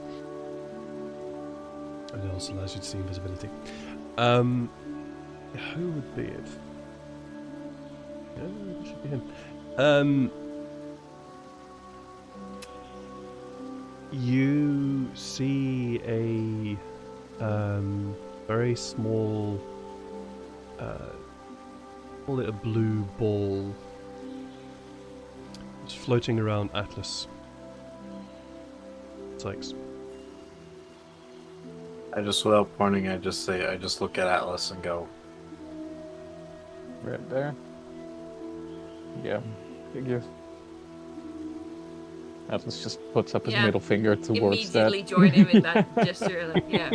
Speaker 2: and it also allows you to see invisibility. Who would be it? Yeah, it should be him. You see a very small, call it a blue ball, it's floating around Atlas. Sykes.
Speaker 3: I just, without pointing, I just look at Atlas and go,
Speaker 6: Right there. Yeah, figure. Atlas just puts up his
Speaker 4: Yeah,
Speaker 6: middle finger towards that.
Speaker 4: Immediately join him in that gesture. Like, yeah.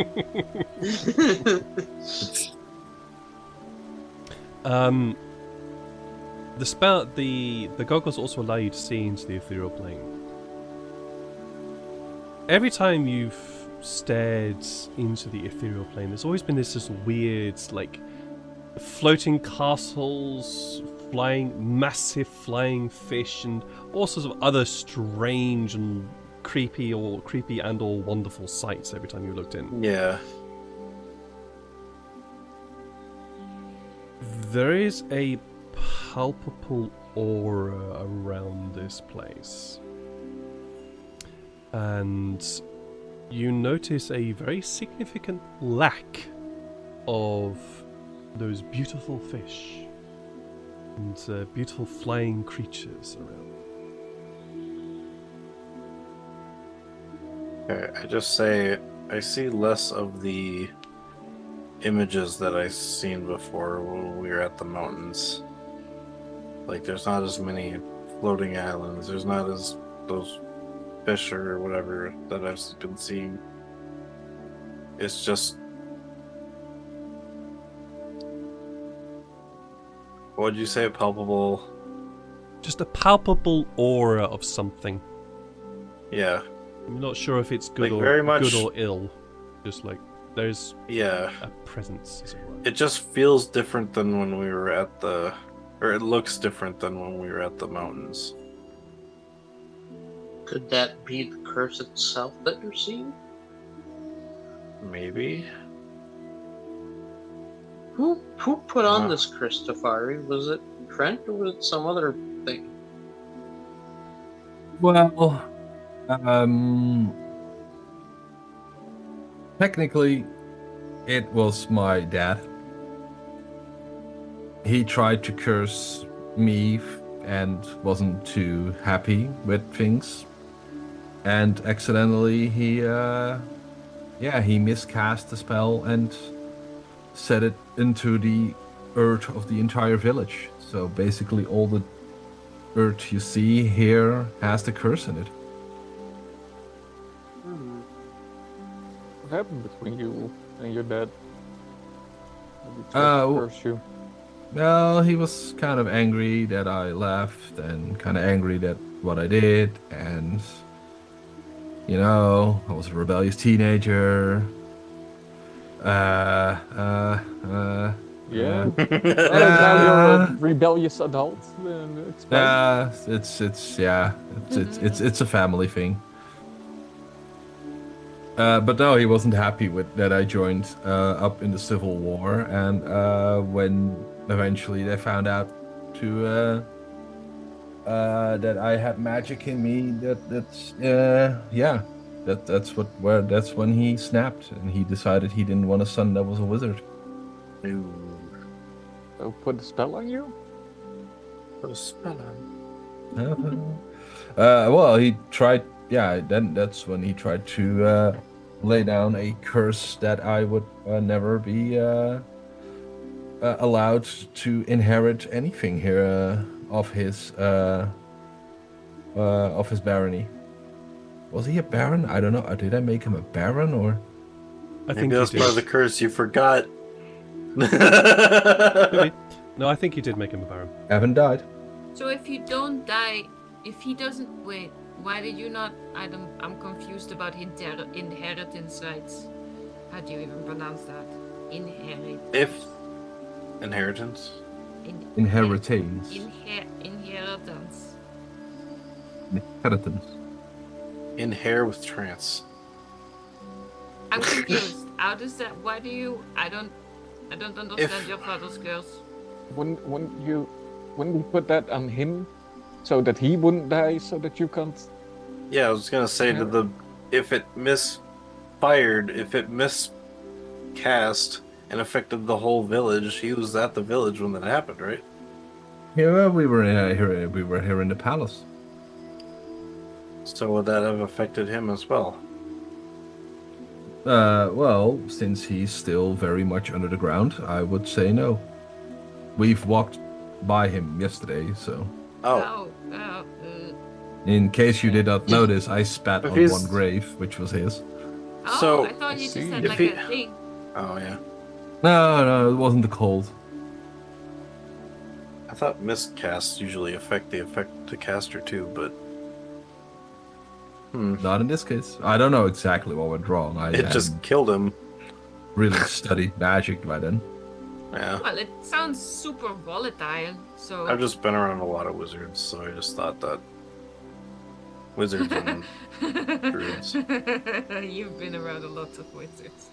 Speaker 2: The spell, the goggles also allow you to see into the ethereal plane. Every time you've stared into the ethereal plane, there's always been this weird, like, floating castles, massive flying fish, and all sorts of other strange and creepy and or wonderful sights every time you looked in.
Speaker 3: yeah.
Speaker 2: There is a palpable aura around this place. And you notice a very significant lack of those beautiful fish and beautiful flying creatures around.
Speaker 3: Okay, I just say I see less of the images that I've seen before when we were at the mountains. Like, there's not as many floating islands. There's not as those fish or whatever that I've been seeing. It's just, what would you say? Palpable?
Speaker 2: Just a palpable aura of something.
Speaker 3: Yeah,
Speaker 2: I'm not sure if it's good
Speaker 3: Like,
Speaker 2: or
Speaker 3: very much-
Speaker 2: good or ill. Just like there's
Speaker 3: yeah.
Speaker 2: a presence, as it were.
Speaker 3: It just feels different than when we were at the, or it looks different than when we were at the mountains.
Speaker 7: Could that be the curse itself that you're seeing?
Speaker 3: Maybe.
Speaker 7: Who put on
Speaker 3: Wow.
Speaker 7: this curse, Tyfari? Was it Trent or was it some other thing?
Speaker 1: Well, technically, it was my dad. He tried to curse me and wasn't too happy with things. And accidentally, he miscast the spell and set it into the earth of the entire village. So basically, all the earth you see here has the curse in it.
Speaker 6: What happened between you and your dad? Did he try
Speaker 1: Uh,
Speaker 6: to curse you?
Speaker 1: Well, he was kind of angry that I left and kind of angry that what I did, and You know, I was a rebellious teenager.
Speaker 6: Yeah.
Speaker 1: Uh,
Speaker 6: Well, now you're a rebellious adult. Explain.
Speaker 1: it's a family thing. But no, he wasn't happy with that I joined up in the Civil War, and when eventually they found out that I had magic in me, that's when he snapped, and he decided he didn't want a son that was a wizard.
Speaker 6: So put a spell on you?
Speaker 3: Put a spell on.
Speaker 1: Well, he tried. Yeah, then that's when he tried to lay down a curse that I would never be allowed to inherit anything here of his barony. Was he a baron? I don't know. Did I make him a baron or?
Speaker 2: I think
Speaker 3: Maybe that's
Speaker 2: you
Speaker 3: part of
Speaker 2: did.
Speaker 3: the curse you forgot.
Speaker 2: Maybe. No, I think you did make him a baron.
Speaker 1: Haven't died.
Speaker 4: So if you don't die, if he doesn't wait, why did you not? I'm confused about inheritance rights. How do you even pronounce that?
Speaker 3: If inheritance.
Speaker 1: Inheritance.
Speaker 4: Inheritance.
Speaker 1: Inheritance.
Speaker 3: In hair with trance.
Speaker 4: I'm confused. How does that? Why do you? I don't understand your father's curse.
Speaker 6: Wouldn't you put that on him, so that he wouldn't die, so that you can't?
Speaker 3: Yeah, I was gonna say if it misfired, if it miscast and affected the whole village, he was at the village when that happened, right?
Speaker 1: Yeah, well, we were here in the palace.
Speaker 3: So would that have affected him as well?
Speaker 1: Well, since he's still very much under the ground, I would say no. We've walked by him yesterday, so.
Speaker 3: Oh.
Speaker 1: In case you did not notice, I spat
Speaker 3: If
Speaker 1: on
Speaker 3: he's-
Speaker 1: one grave, which was his.
Speaker 3: So-
Speaker 4: I thought you just
Speaker 6: See,
Speaker 4: had
Speaker 3: if
Speaker 4: like
Speaker 3: he-
Speaker 4: a thing.
Speaker 3: Oh yeah.
Speaker 1: No, it wasn't the cold.
Speaker 3: I thought miscasts usually affect the caster too, but
Speaker 1: Not in this case. I don't know exactly what went wrong. I
Speaker 3: it just
Speaker 1: hadn't
Speaker 3: killed him.
Speaker 1: really studied magic by then.
Speaker 3: Yeah.
Speaker 4: Well, it sounds super volatile. So
Speaker 3: I've just been around a lot of wizards, so I just thought that wizards and druids.
Speaker 4: You've been around a lot of wizards.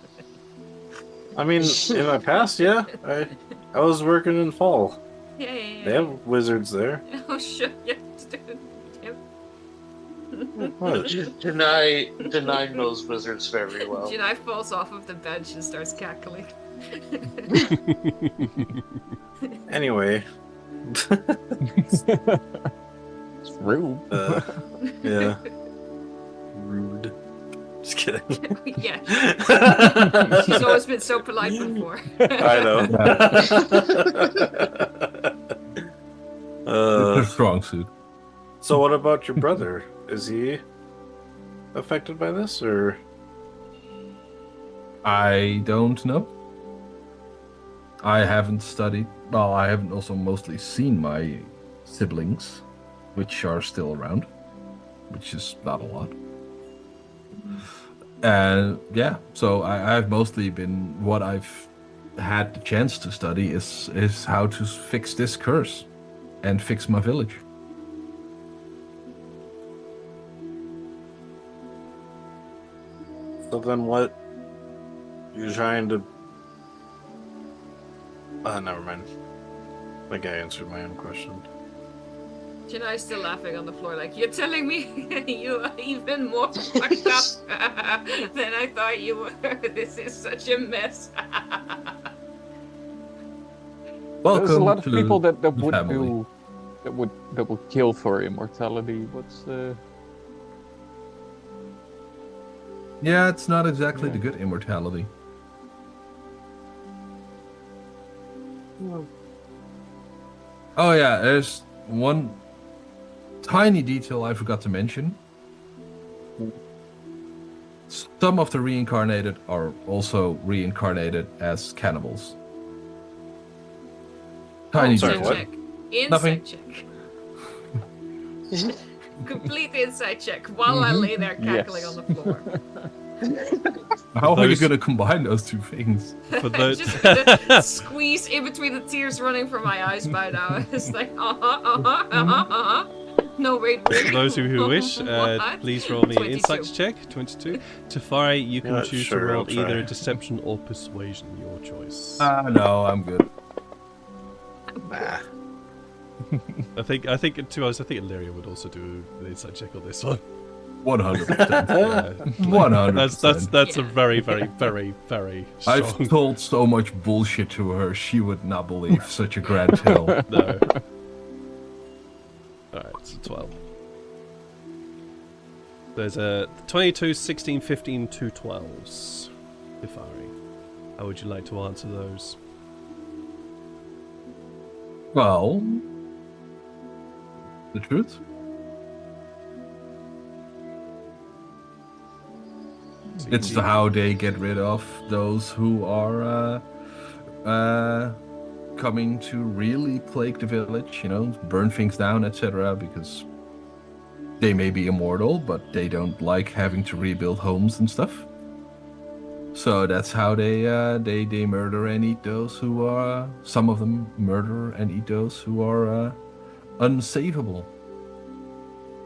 Speaker 3: I mean, in my past, yeah, I was working in Fall.
Speaker 4: Yeah.
Speaker 3: They have wizards there.
Speaker 4: Oh, sure. Yeah.
Speaker 3: What?
Speaker 5: Deny knows wizards very well.
Speaker 4: Janai falls off of the bench and starts cackling.
Speaker 3: Anyway,
Speaker 6: It's rude.
Speaker 3: yeah, rude. Just kidding.
Speaker 4: Yeah. She's always been so polite before.
Speaker 3: I know.
Speaker 1: It's a strong suit.
Speaker 3: So what about your brother? Is he affected by this, or?
Speaker 1: I don't know. I haven't studied. Well, I haven't also mostly seen my siblings, which are still around, which is not a lot. And yeah, so I've mostly been what I've had the chance to study is how to fix this curse and fix my village.
Speaker 3: So then what? You're trying to... never mind. I think I answered my own question.
Speaker 4: Janai's still laughing on the floor, like, you're telling me you are even more fucked up than I thought you were. This is such a mess.
Speaker 1: Welcome
Speaker 6: There's a lot of
Speaker 1: to
Speaker 6: people that
Speaker 1: the
Speaker 6: would
Speaker 1: family.
Speaker 6: do that would kill for immortality. What's
Speaker 1: Yeah, it's not exactly
Speaker 6: Yeah.
Speaker 1: the good immortality. Oh yeah, there's one tiny detail I forgot to mention. Some of the reincarnated are also reincarnated as cannibals. Tiny
Speaker 3: sorry,
Speaker 1: detail.
Speaker 3: what?
Speaker 4: Insight
Speaker 1: Nothing.
Speaker 4: check. complete insight check while I lay there cackling
Speaker 6: Yes.
Speaker 4: on the floor.
Speaker 1: How are you
Speaker 2: Those-
Speaker 1: going to combine those two things?
Speaker 2: For those,
Speaker 4: Just gonna squeeze in between the tears running from my eyes by now. It's like, No, wait,
Speaker 2: for
Speaker 4: really?
Speaker 2: those who wish,
Speaker 4: What?
Speaker 2: please roll me an
Speaker 4: 22.
Speaker 2: insights check. 22. Tafari, you can
Speaker 3: Yeah,
Speaker 2: choose
Speaker 3: sure,
Speaker 2: to roll
Speaker 3: I'll try.
Speaker 2: either deception or persuasion, your choice.
Speaker 1: No, I'm good.
Speaker 3: Nah.
Speaker 2: I think to be honest, I think Illyria would also do an insight check on this one.
Speaker 1: 100%.
Speaker 2: Yeah,
Speaker 1: 100%.
Speaker 2: that's a
Speaker 4: Yeah.
Speaker 2: very, very, very, very strong.
Speaker 1: I've told so much bullshit to her, she would not believe such a grand tale.
Speaker 2: No. Alright, so 12. There's a 22, 16, 15, 2 12s. Tyfari. How would you like to answer those?
Speaker 1: Well, the truth? It's how they get rid of those who are coming to really plague the village, burn things down, etc. Because they may be immortal, but they don't like having to rebuild homes and stuff. So that's how they murder and eat those who are. Some of them murder and eat those who are unsavable.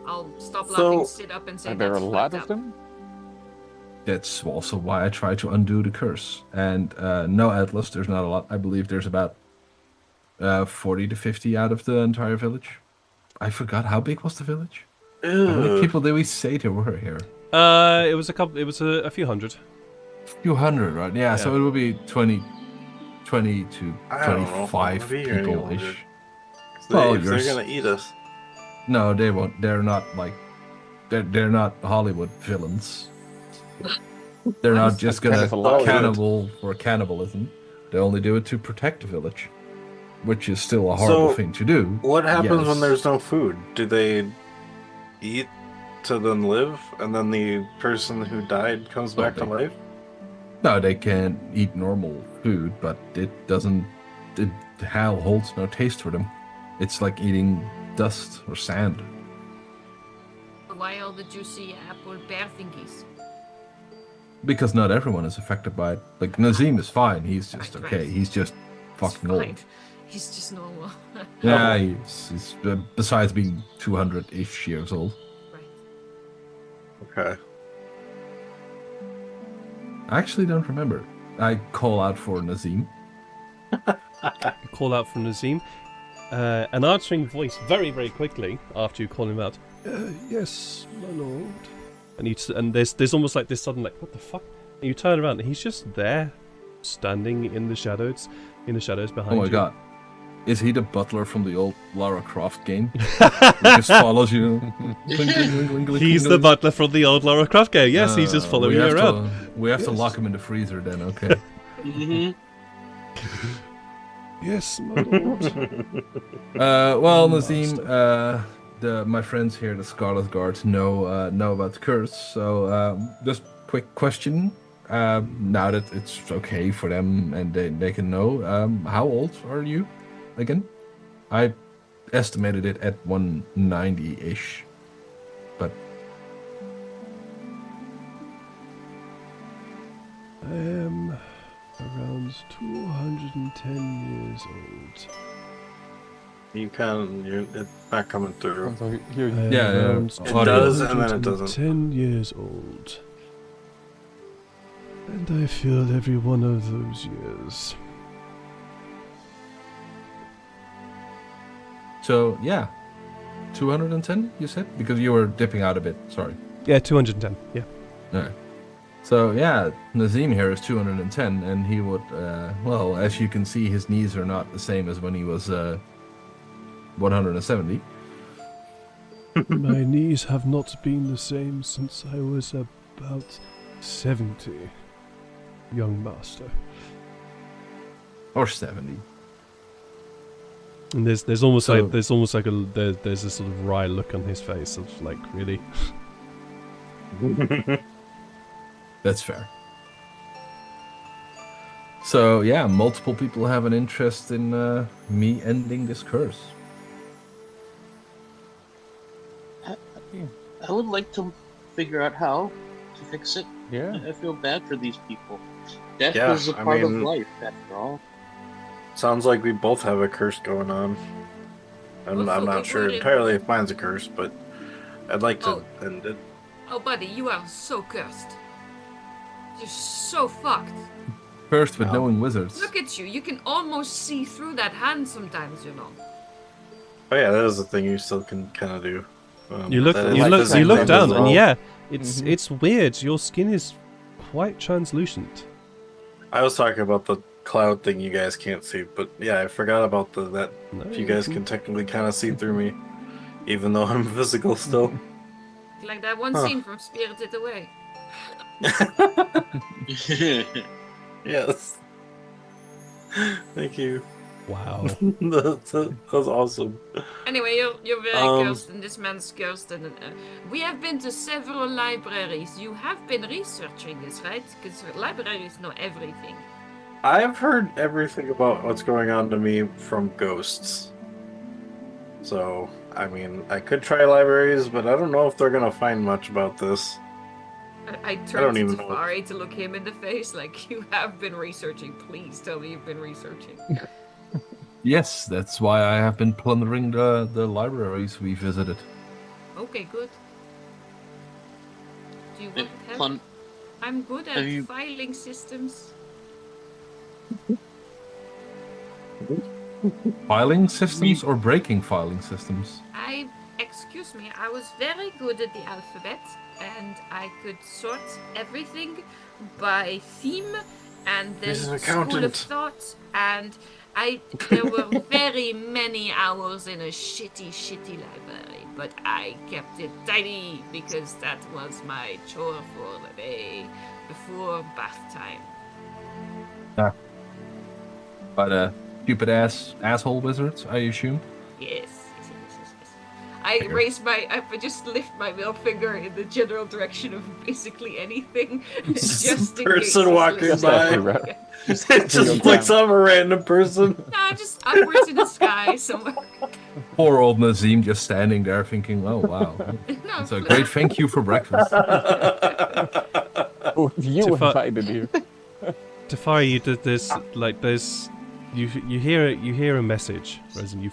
Speaker 4: I'll stop
Speaker 3: So-
Speaker 4: laughing, sit up, and say
Speaker 6: Are there a
Speaker 4: that's
Speaker 6: lot
Speaker 4: fucked
Speaker 6: of
Speaker 4: up.
Speaker 6: them?
Speaker 1: That's also why I try to undo the curse. And no, Atlas, there's not a lot. I believe there's about 40 to 50 out of the entire village. I forgot, how big was the village? How many
Speaker 3: Ew.
Speaker 1: people did we say there were here?
Speaker 2: It was a couple. It was a few hundred.
Speaker 1: A few hundred, right? Yeah, so
Speaker 2: Yeah.
Speaker 1: it would be 20 to
Speaker 3: I don't know.
Speaker 1: 25
Speaker 3: Maybe you're any
Speaker 1: people-ish.
Speaker 3: longer.
Speaker 1: Well,
Speaker 3: If
Speaker 1: you're
Speaker 3: they're gonna eat us.
Speaker 1: No, they won't. They're not like... They're not Hollywood villains. They're not just
Speaker 6: kind
Speaker 1: gonna
Speaker 6: of a lot.
Speaker 1: cannibal for cannibalism. They only do it to protect the village. Which is still a horrible
Speaker 3: So,
Speaker 1: thing to do.
Speaker 3: What happens
Speaker 1: Yes.
Speaker 3: when there's no food? Do they eat to then live, and then the person who died comes back to
Speaker 1: Okay.
Speaker 3: life?
Speaker 1: No, they can eat normal food, but it doesn't. It hell holds no taste for them. It's like eating dust or sand.
Speaker 4: Why all the juicy apple pear thingies?
Speaker 1: Because not everyone is affected by it. Like Nazim is fine. He's just
Speaker 4: Right,
Speaker 1: okay.
Speaker 4: right.
Speaker 1: He's just fucking old.
Speaker 4: Fine. He's just normal.
Speaker 1: Yeah, he's besides being 200-ish years old.
Speaker 4: Right.
Speaker 3: Okay.
Speaker 1: I actually don't remember. I call out for Nazim.
Speaker 2: Call out from Nazim. An answering voice very, very quickly after you call him out. Yes, my lord. And there's almost like this sudden like, what the fuck? And you turn around and he's just there, standing in the shadows behind
Speaker 1: Oh
Speaker 2: you.
Speaker 1: my god. Is he the butler from the old Lara Croft game? He just follows you.
Speaker 2: He's the butler from the old Lara Croft game. Yes, he's just following you around.
Speaker 1: We have to
Speaker 2: Yes.
Speaker 1: lock him in the freezer then, okay.
Speaker 7: Mm-hmm.
Speaker 2: Yes, my lord.
Speaker 1: Well, Nazim, my friends here, the Scarlet Guard, know about the curse. So, just quick question. Now that it's okay for them and they can know, how old are you again? I estimated it at 190-ish. But
Speaker 2: I am around 210 years old.
Speaker 3: It's not coming through.
Speaker 6: So you-
Speaker 2: I am
Speaker 1: Yeah, yeah.
Speaker 2: around
Speaker 1: It
Speaker 3: does, and then it doesn't.
Speaker 2: 210 years old. And I feel every one of those years.
Speaker 1: so yeah, 210 you said, because you were dipping out a bit. Sorry.
Speaker 2: Yeah, 210. Yeah.
Speaker 1: Alright. So yeah, Nazim here is 210, and he would, well, as you can see, his knees are not the same as when he was 170.
Speaker 2: My knees have not been the same since I was about 70, young master.
Speaker 1: Or 70.
Speaker 2: And there's almost
Speaker 1: So-
Speaker 2: like there's a sort of wry look on his face of like, really.
Speaker 1: That's fair. So yeah, multiple people have an interest in me ending this curse.
Speaker 7: I would like to figure out how to fix it.
Speaker 6: Yeah.
Speaker 7: I feel bad for these people. Death
Speaker 3: Yeah,
Speaker 7: is a
Speaker 3: I
Speaker 7: part of
Speaker 3: mean-
Speaker 7: life, after all.
Speaker 3: Sounds like we both have a curse going on. I'm
Speaker 4: Also,
Speaker 3: not
Speaker 4: we
Speaker 3: sure
Speaker 4: wouldn't-
Speaker 3: entirely if mine's a curse, but I'd like to
Speaker 4: Oh.
Speaker 3: end it.
Speaker 4: Oh, buddy, you are so cursed. You're so fucked.
Speaker 1: First with
Speaker 3: No.
Speaker 1: knowing wizards.
Speaker 4: Look at you. You can almost see through that hand sometimes, you know.
Speaker 3: Oh yeah, that is the thing you still can kind of do.
Speaker 2: You look,
Speaker 3: that is
Speaker 2: you
Speaker 3: like
Speaker 2: look,
Speaker 3: the same
Speaker 2: you look
Speaker 3: thing
Speaker 2: down,
Speaker 3: as
Speaker 2: and
Speaker 3: well.
Speaker 2: yeah, it's
Speaker 6: Mhm.
Speaker 2: it's weird. Your skin is quite translucent.
Speaker 3: I was talking about the cloud thing you guys can't see, but yeah, I forgot about that.
Speaker 2: No,
Speaker 3: You guys can technically kind of see through me, even though I'm physical still.
Speaker 4: Like that one
Speaker 3: Huh.
Speaker 4: scene from Spirited Away.
Speaker 3: Yes. Thank you.
Speaker 2: Wow.
Speaker 3: that was awesome.
Speaker 4: Anyway, you're very
Speaker 3: Um,
Speaker 4: cursed, and this man's cursed. And we have been to several libraries. You have been researching this, right? Because libraries know everything.
Speaker 3: I've heard everything about what's going on to me from ghosts. So, I mean, I could try libraries, but I don't know if they're gonna find much about this.
Speaker 4: I
Speaker 3: don't
Speaker 4: turned to
Speaker 3: even know.
Speaker 4: Tyfari to look him in the face, like, you have been researching. Please tell me you've been researching.
Speaker 1: Yes, that's why I have been plundering the libraries we visited.
Speaker 4: Okay, good. Do you want help?
Speaker 7: Plun-
Speaker 4: I'm good at
Speaker 7: Have you-
Speaker 4: filing systems.
Speaker 1: Filing systems or breaking filing systems?
Speaker 4: Excuse me, I was very good at the alphabet, and I could sort everything by theme, and then
Speaker 3: He's an
Speaker 4: school of
Speaker 3: accountant.
Speaker 4: thought, and there were very many hours in a shitty library, but I kept it tidy because that was my chore for the day before bath time.
Speaker 1: But stupid asshole wizards, I assume.
Speaker 4: Yes. I just lift my middle finger in the general direction of basically anything, just in case.
Speaker 3: Person walking
Speaker 6: Just
Speaker 3: by.
Speaker 6: everywhere.
Speaker 3: It just flicks off a random person.
Speaker 4: Nah, just upwards in the sky somewhere.
Speaker 1: Poor old Nazim just standing there thinking, oh wow,
Speaker 4: No,
Speaker 1: it's a
Speaker 4: flip.
Speaker 1: great thank you for breakfast.
Speaker 6: Oh, you
Speaker 2: Tifa-
Speaker 6: invited you.
Speaker 2: Tyfari, you did this like there's you hear a message, Resin. You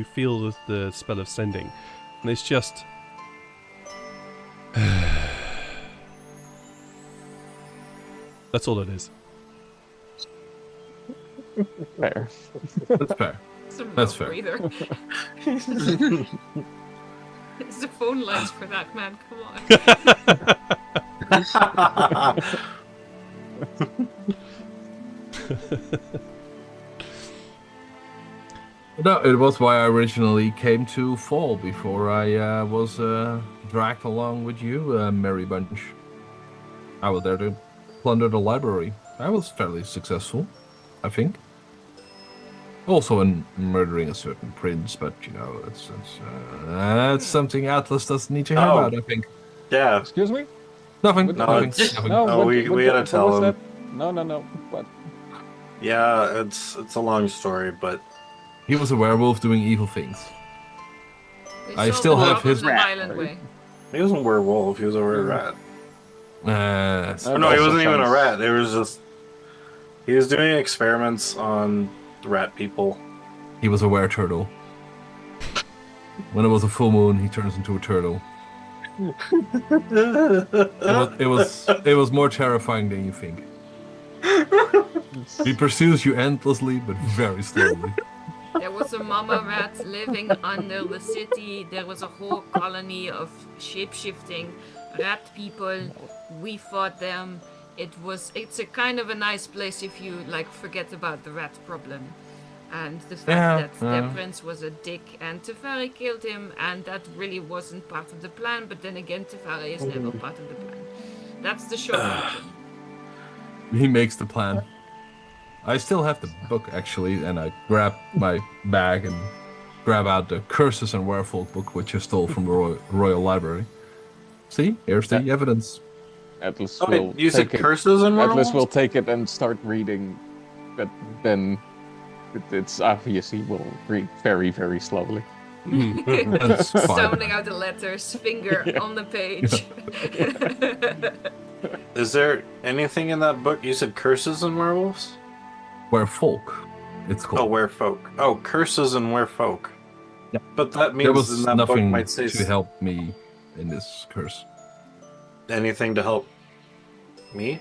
Speaker 2: feel the spell of sending, and it's just. That's all it is.
Speaker 6: Fair.
Speaker 1: That's fair.
Speaker 4: Some
Speaker 1: That's
Speaker 4: mouth
Speaker 1: fair.
Speaker 4: breather. It's the phone lines for that, man. Come on.
Speaker 1: No, it was why I originally came to Fall before I was dragged along with you, Merry Bunch. I was there to plunder the library. I was fairly successful, I think. Also in murdering a certain prince, but you know, that's something Atlas doesn't need to hear
Speaker 3: Oh.
Speaker 1: about, I think.
Speaker 3: Yeah.
Speaker 6: Excuse me?
Speaker 1: Nothing,
Speaker 6: What-
Speaker 3: No,
Speaker 1: nothing,
Speaker 3: it's-
Speaker 1: nothing.
Speaker 6: No,
Speaker 3: No,
Speaker 6: what-
Speaker 3: we
Speaker 6: what-
Speaker 3: gotta
Speaker 6: what
Speaker 3: tell
Speaker 6: was
Speaker 3: him.
Speaker 6: that? No. What?
Speaker 3: Yeah, it's a long story, but
Speaker 1: He was a werewolf doing evil things.
Speaker 4: They
Speaker 1: I
Speaker 4: solve
Speaker 1: still
Speaker 4: the
Speaker 1: have
Speaker 4: problem
Speaker 1: his-
Speaker 4: the violent way.
Speaker 3: he wasn't a werewolf. He was a rat.
Speaker 6: Oh,
Speaker 3: No, he
Speaker 6: also
Speaker 3: wasn't even a
Speaker 6: sounds-
Speaker 3: rat. It was just he was doing experiments on rat people.
Speaker 1: He was a were-turtle. When it was a full moon, he turns into a turtle. It was more terrifying than you think. He pursues you endlessly, but very slowly.
Speaker 4: There was a mama rat living under the city. There was a whole colony of shape-shifting rat people. We fought them. It's a kind of a nice place if you like forget about the rat problem. And the fact that their prince was a dick and Tyfari killed him, and that really wasn't part of the plan, but then again Tyfari is never part of the plan. That's the short version.
Speaker 1: He makes the plan. I still have the book actually, and I grab my bag and grab out the Curses and Werewolf book, which I stole from the Royal Library. See, here's the evidence.
Speaker 6: Atlas
Speaker 3: Oh,
Speaker 6: will
Speaker 3: wait, you said
Speaker 6: take it.
Speaker 3: curses and
Speaker 6: Atlas
Speaker 3: werewolves?
Speaker 6: will take it and start reading, but then it's obvious he will read very, very slowly.
Speaker 1: That's fine.
Speaker 4: Stumbling out the letters, finger on the page.
Speaker 3: Is there anything in that book? You said curses and werewolves?
Speaker 1: Werfolk, it's
Speaker 3: Oh,
Speaker 1: called.
Speaker 3: werefolk. Oh, curses and werefolk.
Speaker 1: Yeah.
Speaker 3: But that means
Speaker 1: There was
Speaker 3: in that book
Speaker 1: nothing
Speaker 3: might say
Speaker 1: to help me in this curse.
Speaker 3: anything to help me.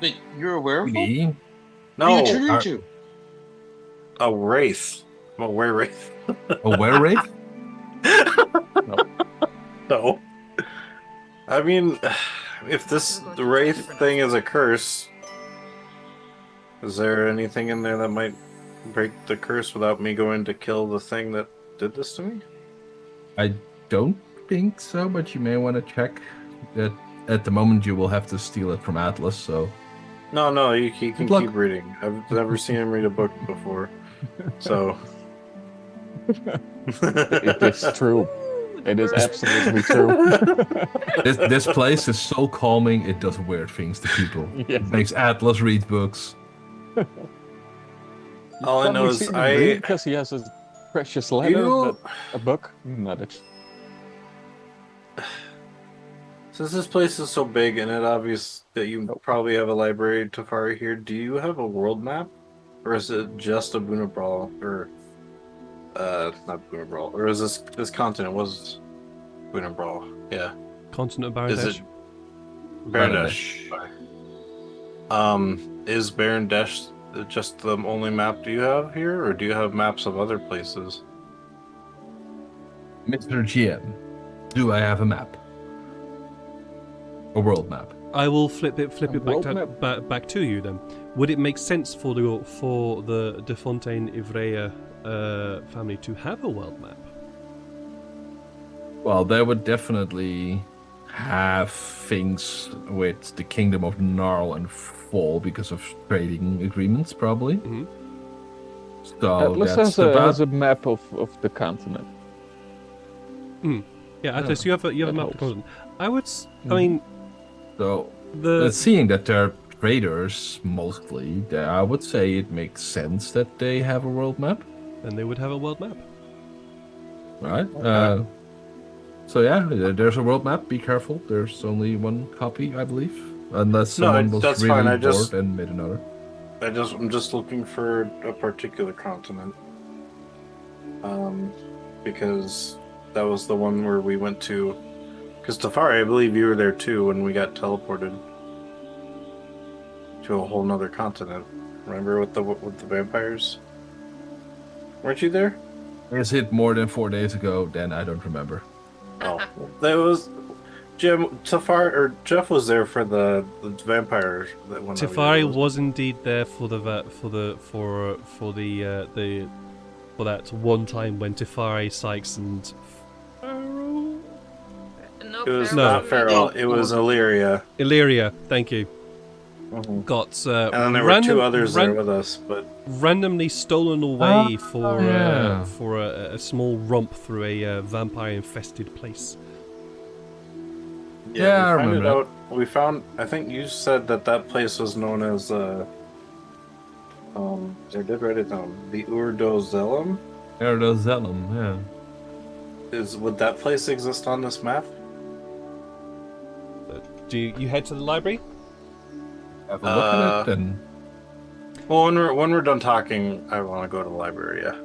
Speaker 7: Wait, you're a werewolf?
Speaker 1: Me?
Speaker 7: What
Speaker 3: No,
Speaker 7: are you turned
Speaker 1: our-
Speaker 7: into?
Speaker 3: a wraith. I'm a were-wraith.
Speaker 1: A were-wraith?
Speaker 3: No. I mean, if this wraith thing is a curse, is there anything in there that might break the curse without me going to kill the thing that did this to me?
Speaker 1: I don't think so, but you may want to check. At the moment, you will have to steal it from Atlas, so...
Speaker 3: No, you can
Speaker 1: Good luck.
Speaker 3: keep reading. I've never seen him read a book before, so...
Speaker 6: It is true. It is absolutely true.
Speaker 1: This place is so calming, it does weird things to people.
Speaker 6: Yeah.
Speaker 1: It makes Atlas read books.
Speaker 3: All I know is
Speaker 6: because he has a precious letter,
Speaker 3: You-
Speaker 6: but a book, not it.
Speaker 3: Since this place is so big and it obvious that you probably have a library, Tyfari, here, do you have a world map? Or is it just a Bunabral? Or, not Bunabral. Or is this continent was Bunabral? Yeah.
Speaker 2: Continent of
Speaker 3: Is
Speaker 2: Baradesh.
Speaker 3: it Barandesh? Is Barandesh just the only map do you have here? Or do you have maps of other places?
Speaker 1: Mr. GM, do I have a map? A world map.
Speaker 2: I will flip it
Speaker 6: world
Speaker 2: back to you then. Would it make sense for the De Fontaine Ivrea family to have a world map?
Speaker 1: Well, they would definitely have things with the Kingdom of Gnarl and Fall because of trading agreements, probably.
Speaker 2: Mhm.
Speaker 1: So
Speaker 6: Atlas
Speaker 1: that's
Speaker 6: has a map of the continent.
Speaker 2: Yeah, Atlas, you have a
Speaker 6: that
Speaker 2: map.
Speaker 6: helps.
Speaker 2: Continent. I would. I mean,
Speaker 1: So,
Speaker 2: the
Speaker 1: seeing that they're traders mostly, I would say it makes sense that they have a world map,
Speaker 2: then they would have a world map.
Speaker 1: right? So yeah, there's a world map. Be careful. There's only one copy, I believe, unless
Speaker 3: No,
Speaker 1: someone was
Speaker 3: that's
Speaker 1: really
Speaker 3: fine, I
Speaker 1: bored
Speaker 3: just-
Speaker 1: and made another.
Speaker 3: I'm just looking for a particular continent. Because that was the one where we went to. Because Tyfari, I believe you were there too when we got teleported to a whole nother continent. Remember with the vampires? Weren't you there?
Speaker 1: Is it more than 4 days ago? Then I don't remember.
Speaker 3: Oh, that was Jim. Tyfari or Jeff was there for the vampire. That one. that we
Speaker 2: Tyfari
Speaker 3: did.
Speaker 2: was indeed there for that one time when Tyfari, Sykes, and
Speaker 4: No,
Speaker 3: It was
Speaker 4: Farrell
Speaker 3: not
Speaker 4: wasn't
Speaker 3: Farrell.
Speaker 4: there.
Speaker 3: It was Illyria.
Speaker 2: Illyria, thank you,
Speaker 3: Mhm.
Speaker 2: got
Speaker 3: And then there were two others there with us, but
Speaker 2: randomly stolen away for
Speaker 1: yeah.
Speaker 2: a small romp through a vampire-infested place.
Speaker 1: Yeah, I
Speaker 3: we found
Speaker 1: remember
Speaker 3: it out. We found. I think you said that place was known as. I did write it down. The Urdozelum.
Speaker 1: Erdozelum, yeah.
Speaker 3: Would that place exist on this map?
Speaker 2: Do you head to the library?
Speaker 1: Have a look at it and
Speaker 3: Well, when we're done talking, I want to go to the library. Yeah.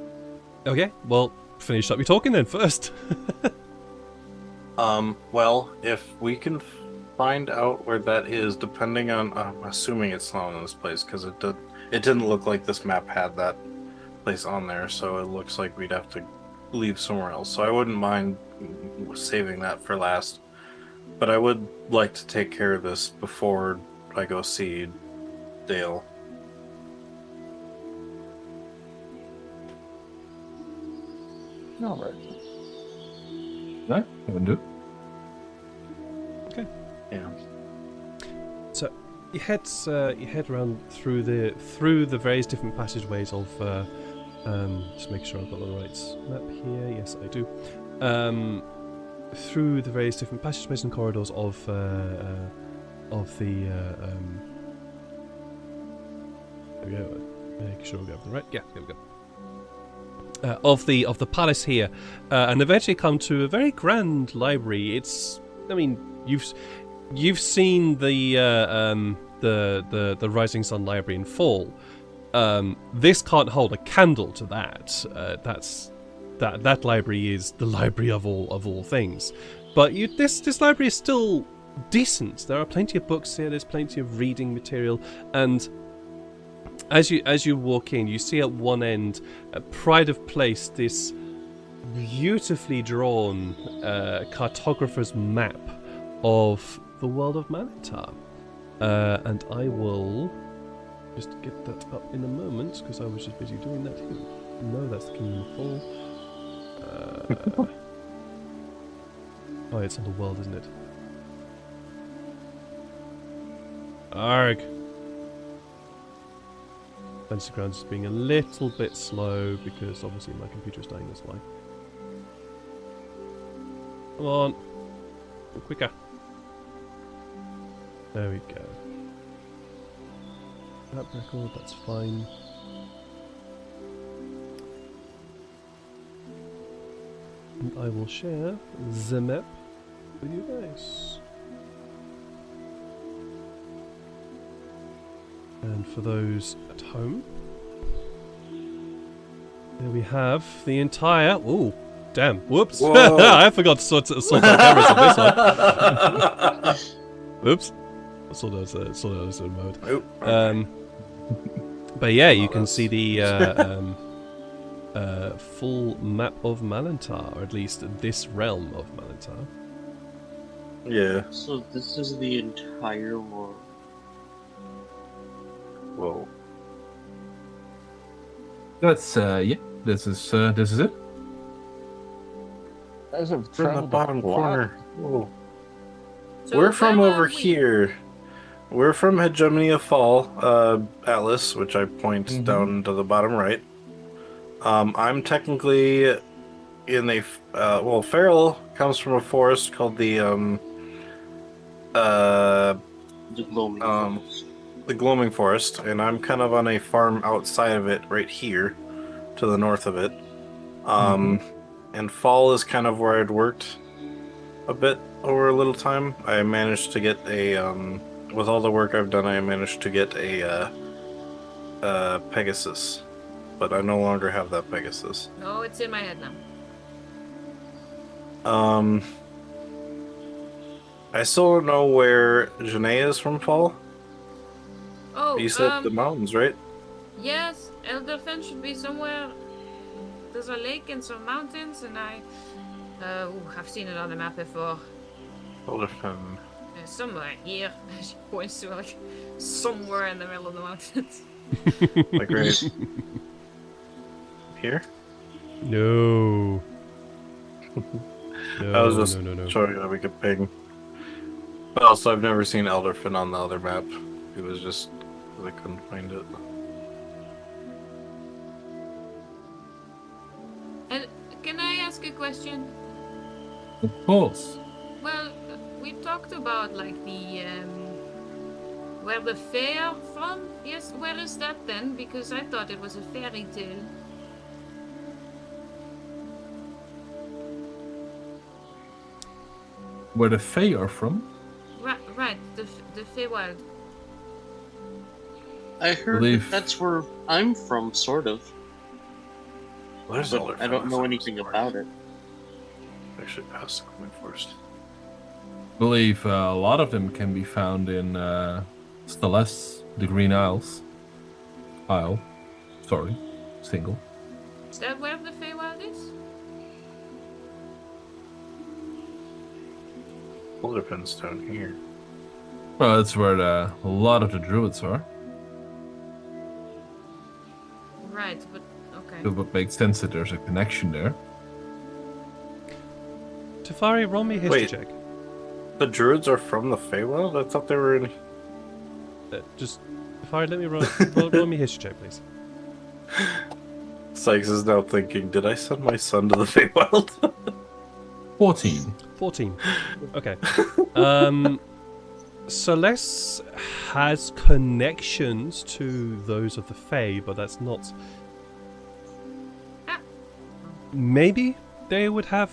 Speaker 2: Okay, well, finish up your talking then first.
Speaker 3: Well, if we can find out where that is, depending on, I'm assuming it's not in this place because it didn't look like this map had that place on there, so it looks like we'd have to leave somewhere else. So I wouldn't mind saving that for last, but I would like to take care of this before I go see Dale.
Speaker 6: All right.
Speaker 1: no, I wouldn't do it.
Speaker 3: Yeah.
Speaker 2: So you head around through the various different passageways of just make sure I've got the right map here. Yes, I do. Through the various different passageways and corridors of the there we go. Make sure we have the right. Yeah, there we go. of the palace here, and eventually come to a very grand library. You've seen the Rising Sun Library in Fall. This can't hold a candle to that. That library is the library of all things. But this library is still decent. There are plenty of books here. There's plenty of reading material, and as you walk in, you see at one end, at pride of place, this beautifully drawn cartographer's map of the world of Manitar. And I will just get that up in a moment, because I was just busy doing that here. No, that's the Kingdom of Fall. Oh, it's on the world, isn't it? Arg! Fantasy Grounds is being a little bit slow, because obviously my computer's dying this way. Come on! Go quicker! There we go. That record, that's fine. And I will share the map with you guys. And for those at home, there we have the entire... Ooh, damn, whoops. I forgot to sort out cameras on this one. Oops. I saw those in mode. But yeah, you can see the full map of Malantar, or at least this realm of Malantar.
Speaker 3: Yeah.
Speaker 7: So this is the entire world.
Speaker 3: Whoa.
Speaker 1: That's yeah. This is it.
Speaker 6: Guys have
Speaker 3: From the
Speaker 6: traveled
Speaker 3: bottom
Speaker 6: a lot.
Speaker 3: corner. Whoa.
Speaker 4: So
Speaker 3: We're from
Speaker 4: where
Speaker 3: over
Speaker 4: were we?
Speaker 3: here. We're from Hegemony of Fall, Atlas, which I point down to the bottom right. I'm technically in a well, Farrell comes from a forest called the
Speaker 7: The glowing forest.
Speaker 3: the Gloaming Forest, and I'm kind of on a farm outside of it, right here, to the north of it. And Fall is kind of where I'd worked a bit over a little time. I managed to get a with all the work I've done, I managed to get a Pegasus, but I no longer have that Pegasus.
Speaker 4: No, it's in my head now.
Speaker 3: I still don't know where Janae is from, Fall.
Speaker 4: Oh,
Speaker 3: You said the mountains, right?
Speaker 4: yes, Elderfen should be somewhere. There's a lake and some mountains, and I've seen it on the map before.
Speaker 3: Elderfen.
Speaker 4: Somewhere here. She points to like somewhere in the middle of the mountains.
Speaker 3: Like right here?
Speaker 2: No.
Speaker 3: I was just
Speaker 2: no.
Speaker 3: showing you that we could ping. But also, I've never seen Elderfen on the other map. It was just I couldn't find it.
Speaker 4: And can I ask a question?
Speaker 1: Of course.
Speaker 4: Well, we talked about like the where the fae are from. Yes, where is that then? Because I thought it was a fairy tale.
Speaker 1: Where the Fae are from?
Speaker 4: Right, the Feywild.
Speaker 7: I heard
Speaker 1: Believe-
Speaker 7: that's where I'm from, sort of.
Speaker 3: Where's
Speaker 7: But
Speaker 3: Elderfen?
Speaker 7: I don't know
Speaker 3: That's
Speaker 7: anything
Speaker 3: somewhere.
Speaker 7: about it.
Speaker 3: Actually, past the Gloaming Forest.
Speaker 1: I believe a lot of them can be found in Celeste, the Green Isles. Isle. Sorry. Single.
Speaker 4: Is that where the Feywild is?
Speaker 3: Elderfen's down here.
Speaker 1: Well, that's where a lot of the druids are.
Speaker 4: Right, but okay.
Speaker 1: It would make sense that there's a connection there.
Speaker 2: Tyfari, roll me a history
Speaker 3: Wait.
Speaker 2: check.
Speaker 3: The druids are from the Feywild? I thought they were in.
Speaker 2: Just, Tyfari, let me roll me a history check, please.
Speaker 3: Sykes is now thinking, did I send my son to the Feywild?
Speaker 1: 14.
Speaker 2: 14. Okay. Celeste has connections to those of the Fae, but that's not... maybe they would have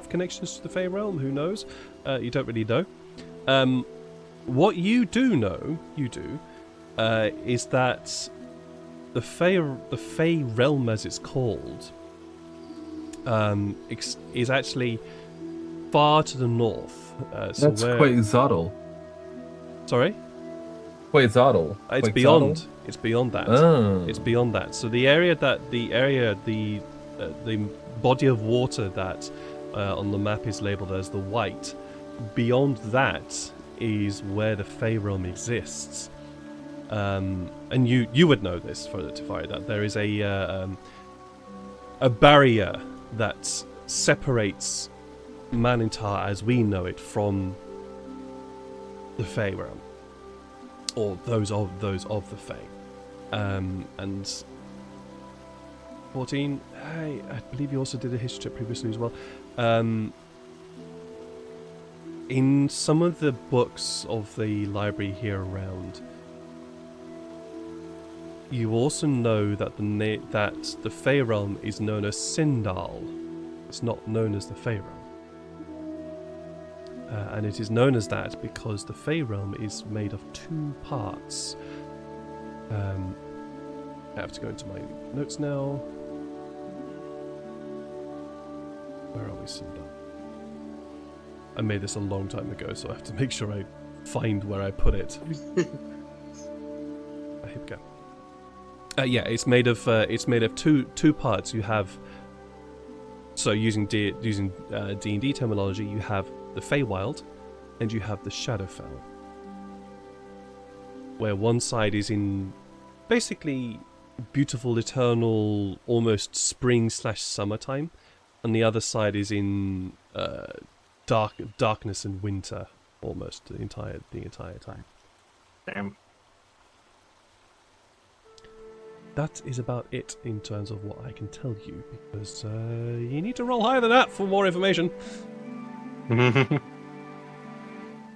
Speaker 2: connections to the Fey realm. Who knows? You don't really know. What you do know, is that the Fey realm, as it's called, is actually far to the north.
Speaker 1: That's Quetzalcoatl.
Speaker 2: Sorry?
Speaker 1: Quetzalcoatl.
Speaker 2: It's beyond. It's beyond that.
Speaker 1: Oh.
Speaker 2: It's beyond that. So the body of water that on the map is labelled as the white. Beyond that is where the Fey realm exists. And you would know this for Tyfari, that there is a barrier that separates Manintar as we know it from the Fey realm, or those of the Fey. And 14. Hey, I believe you also did a history check previously as well. In some of the books of the library here around, you also know that the Fey realm is known as Sindal. It's not known as the Fey realm. And it is known as that because the Fey realm is made of 2 parts. I have to go into my notes now. Where are we, Sindal? I made this a long time ago, so I have to make sure I find where I put it. Here we go. Yeah, it's made of 2 parts. You have, so using D&D terminology, you have the Feywild, and you have the Shadowfell, where one side is in basically beautiful, eternal, almost spring/summertime, and the other side is in darkness and winter, almost the entire time.
Speaker 3: Damn.
Speaker 2: That is about it in terms of what I can tell you, because you need to roll higher than that for more information.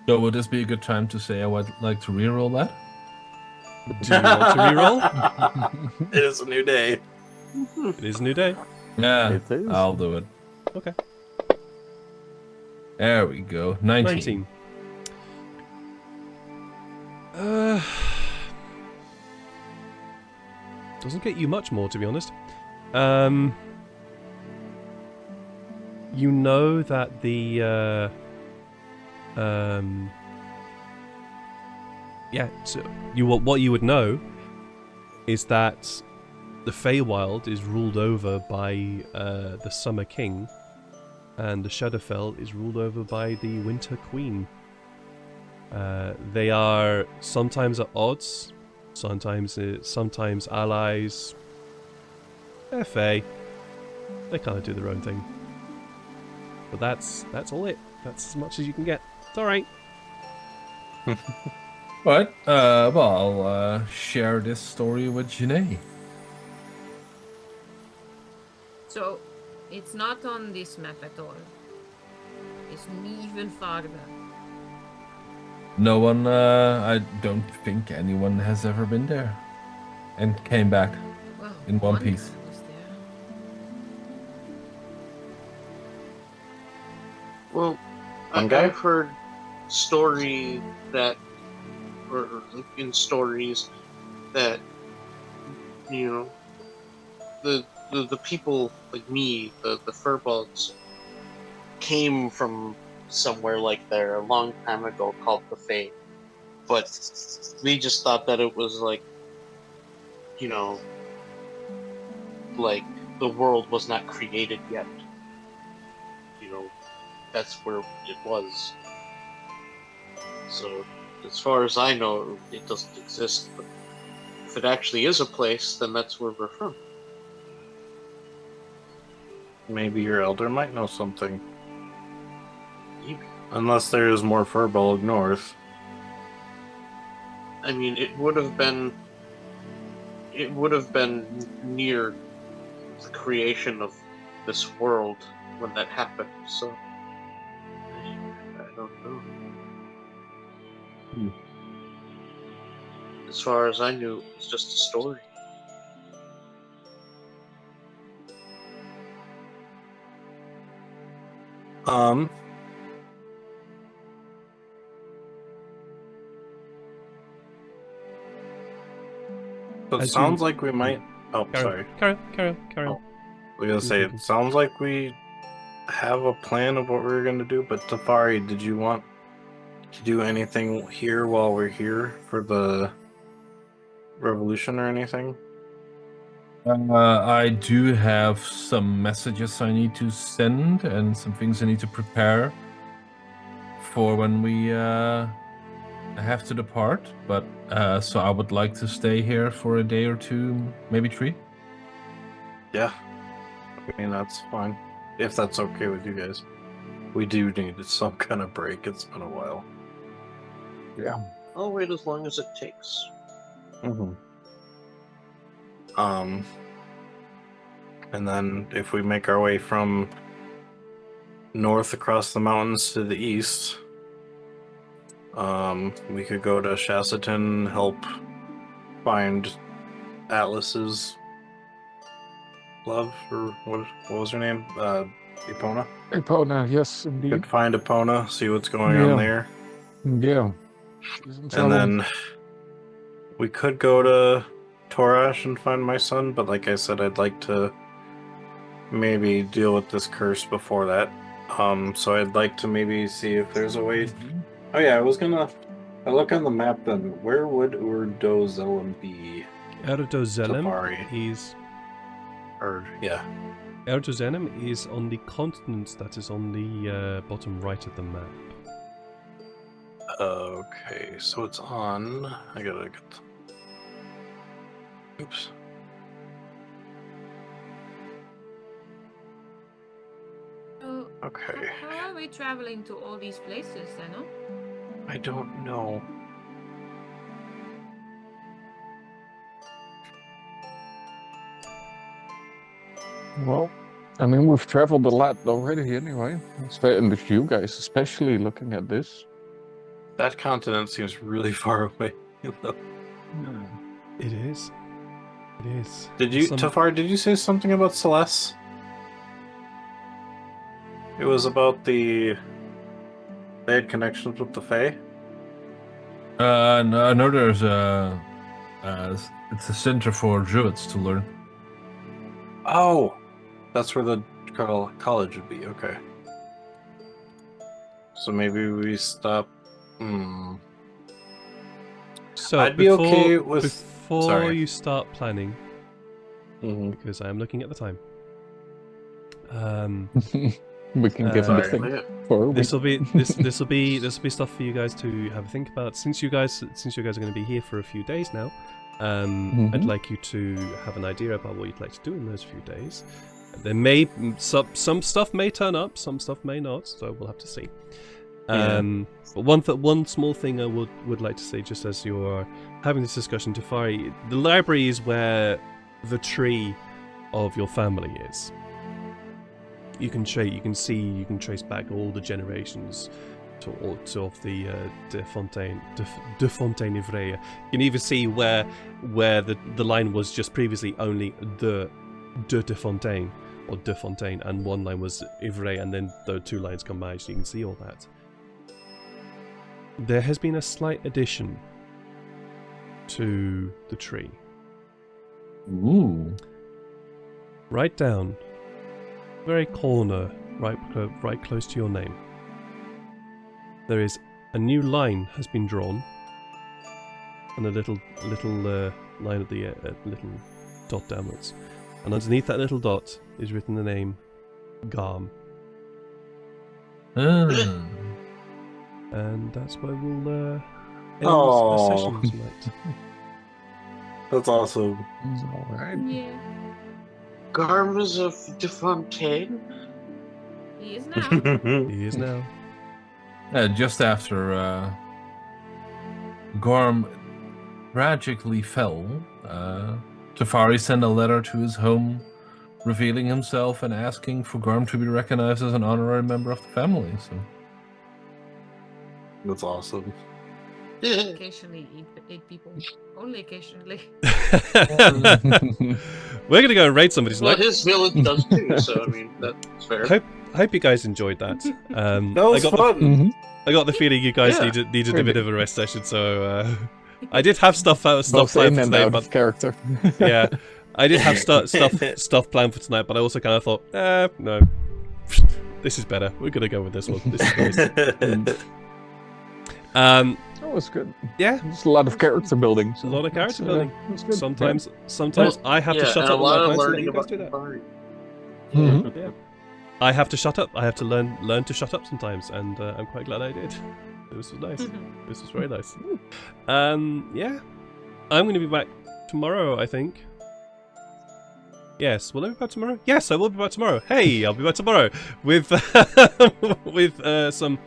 Speaker 1: So would this be a good time to say I would like to reroll that?
Speaker 2: Do you want to reroll?
Speaker 3: It is a new day.
Speaker 2: It is a new day.
Speaker 1: Yeah,
Speaker 6: It is.
Speaker 1: I'll do it.
Speaker 2: Okay.
Speaker 1: There we go. 19.
Speaker 2: Doesn't get you much more, to be honest. You know that the so what you would know is that the Feywild is ruled over by the Summer King, and the Shadowfell is ruled over by the Winter Queen. They are sometimes at odds, sometimes allies. They're Fey. They kind of do their own thing. But that's all it. That's as much as you can get. It's alright.
Speaker 1: But, well, I'll share this story with Janae.
Speaker 4: So, it's not on this map at all. It's even farther.
Speaker 1: No one, I don't think anyone has ever been there. And came back
Speaker 4: Well,
Speaker 1: in one piece.
Speaker 4: was there.
Speaker 5: Well,
Speaker 3: Okay.
Speaker 5: I've heard stories that you know, the people like me, the furbolgs, came from somewhere like there a long time ago called the Fae, but we just thought that it was like, you know, like the world was not created yet. You know, that's where it was. So, as far as I know, it doesn't exist, but if it actually is a place, then that's where we're from.
Speaker 3: Maybe your elder might know something.
Speaker 5: Maybe.
Speaker 3: Unless there is more Furbolg north.
Speaker 5: I mean, it would have been near the creation of this world when that happened, so I don't know. As far as I knew, it was just a story.
Speaker 3: So it
Speaker 2: As
Speaker 3: sounds
Speaker 2: you-
Speaker 3: like we might. Oh, sorry.
Speaker 2: Carry on.
Speaker 3: I was gonna say it sounds like we have a plan of what we were gonna do, but Tyfari, did you want to do anything here while we're here for the revolution or anything?
Speaker 1: I do have some messages I need to send and some things I need to prepare for when we have to depart. But so I would like to stay here for a day or two, maybe 3.
Speaker 3: Yeah. I mean, that's fine. If that's okay with you guys. We do need some kind of break. It's been a while.
Speaker 6: Yeah.
Speaker 7: I'll wait as long as it takes.
Speaker 3: Mm-hmm. And then if we make our way from north across the mountains to the east, we could go to Shastaton, help find Atlas's love, or what was her name? Epona?
Speaker 6: Epona, yes, indeed.
Speaker 3: Could find Epona, see what's going
Speaker 6: Yeah.
Speaker 3: on there.
Speaker 6: Yeah.
Speaker 3: And then we could go to Torash and find my son, but like I said, I'd like to maybe deal with this curse before that. So I'd like to maybe see if there's a way. Oh yeah, I look on the map then. Where would Urdozelum be?
Speaker 2: Erdozelem
Speaker 3: Tyfari.
Speaker 2: is
Speaker 3: Erdozelum
Speaker 2: is on the continent that is on the bottom right of the map.
Speaker 3: Okay, so it's on. I gotta get. Oops.
Speaker 4: So,
Speaker 3: Okay.
Speaker 4: how are we traveling to all these places, then?
Speaker 3: I don't know.
Speaker 6: Well, I mean, we've traveled a lot already anyway. And with you guys, especially looking at this.
Speaker 3: That continent seems really far away.
Speaker 2: It is. It is.
Speaker 3: Did you, Tyfari, did you say something about Celeste? It was about they had connections with the Fae?
Speaker 1: No, there's it's a center for druids to learn.
Speaker 3: Oh! That's where the college would be, okay. So maybe we stop.
Speaker 2: So
Speaker 3: I'd be okay with.
Speaker 2: before
Speaker 3: Sorry.
Speaker 2: you start planning,
Speaker 3: Mhm.
Speaker 2: because I am looking at the time.
Speaker 6: We can give them a
Speaker 2: Sorry.
Speaker 6: thing for a week.
Speaker 2: This will be stuff for you guys to have a think about. Since you guys are going to be here for a few days now, I'd like you to have an idea about what you'd like to do in those few days. There may some stuff may turn up, some stuff may not, so we'll have to see. But one small thing I would like to say, just as you're having this discussion, Tyfari, the library is where the tree of your family is. You can trace back all the generations to the de Fontaine-Ivrea. You can even see where the line was just previously only de Fontaine or de Fontaine, and one line was Ivrea, and then the 2 lines combined, so you can see all that. There has been a slight addition to the tree.
Speaker 1: Ooh.
Speaker 2: Right down, very corner, right close to your name. There is a new line has been drawn, and a little line at the little dot downwards, and underneath that little dot is written the name Garm, and that's where we'll end our session tonight.
Speaker 3: That's awesome.
Speaker 6: Alright.
Speaker 4: Yeah,
Speaker 7: Garmas of de Fontaine?
Speaker 4: he is now.
Speaker 2: He is now.
Speaker 1: Just after Gorm tragically fell, Tyfari sent a letter to his home revealing himself and asking for Gorm to be recognized as an honorary member of the family. So
Speaker 3: That's awesome.
Speaker 4: Occasionally eat people. Only occasionally.
Speaker 2: We're gonna go and raid somebody
Speaker 7: Well,
Speaker 2: tonight.
Speaker 7: his village does too, so I mean, that's fair.
Speaker 2: I hope you guys enjoyed that.
Speaker 3: That was fun.
Speaker 6: Mhm.
Speaker 2: I got the feeling you guys
Speaker 3: Yeah.
Speaker 2: needed a bit of a rest session, so I did have stuff
Speaker 6: Both
Speaker 2: planned
Speaker 6: in
Speaker 2: for
Speaker 6: and
Speaker 2: today,
Speaker 6: out
Speaker 2: but
Speaker 6: of character.
Speaker 2: yeah, I did have stuff planned for tonight, but I also kind of thought, no, this is better. We're gonna go with this one. This is nice.
Speaker 6: That was good.
Speaker 2: Yeah,
Speaker 6: There's a lot of character building.
Speaker 2: a lot of character
Speaker 6: so,
Speaker 2: building.
Speaker 6: it was good.
Speaker 2: Sometimes I have to shut
Speaker 7: and
Speaker 2: up
Speaker 7: a lot
Speaker 2: on my
Speaker 7: of
Speaker 2: plans and let
Speaker 7: learning
Speaker 2: you guys
Speaker 7: about
Speaker 2: do that.
Speaker 7: Tyfari.
Speaker 6: Mhm.
Speaker 2: Yeah. I have to shut up. I have to learn to shut up sometimes, and I'm quite glad I did. This was nice. This was very nice. Yeah, I'm going to be back tomorrow, I think. Yes, will I be back tomorrow? Yes, I will be back tomorrow. Hey, I'll be back tomorrow with with some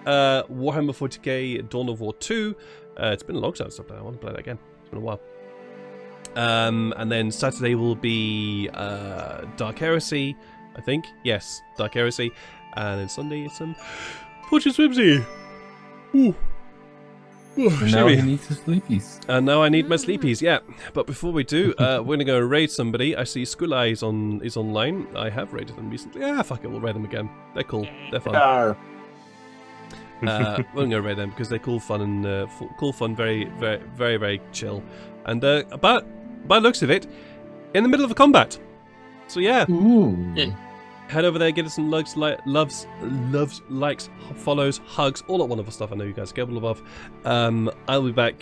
Speaker 2: Warhammer 40k Dawn of War 2. It's been a long time since I played. I want to play that again. It's been a while. And then Saturday will be Dark Heresy, I think. Yes, Dark Heresy. And then Sunday is some Fortune Swimsy. Ooh. Ooh,
Speaker 1: And now
Speaker 2: shimmy.
Speaker 1: he needs his sleepies.
Speaker 2: And now I need my sleepies, yeah. But before we do, we're gonna go raid somebody. I see Skulai is online. I have raided them recently. Yeah, fuck it, we'll raid them again. They're cool. They're fun. We're gonna go raid them because they're cool, fun, and very, very, very, very chill. And by looks of it, in the middle of a combat. So yeah,
Speaker 1: Ooh.
Speaker 2: head over there, get us some loves, likes, follows, hugs, all that wonderful stuff. I know you guys are capable of. I'll be back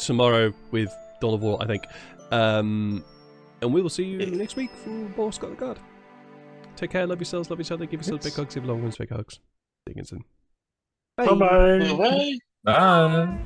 Speaker 2: tomorrow with Dawn of War, I think. And we will see you next week for Scarlet Guard. Take care, love yourselves, love each other, give yourselves big hugs, give loved ones big hugs. See you again soon. Bye.
Speaker 3: Bye-bye.
Speaker 7: Bye.
Speaker 1: Bye.